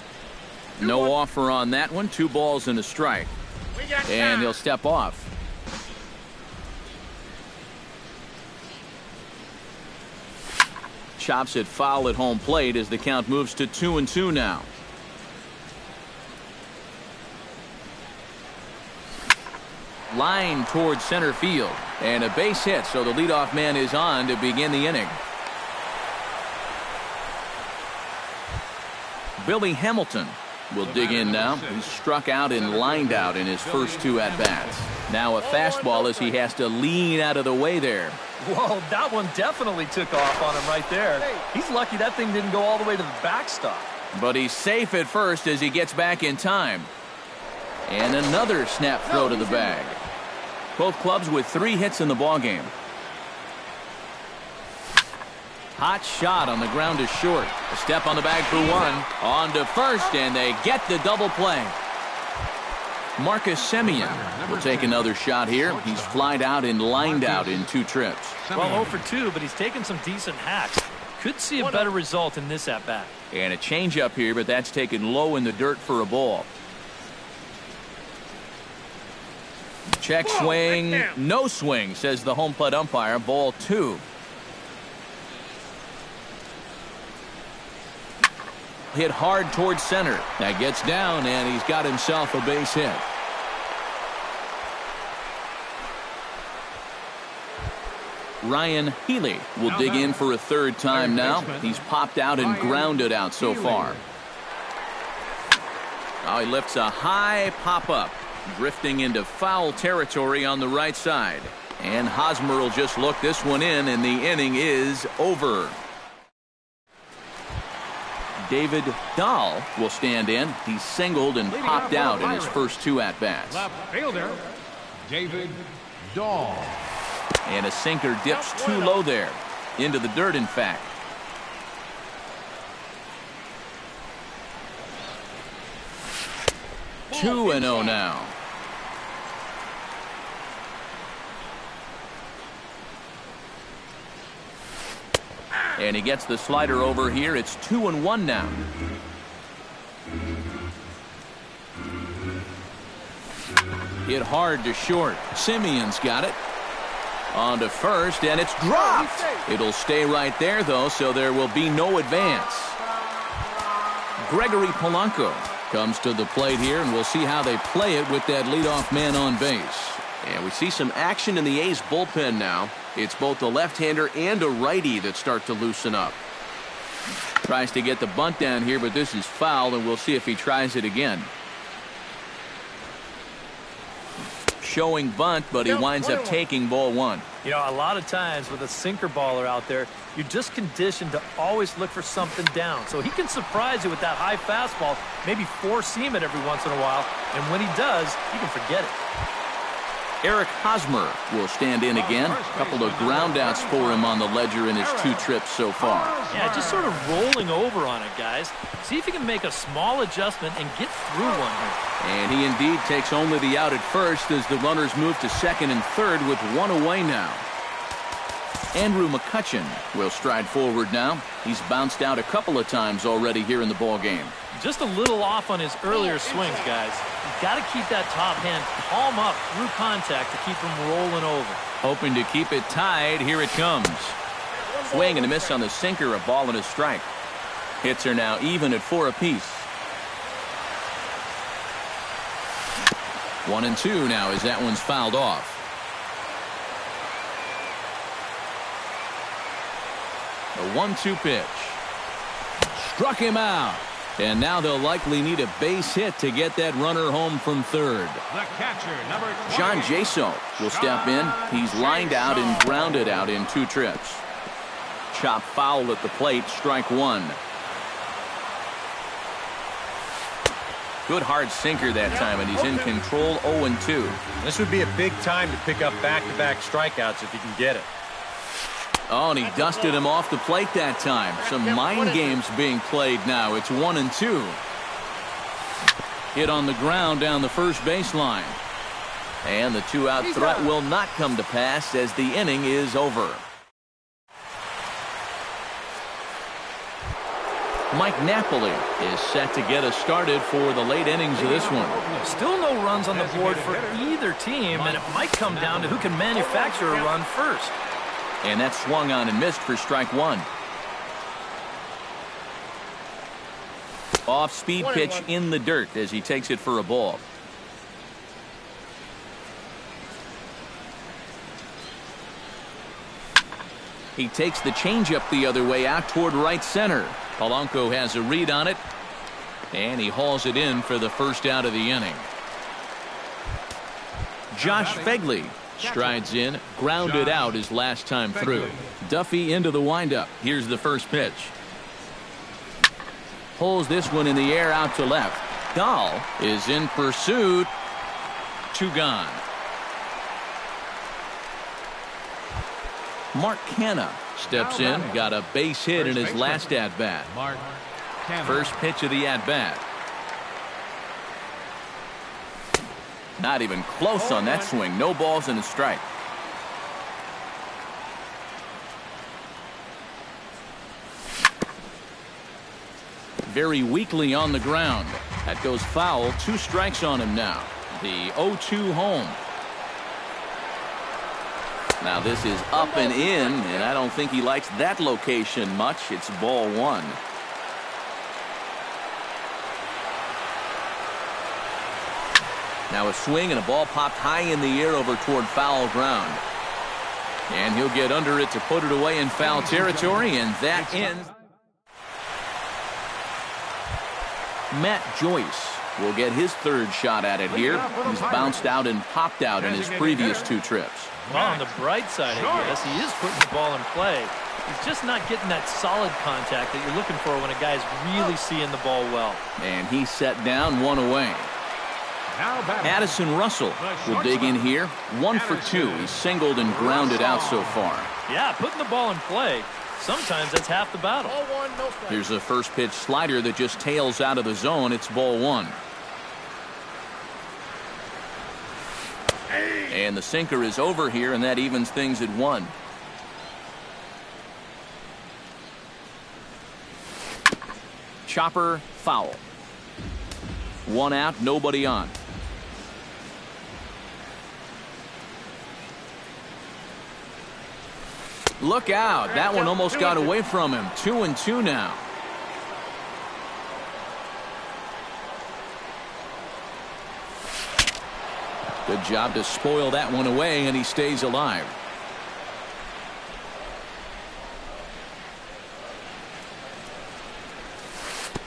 No offer on that one. 2 balls and a strike. And he'll step off. Chops it foul at home plate as the count moves to 2-2 now. Line towards center field, and a base hit, so the leadoff man is on to begin the inning. Billy Hamilton will dig in now. He's struck out and lined out in his first 2 at-bats. Now a fastball as he has to lean out of the way there. Whoa, that one definitely took off on him right there. He's lucky that thing didn't go all the way to the backstop. But he's safe at first as he gets back in time. And another snap throw to the bag. Both clubs with 3 hits in the ballgame. Hot shot on the ground is short. A step on the bag for 1. On to first, and they get the double play. Marcus Semien will take another shot here. He's flied out and lined out in 2 trips. Well, 0 for 2, but he's taken some decent hacks. Could see a better result in this at-bat. And a changeup here, but that's taken low in the dirt for a ball. Check swing, no swing, says the home plate umpire. Ball 2. Hit hard towards center. That gets down, and he's got himself a base hit. Ryan Healy will dig in for a third time now. He's popped out and grounded out so far. Oh, he lifts a high pop-up, drifting into foul territory on the right side. And Hosmer will just look this one in, and the inning is over. David Dahl will stand in. He's singled and popped out in his first 2 at-bats. Left fielder, David Dahl. And a sinker dips too low there. Into the dirt, in fact. 2-0 now. And he gets the slider over here. It's 2-1 now. Hit hard to short. Simeon's got it. On to first, and it's dropped. It'll stay right there, though, so there will be no advance. Gregory Polanco comes to the plate here, and we'll see how they play it with that leadoff man on base. And we see some action in the A's bullpen now. It's both a left-hander and a righty that start to loosen up. Tries to get the bunt down here, but this is foul, and we'll see if he tries it again. Showing bunt, but he winds up taking ball 1. You know, a lot of times with a sinker baller out there, you're just conditioned to always look for something down. So he can surprise you with that high fastball, maybe four seam it every once in a while, and when he does, you can forget it. Eric Hosmer will stand in again. A couple of groundouts for him on the ledger in his 2 trips so far. Yeah, just sort of rolling over on it, guys. See if he can make a small adjustment and get through one here. And he indeed takes only the out at first as the runners move to second and third with 1 away now. Andrew McCutchen will stride forward now. He's bounced out a couple of times already here in the ballgame. Just a little off on his earlier swings, guys. You've got to keep that top hand palm up through contact to keep him rolling over. Hoping to keep it tied. Here it comes. Swing and a miss on the sinker, a ball and a strike. Hits are now even at 4 apiece. 1-2 now as that one's fouled off. A 1-2 pitch. Struck him out. And now they'll likely need a base hit to get that runner home from third. The catcher, number 20. John Jaso will step in. He's lined out and grounded out in 2 trips. Chop foul at the plate, strike 1. Good hard sinker that time, and he's in control. 0-2. This would be a big time to pick up back-to-back strikeouts if he can get it. Oh, and he dusted him off the plate that time. Some mind games being played now. It's 1-2. Hit on the ground down the first baseline. And the 2-out threat will not come to pass as the inning is over. Mike Napoli is set to get us started for the late innings of this one. Still no runs on the board for either team, and it might come down to who can manufacture a run first. And that swung on and missed for strike 1. Off-speed pitch in the dirt as he takes it for a ball. He takes the changeup the other way out toward right center. Polanco has a read on it, and he hauls it in for the first out of the inning. Josh Fegley strides in, grounded out his last time through. Duffy into the windup. Here's the first pitch. Pulls this one in the air out to left. Dahl is in pursuit. 2 gone. Mark Canha steps in, got a base hit in his last at-bat. First pitch of the at-bat. Not even close on that swing. No balls and a strike. Very weakly on the ground. That goes foul. 2 strikes on him now. The 0-2 home. Now this is up and in, and I don't think he likes that location much. It's ball 1. Now a swing and a ball popped high in the air over toward foul ground. And he'll get under it to put it away in foul territory, and that ends. Matt Joyce will get his third shot at it here. He's bounced out and popped out in his previous 2 trips. Well, on the bright side, I guess, he is putting the ball in play. He's just not getting that solid contact that you're looking for when a guy's really seeing the ball well. And he's set down 1 away. Addison Russell will dig in here. 1 for 2. He's singled and grounded out so far. Yeah, putting the ball in play, sometimes that's half the battle. Here's a first pitch slider that just tails out of the zone. It's ball 1. And the sinker is over here, and that evens things at 1. Chopper foul. 1 out, nobody on. Look out. That one almost got away from him. 2-2 now. Good job to spoil that one away, and he stays alive.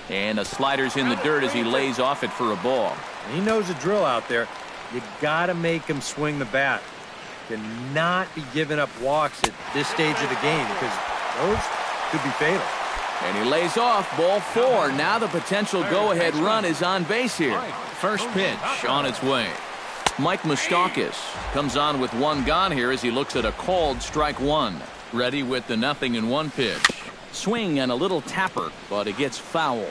And the slider's in the dirt as he lays off it for a ball. He knows the drill out there. You got to make him swing the bat. Cannot be giving up walks at this stage of the game because those could be fatal. And he lays off ball 4. Now the potential go-ahead run is on base here. First pitch on its way. Mike Moustakas comes on with 1 gone here as he looks at a called strike 1. Ready with the 0-1 pitch. Swing and a little tapper, but it gets foul.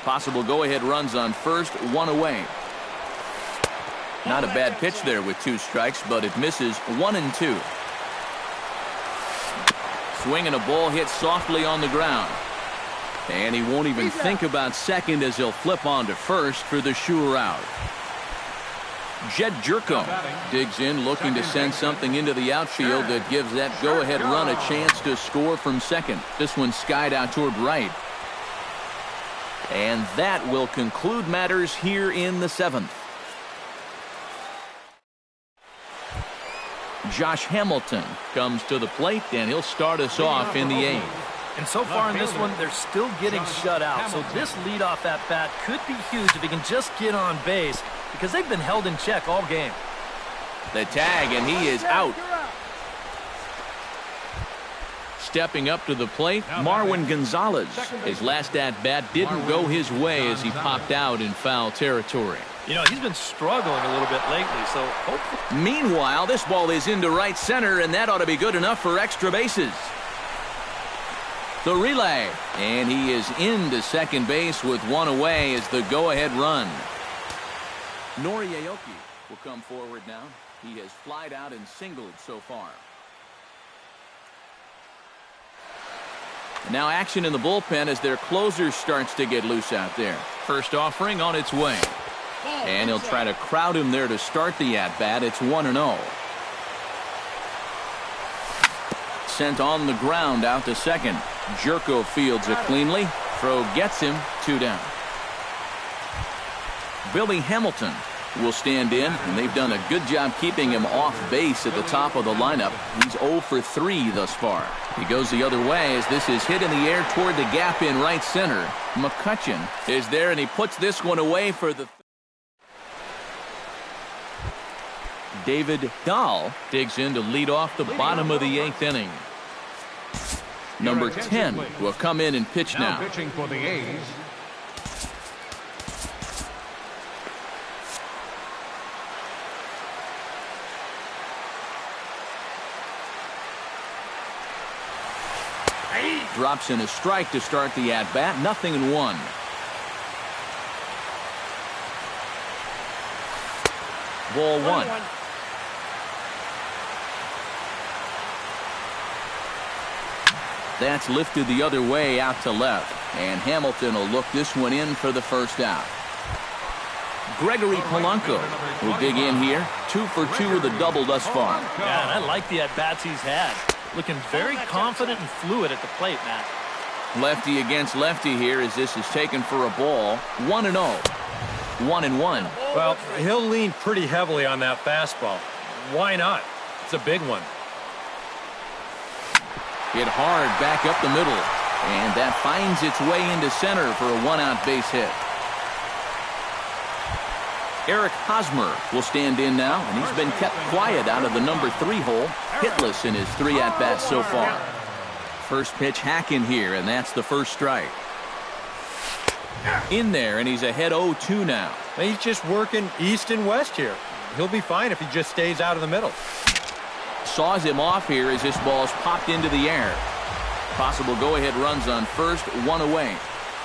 Possible go-ahead runs on first, 1 away. Not a bad pitch there with 2 strikes, but it misses. 1-2. Swing and a ball hit softly on the ground. And he won't even think about second as he'll flip on to first for the sure out. Jed Jerko digs in looking to send something into the outfield that gives that go-ahead run a chance to score from second. This one skied out toward right. And that will conclude matters here in the 7th. Josh Hamilton comes to the plate, and he'll start us off in the 8th. And so far in this one, they're still getting shut out. So this leadoff at bat could be huge if he can just get on base because they've been held in check all game. The tag, and he is out. Stepping up to the plate, Marwin Gonzalez. His last at-bat didn't go his way as he popped out in foul territory. You know, he's been struggling a little bit lately, so hopefully. Meanwhile, this ball is into right center, and that ought to be good enough for extra bases. The relay, and he is into second base with 1 away as the go-ahead run. Nori Aoki will come forward now. He has flied out and singled so far. Now action in the bullpen as their closer starts to get loose out there. First offering on its way. And he'll try to crowd him there to start the at-bat. It's 1-0. Sent on the ground out to second. Jerko fields it cleanly. Throw gets him. 2 down. Billy Hamilton will stand in, and they've done a good job keeping him off base at the top of the lineup. He's 0 for 3 thus far. He goes the other way as this is hit in the air toward the gap in right center. McCutcheon is there, and he puts this one away for the... David Dahl digs in to lead off the bottom of the 8th inning. Number 10 will come in and pitch now. Pitching for the A's. Drops in a strike to start the at-bat. 0-1. Ball 1. That's lifted the other way out to left. And Hamilton will look this one in for the first out. Gregory Polanco will dig in here. 2 for 2 with a double thus far. Yeah, and I like the at-bats he's had. Looking very confident and fluid at the plate, Matt. Lefty against lefty here as this is taken for a ball. 1-0. 1-1. Well, he'll lean pretty heavily on that fastball. Why not? It's a big one. Hit hard back up the middle. And that finds its way into center for a one-out base hit. Eric Hosmer will stand in now, and he's been kept quiet out of the number 3 hole, hitless in his 3 at-bats so far. First pitch hack in here, and that's the first strike. In there, and he's ahead 0-2 now. He's just working east and west here. He'll be fine if he just stays out of the middle. Saws him off here as this ball's popped into the air. Possible go-ahead runs on first, 1 away.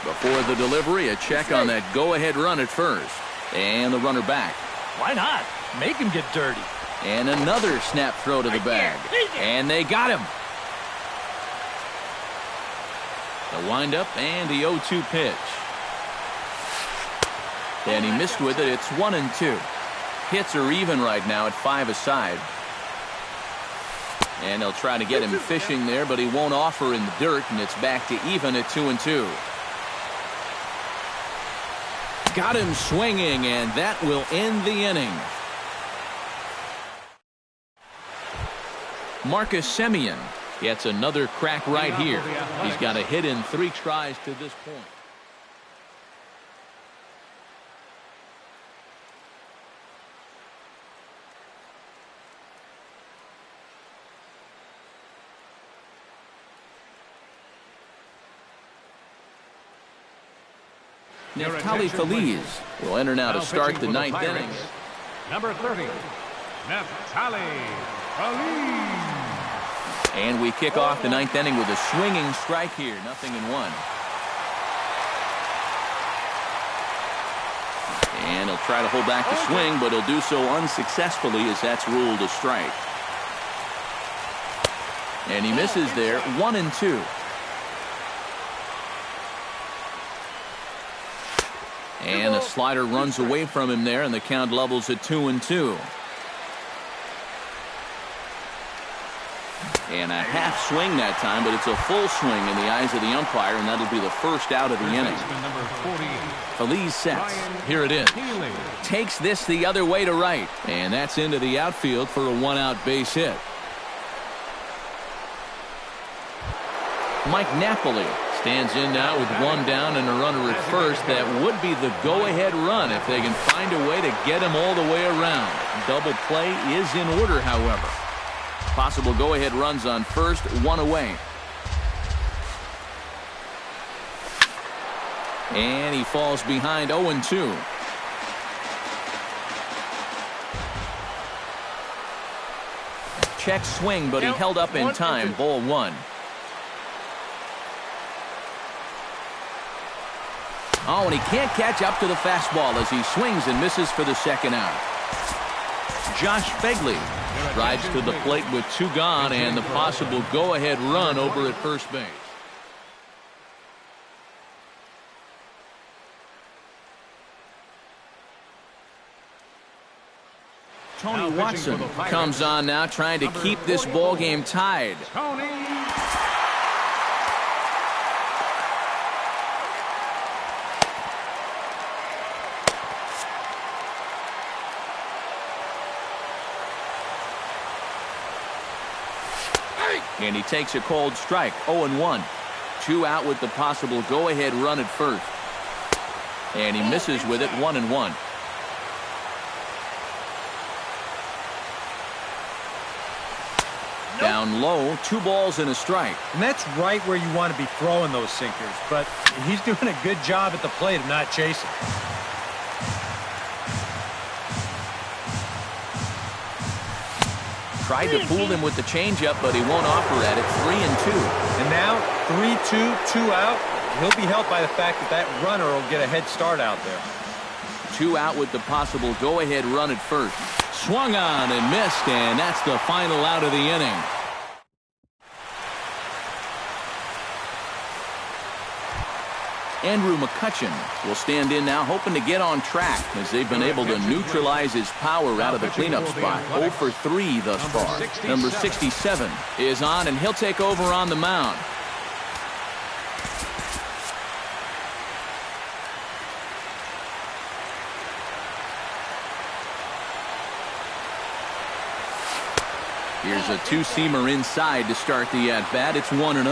Before the delivery, a check on that go-ahead run at first. And the runner back. Why not? Make him get dirty. And another snap throw to the bag. And they got him. The windup and the 0-2 pitch. And he missed with it. It's 1-2. Hits are even right now at 5 aside. And they'll try to get him fishing there, but he won't offer in the dirt, and it's back to even at 2-2. Got him swinging, and that will end the inning. Marcus Semien gets another crack right here. He's got a hit in 3 tries to this point. Neftali Feliz will enter now to start the 9th inning. Number 30, Neftali Feliz. And we kick off the 9th inning with a swinging strike here. 0-1. And he'll try to hold back the swing, but he'll do so unsuccessfully as that's ruled a strike. And he misses there. 1-2. And a slider runs away from him there, and the count levels at 2-2. And a half swing that time, but it's a full swing in the eyes of the umpire, and that'll be the first out of the inning. Feliz sets. Here it is. Takes this the other way to right, and that's into the outfield for a one-out base hit. Mike Napoli stands in now with 1 down and a runner at first. That would be the go-ahead run if they can find a way to get him all the way around. Double play is in order, however. Possible go-ahead runs on first, 1 away. And he falls behind 0-2. Check swing, but he held up in time. Ball 1. Oh, and he can't catch up to the fastball as he swings and misses for the second out. Josh Begley rides to the plate with 2 gone and the possible go-ahead run over at first base. Tony Watson comes on now, trying to keep this ball game tied. And he takes a cold strike. 0-1. 2 out with the possible go-ahead run at first. And he misses with it. 1-1. Down low, 2 balls and a strike. And that's right where you want to be throwing those sinkers, but he's doing a good job at the plate of not chasing. Tried to fool him with the changeup, but he won't offer at it. 3-2. And now 3-2, 2 out. He'll be helped by the fact that that runner will get a head start out there. 2 out with the possible go-ahead run at first. Swung on and missed, and that's the final out of the inning. Andrew McCutchen will stand in now, hoping to get on track as they've been able to neutralize his power out of the cleanup spot. 0 for 3 thus far. Number 67 is on, and he'll take over on the mound. Here's a two-seamer inside to start the at-bat. It's 1-0.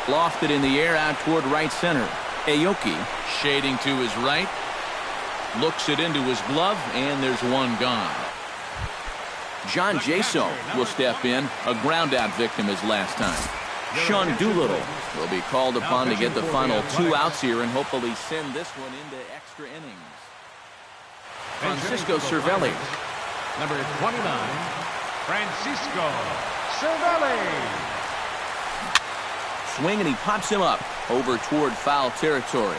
Lofted in the air out toward right center. Aoki shading to his right. Looks it into his glove, and there's one gone. John Jaso will step in. A ground-out victim his last time. Sean Doolittle will be called upon to get the final 2 outs here and hopefully send this one into extra innings. Francisco Cervelli. Number 29, Francisco Cervelli. Swing, and he pops him up over toward foul territory.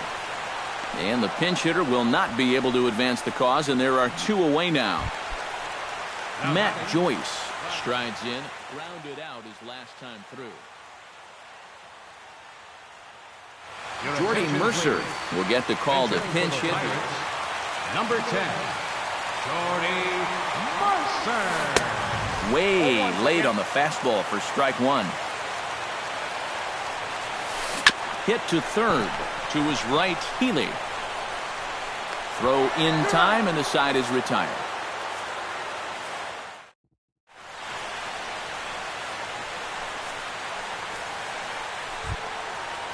And the pinch hitter will not be able to advance the cause, and there are 2 away now. Matt Joyce strides in, grounded out his last time through. Jordy Mercer will get the call to pinch hit. Number 10, Jordy Mercer. Way late on the fastball for strike 1. Hit to third. To his right, Healy. Throw in time, and the side is retired.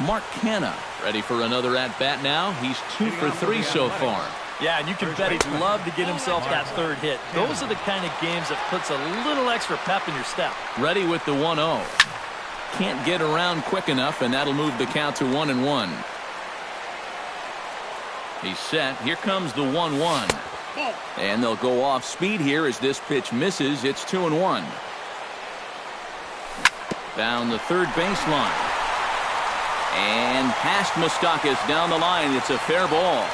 Mark Canha ready for another at-bat now. He's 2 for 3 so far. Yeah, and you can bet he'd love to get himself that third hit. Those are the kind of games that puts a little extra pep in your step. Ready with the 1-0. Can't get around quick enough, and that'll move the count to 1-1. He's set. Here comes the 1-1. And they'll go off speed here as this pitch misses. It's 2-1. Down the third baseline. And past Moustakas down the line. It's a fair ball.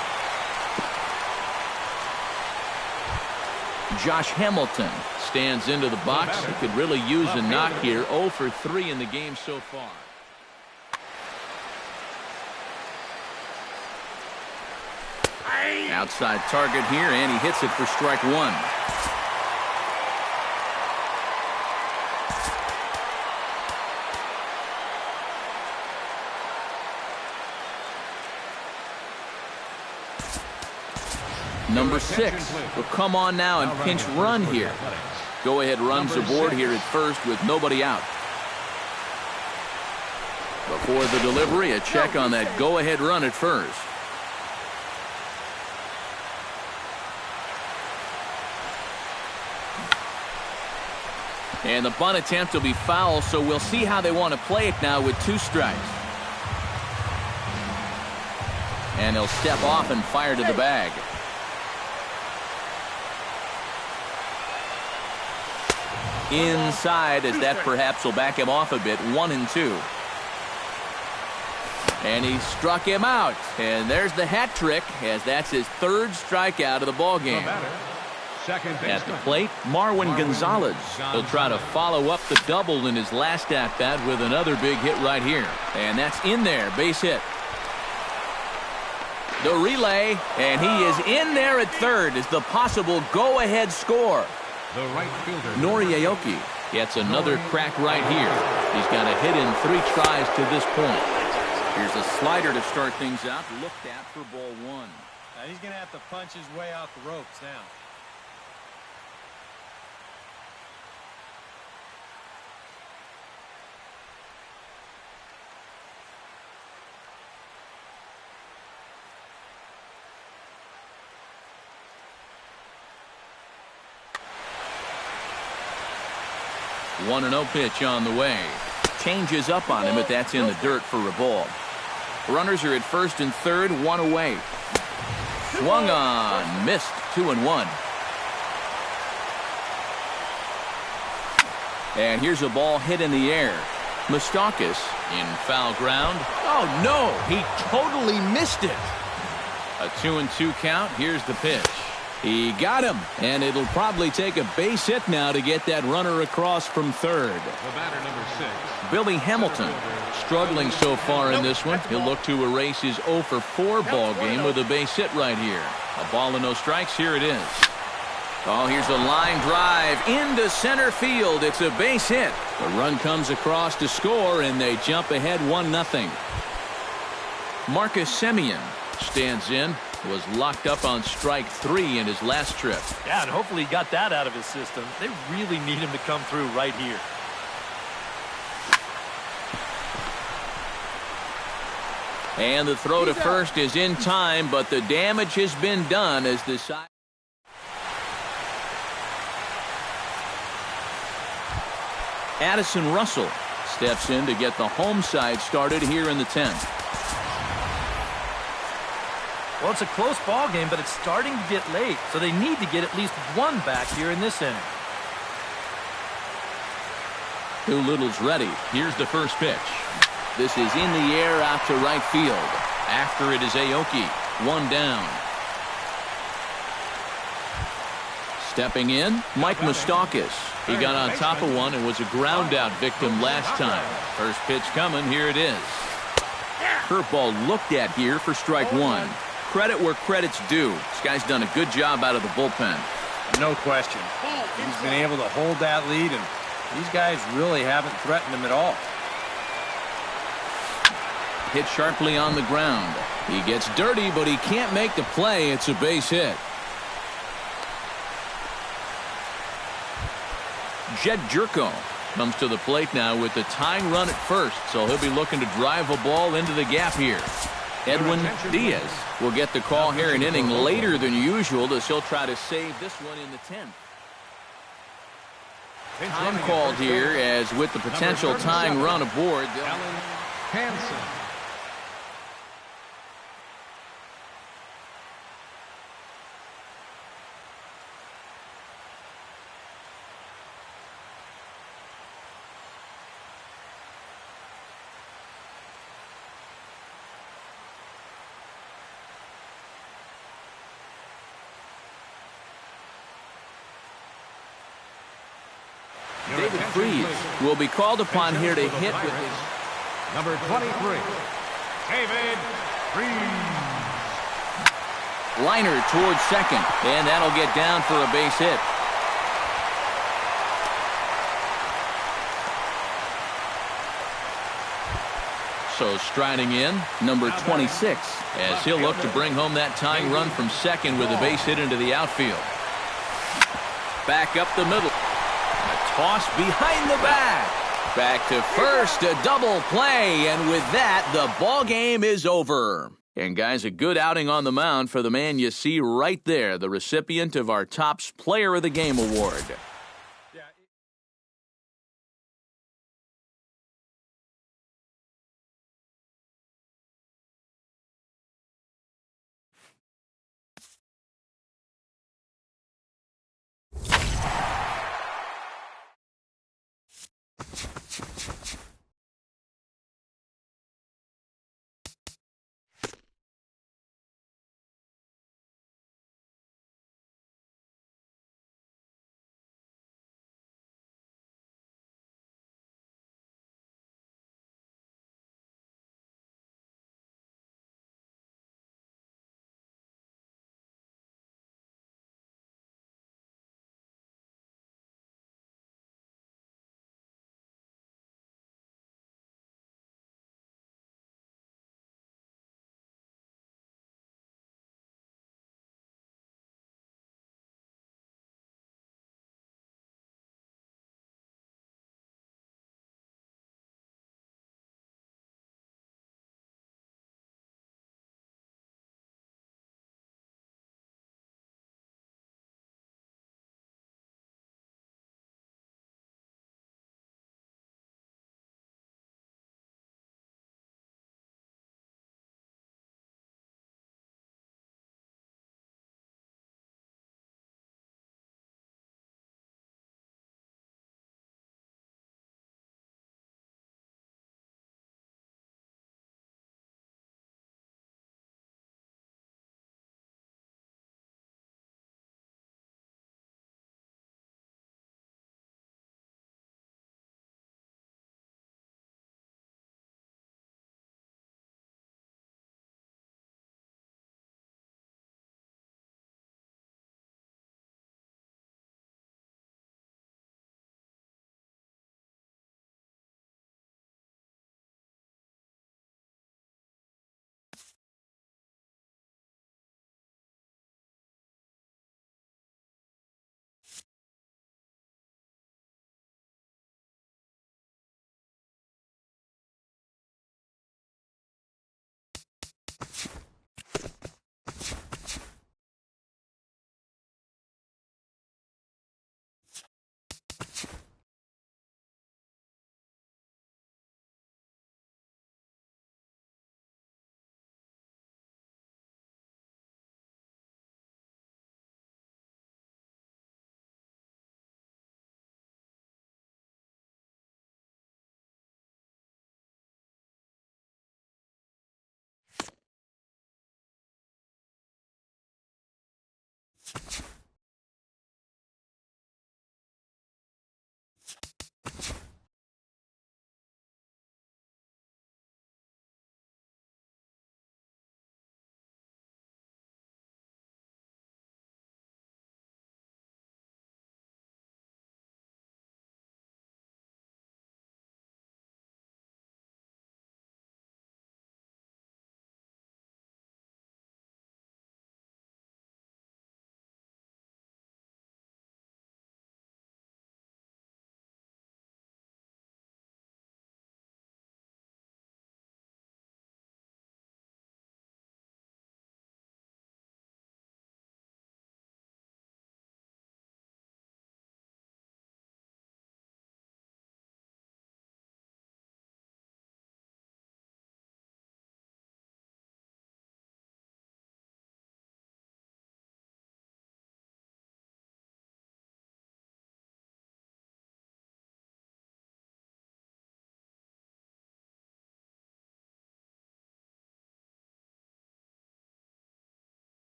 Josh Hamilton stands into the box. He could really use a knock here. 0 for 3 in the game so far. Outside target here, and he hits it for strike 1. Number 6 will come on now and pinch run here. Go-ahead runs aboard here at first with nobody out. Before the delivery, a check on that go-ahead run at first. And the bunt attempt will be foul, so we'll see how they want to play it now with 2 strikes. And he'll step off and fire to the bag. Inside, as that perhaps will back him off a bit. 1-2. And he struck him out. And there's the hat trick, as that's his 3rd strikeout of the ballgame. At the plate, Marwin Gonzalez. He'll try to follow up the double in his last at-bat with another big hit right here. And that's in there, base hit. The relay, and he is in there at third as the possible go-ahead score. The right fielder, Nori Aoki gets another crack right here. He's got a hit in 3 tries to this point. Here's a slider to start things out. Looked at for ball 1. Now he's going to have to punch his way out the ropes now. One 1-0 pitch on the way. Changes up on him, but that's in the dirt for a ball. Runners are at first and third, 1 away. Swung on, missed, 2-1. And here's a ball hit in the air. Moustakas in foul ground. Oh no, he totally missed it. A 2-2 count. Here's the pitch. He got him, and it'll probably take a base hit now to get that runner across from third. The batter, number 6. Billy Hamilton struggling so far in this one. He'll look to erase his 0 for 4 ball game with a base hit right here. A ball and no strikes. Here it is. Oh, here's a line drive into center field. It's a base hit. The run comes across to score, and they jump ahead 1-0. Marcus Semien stands in. Was locked up on strike 3 in his last trip. Yeah, and hopefully he got that out of his system. They really need him to come through right here. And the throw to first is in time, but the damage has been done as the side. Addison Russell steps in to get the home side started here in the 10th. Well, it's a close ball game, but it's starting to get late, so they need to get at least one back here in this inning. Doolittle's ready. Here's the first pitch. This is in the air out to right field. After it is Aoki. 1 down. Stepping in, Mike Moustakas. He got on top of one and was a ground out victim last time. First pitch coming. Here it is. Curveball looked at here for strike 1. Credit where credit's due. This guy's done a good job out of the bullpen. No question. He's been able to hold that lead, and these guys really haven't threatened him at all. Hit sharply on the ground. He gets dirty, but he can't make the play. It's a base hit. Jed Jerko comes to the plate now with the tying run at first, so he'll be looking to drive a ball into the gap here. Edwin Diaz will get the call here an inning later than usual, as he'll try to save this one in the 10th. Time called here, as with the potential tying run aboard. Hansen. David Freese will be called upon here to hit with his number 23, David Freese. liner towards second, and that'll get down for a base hit. So striding in, number 26, as he'll look to bring home that tying run from second with a base hit into the outfield. Back up the middle. Toss behind the back. Back to first, a double play, and with that, the ball game is over. And guys, a good outing on the mound for the man you see right there, the recipient of our Topps Player of the Game award.